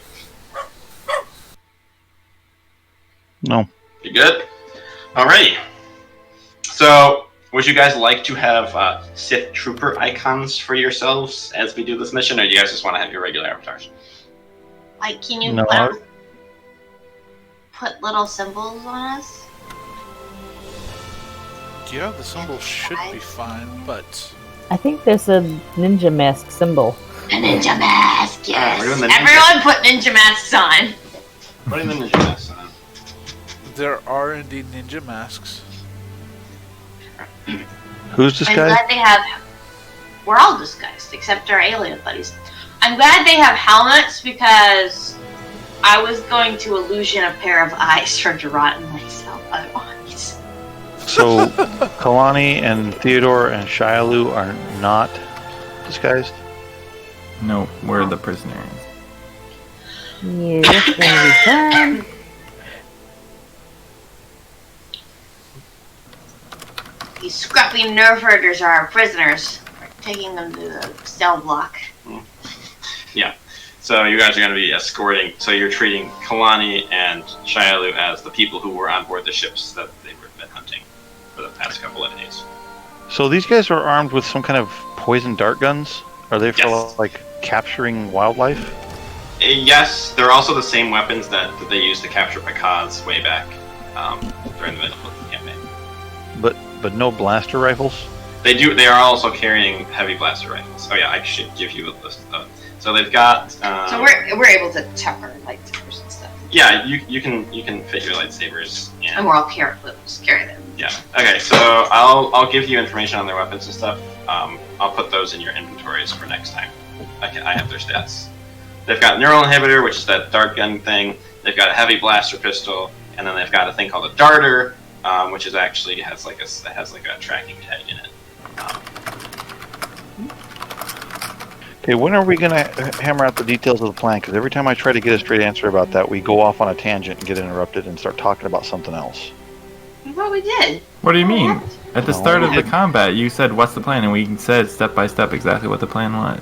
No. You good? Alrighty. So, would you guys like to have Sith Trooper icons for yourselves as we do this mission, or do you guys just want to have your regular avatars? Like, can you No. put little symbols on us? Yeah, the symbol should be fine, but I think there's a ninja mask symbol. A ninja mask, yes. We're doing the ninja- Everyone put ninja masks on. Putting the ninja masks on. there are indeed ninja masks. Who's this I'm guy? glad they have. We're all disguised except our alien buddies. I'm glad they have helmets because I was going to illusion a pair of eyes for Gerard and myself otherwise. So, Kalani and Theodore and Shialu are not disguised? No, we're the prisoners. Yeah, this gonna be fun. These scruffy nerve herders are our prisoners. We're taking them to the cell block. Yeah. So you guys are going to be escorting. So you're treating Kalani and Shialu as the people who were on board the ships that they've been hunting for the past couple of days. So these guys are armed with some kind of poison dart guns? Are they for, Yes. like, capturing wildlife? Yes, they're also the same weapons that they used to capture Picard's way back during the middle of the campaign. But no blaster rifles? They do. They are also carrying heavy blaster rifles. Oh yeah, I should give you a list of them. So they've got. So we're able to temper lightsabers and stuff. Yeah, you can fit your lightsabers. And we're all carry them. Yeah. Okay. So I'll give you information on their weapons and stuff. I'll put those in your inventories for next time. I have their stats. They've got neural inhibitor, which is that dart gun thing. They've got a heavy blaster pistol, and then they've got a thing called a darter, which is actually has like a tracking tag in it. Okay, when are we going to hammer out the details of the plan? Because every time I try to get a straight answer about that, we go off on a tangent and get interrupted and start talking about something else. I thought we did. What do you mean? At the No, start we of the didn't. combat, you said, what's the plan? And we said step by step exactly what the plan was.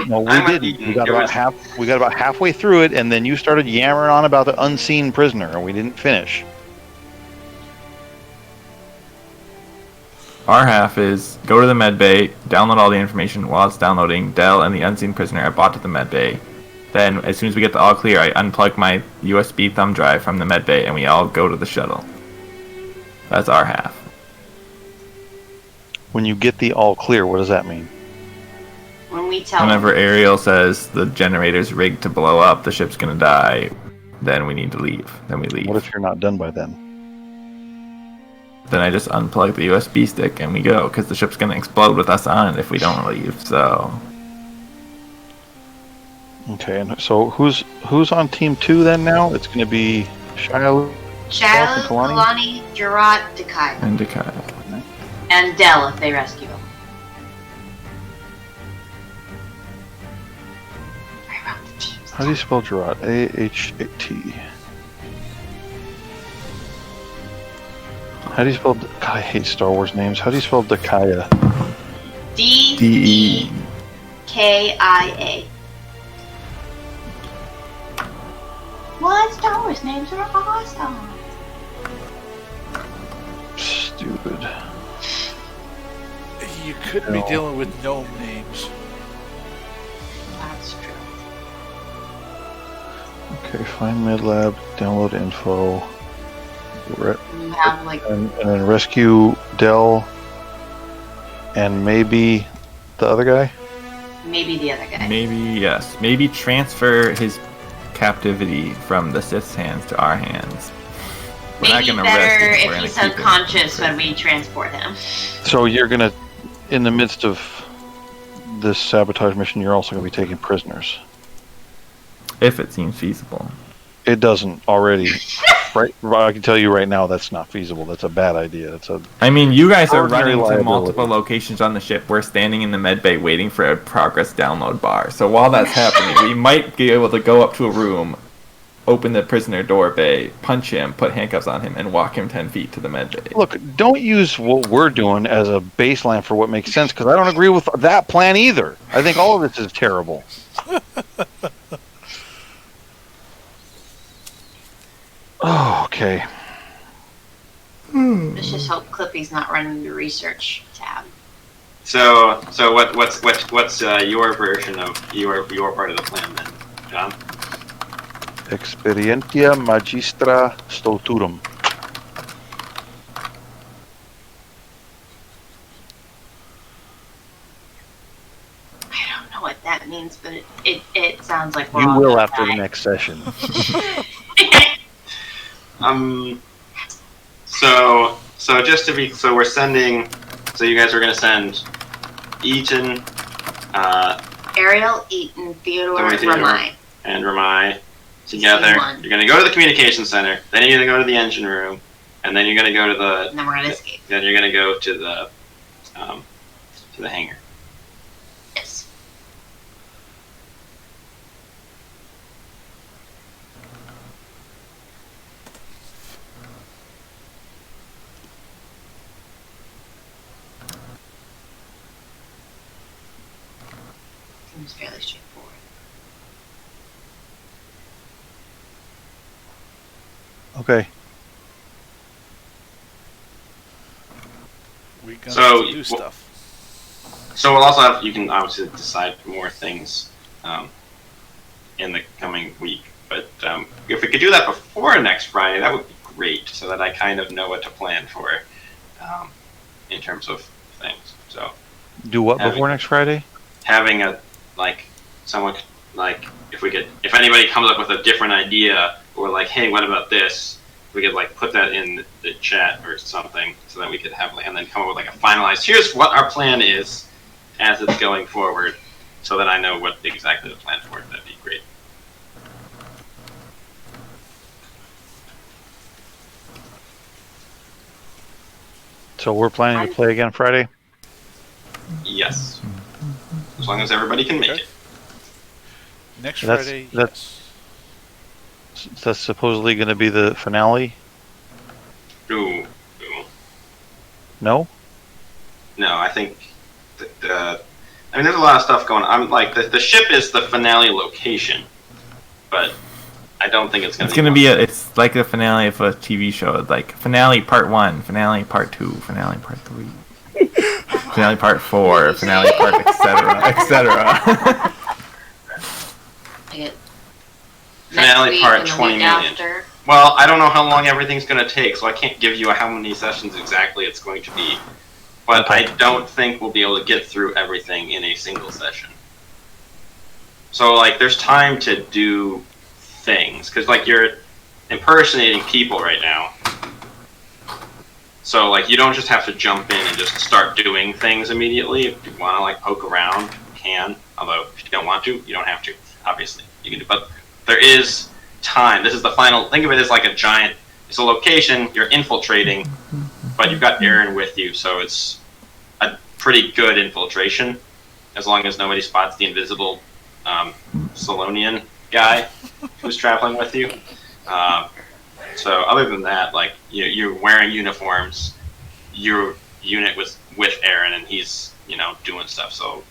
No, we didn't. We got about halfway through it, and then you started yammering on about the unseen prisoner, and we didn't finish. Our half is go to the med bay, download all the information. While it's downloading, Dell and the unseen prisoner are brought to the med bay. Then, as soon as we get the all clear, I unplug my USB thumb drive from the med bay, and we all go to the shuttle. That's our half. When you get the all clear, what does that mean? When we tell Whenever them. Ariel says the generator's rigged to blow up, the ship's gonna die, then we need to leave. Then we leave. What if you're not done by then? Then I just unplug the USB stick and we go, because the ship's gonna explode with us on it if we don't leave. So Okay, and so who's on team 2 then now? It's going to be Shialu, Shialu, Kalani? Kalani, Gerard, Dekai. and Dekai. And Dell if they rescue him. I wrote the teams. How do you spell Gerard? A-H-A-T. How do you spell... God, I hate Star Wars names. How do you spell Dakaya? D-E-K-I-A. What? Star Wars names are awesome. Stupid. You could be No. dealing with gnome names. That's true. Okay, find midlab, download info, You have like and then rescue Dell, and maybe the other guy? maybe the other guy. Maybe, yes. Maybe transfer his captivity from the Sith's hands to our hands. We're not Maybe gonna better arrest him, we're if gonna he's keep him. unconscious when we transport him. So you're gonna, in the midst of this sabotage mission, you're also gonna be taking prisoners. If it seems feasible. It doesn't already. right. I can tell you right now that's not feasible. That's a bad idea. I mean, you guys are Ordinary running to liability. multiple locations on the ship. We're standing in the medbay waiting for a progress download bar. So while that's happening, we might be able to go up to a room, open the prisoner door bay, punch him, put handcuffs on him, and walk him 10 feet to the medbay. Look, don't use what we're doing as a baseline for what makes sense, because I don't agree with that plan either. I think all of this is terrible. Oh, okay. Let's just hope Clippy's not running the research tab. So what's your version of your part of the plan then, John? Experientia magistra stulturum. I don't know what that means, but it sounds like we're You all will gonna after die. the next session. So just to be, so we're sending, so you guys are going to send Eaton, Ariel, Eaton, Theodore, Ramai. and Ramai together. C1. You're going to go to the communication center, then you're going to go to the engine room, and then you're going to go to the, And then we're gonna escape. then you're going to go to the hangar. Yes. Seems fairly straightforward. Okay. We gonna So, do stuff. So we'll also have, you can obviously decide more things in the coming week. But if we could do that before next Friday, that would be great, so that I kind of know what to plan for in terms of things. So Do what before next Friday? having a someone if anybody comes up with a different idea, or like, hey, what about this? We could put that in the chat or something, so that we could have and then come up with a finalized. Here's what our plan is as it's going forward, so that I know what exactly to plan for. That'd be great. So we're planning to play again Friday? Yes, as long as everybody can make Okay. it. Next That's- Friday, that's- That's supposedly going to be the finale? Ooh. No? No, I think that, I mean, there's a lot of stuff going on. I'm the ship is the finale location, but I don't think it's going to It's like the finale of a TV show, like finale part 1, finale part 2, finale part 3, finale part 4, finale part etc., etc. Finale part 20 million. After. Well, I don't know how long everything's going to take, so I can't give you how many sessions exactly it's going to be. But I don't think we'll be able to get through everything in a single session. So, there's time to do things, because, you're impersonating people right now. So, you don't just have to jump in and just start doing things immediately. If you want to, poke around, you can. Although, if you don't want to, you don't have to, obviously. You can do, but there is time. This is the final. Think of it as it's a location you're infiltrating, but you've got Aaron with you, so it's a pretty good infiltration, as long as nobody spots the invisible Solonian guy who's traveling with you. So other than that, you're wearing uniforms, your unit was with Aaron, and he's doing stuff. So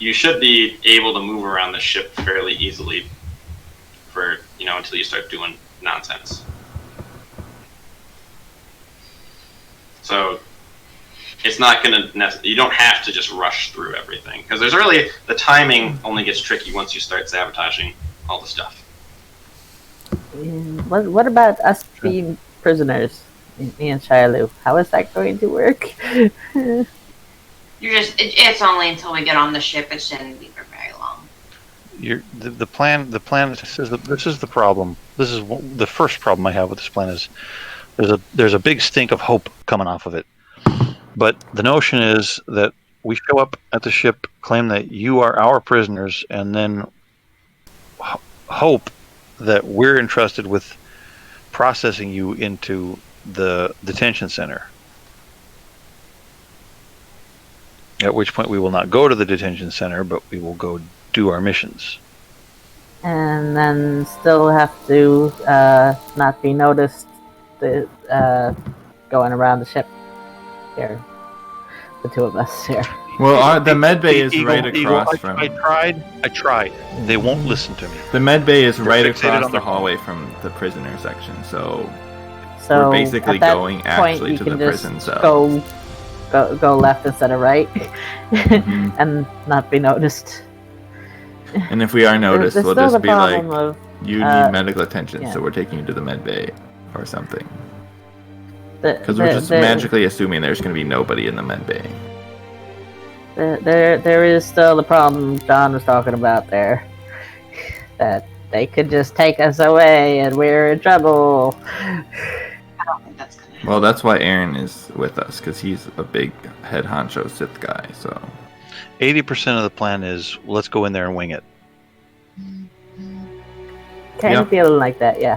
you should be able to move around the ship fairly easily for until you start doing nonsense. So it's not gonna. You don't have to just rush through everything, because the timing only gets tricky once you start sabotaging all the stuff. What about us being prisoners, me and Shiloh? How is that going to work? It's only until we get on the ship. It shouldn't be for very long. The plan. This is the problem. This is the first problem I have with this plan is there's a big stink of hope coming off of it. But the notion is that we show up at the ship, claim that you are our prisoners, and then hope that we're entrusted with processing you into the detention center. At which point we will not go to the detention center, but we will go do our missions. And then still have to not be noticed going around the ship here. The two of us here. Well, the med bay is right across from... I tried. They won't listen to me. The med bay is right fixated across on the the hallway from the prisoner section, so So we're basically at that going point, actually you to can the just prison cell. Go left instead of right, Mhm. and not be noticed. And if we are noticed, There's we'll still just the be like, problem of you need medical attention, yeah. so we're taking you to the med bay or something. Because Because we're just magically assuming there's going to be nobody in the med bay. there is still the problem John was talking about there. That they could just take us away and we're in trouble. I don't think that's gonna happen. Well, that's why Aaron is with us, because he's a big head honcho Sith guy, so... 80% of the plan is, let's go in there and wing it. Kind Yeah. of feeling like that, yeah.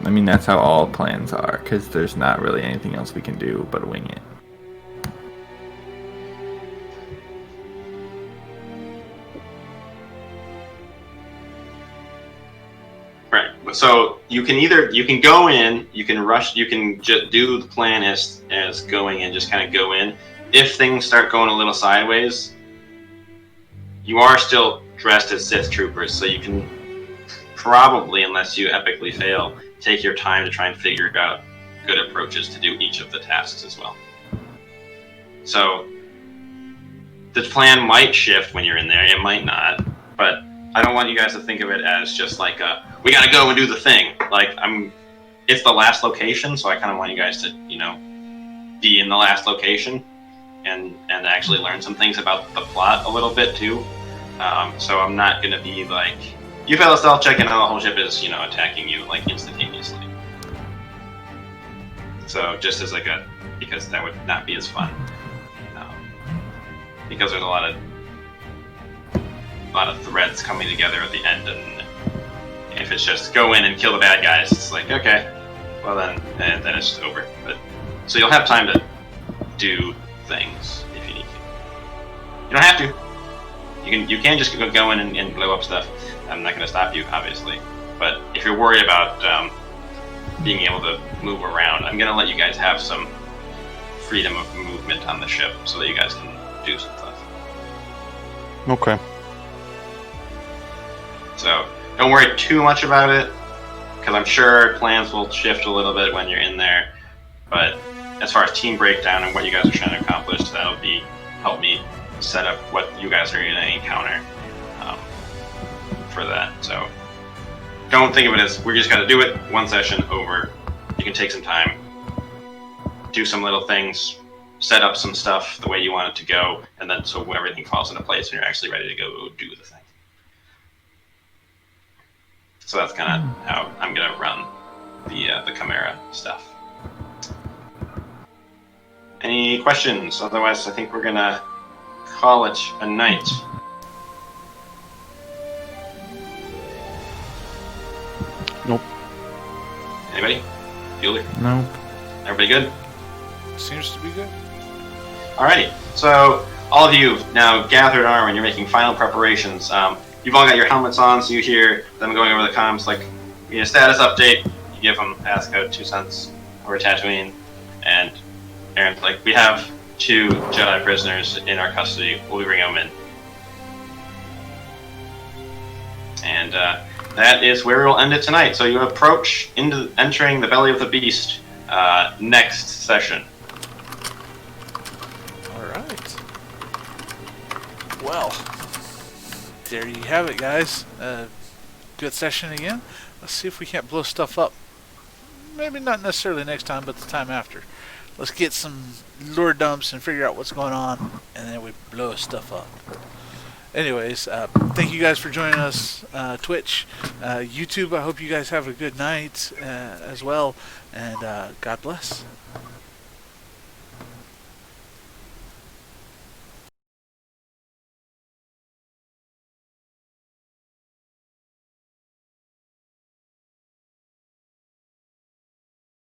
I mean, that's how all plans are, because there's not really anything else we can do but wing it. Right. So you can go in, you can rush, you can just do the plan as going in, just kind of go in. If things start going a little sideways, you are still dressed as Sith troopers, so you can probably, unless you epically fail, take your time to try and figure out good approaches to do each of the tasks as well. So the plan might shift when you're in there, it might not, but I don't want you guys to think of it as just like we gotta go and do the thing. Like it's the last location, so I kind of want you guys to, be in the last location and actually learn some things about the plot a little bit too. So I'm not gonna be like, you fail a stealth check and now the whole ship is, attacking you like instantaneously. So just as because that would not be as fun. Because there's a lot of threads coming together at the end, and if it's just go in and kill the bad guys, it's like, okay, well then it's just over. But so you'll have time to do things if you need to. You don't have to. You can just go in and blow up stuff. I'm not going to stop you, obviously. But if you're worried about being able to move around, I'm going to let you guys have some freedom of movement on the ship so that you guys can do some stuff. Okay. So don't worry too much about it, because I'm sure plans will shift a little bit when you're in there. But as far as team breakdown and what you guys are trying to accomplish, that'll help me set up what you guys are going to encounter for that. So don't think of it as we're just got to do it, one session over. You can take some time, do some little things, set up some stuff the way you want it to go, and then so everything falls into place when you're actually ready to go do the thing. So that's kind of how I'm going to run the Chimera stuff. Any questions? Otherwise, I think we're going to call it a night. Nope. Anybody? Bueller? Nope. Everybody good? Seems to be good. Alrighty. So all of you now gathered arm and you're making final preparations. You've all got your helmets on, so you hear them going over the comms like, we need a status update. You give them passcode 2 cents over Tatooine, and Aaron's like, we have 2 Jedi prisoners in our custody. We'll bring them in. And that is where we'll end it tonight. So you approach entering the belly of the beast next session. All right. Well, there you have it, guys. Good session again. Let's see if we can't blow stuff up. Maybe not necessarily next time, but the time after. Let's get some lure dumps and figure out what's going on, and then we blow stuff up. Anyways, thank you guys for joining us, Twitch, YouTube. I hope you guys have a good night as well, and God bless.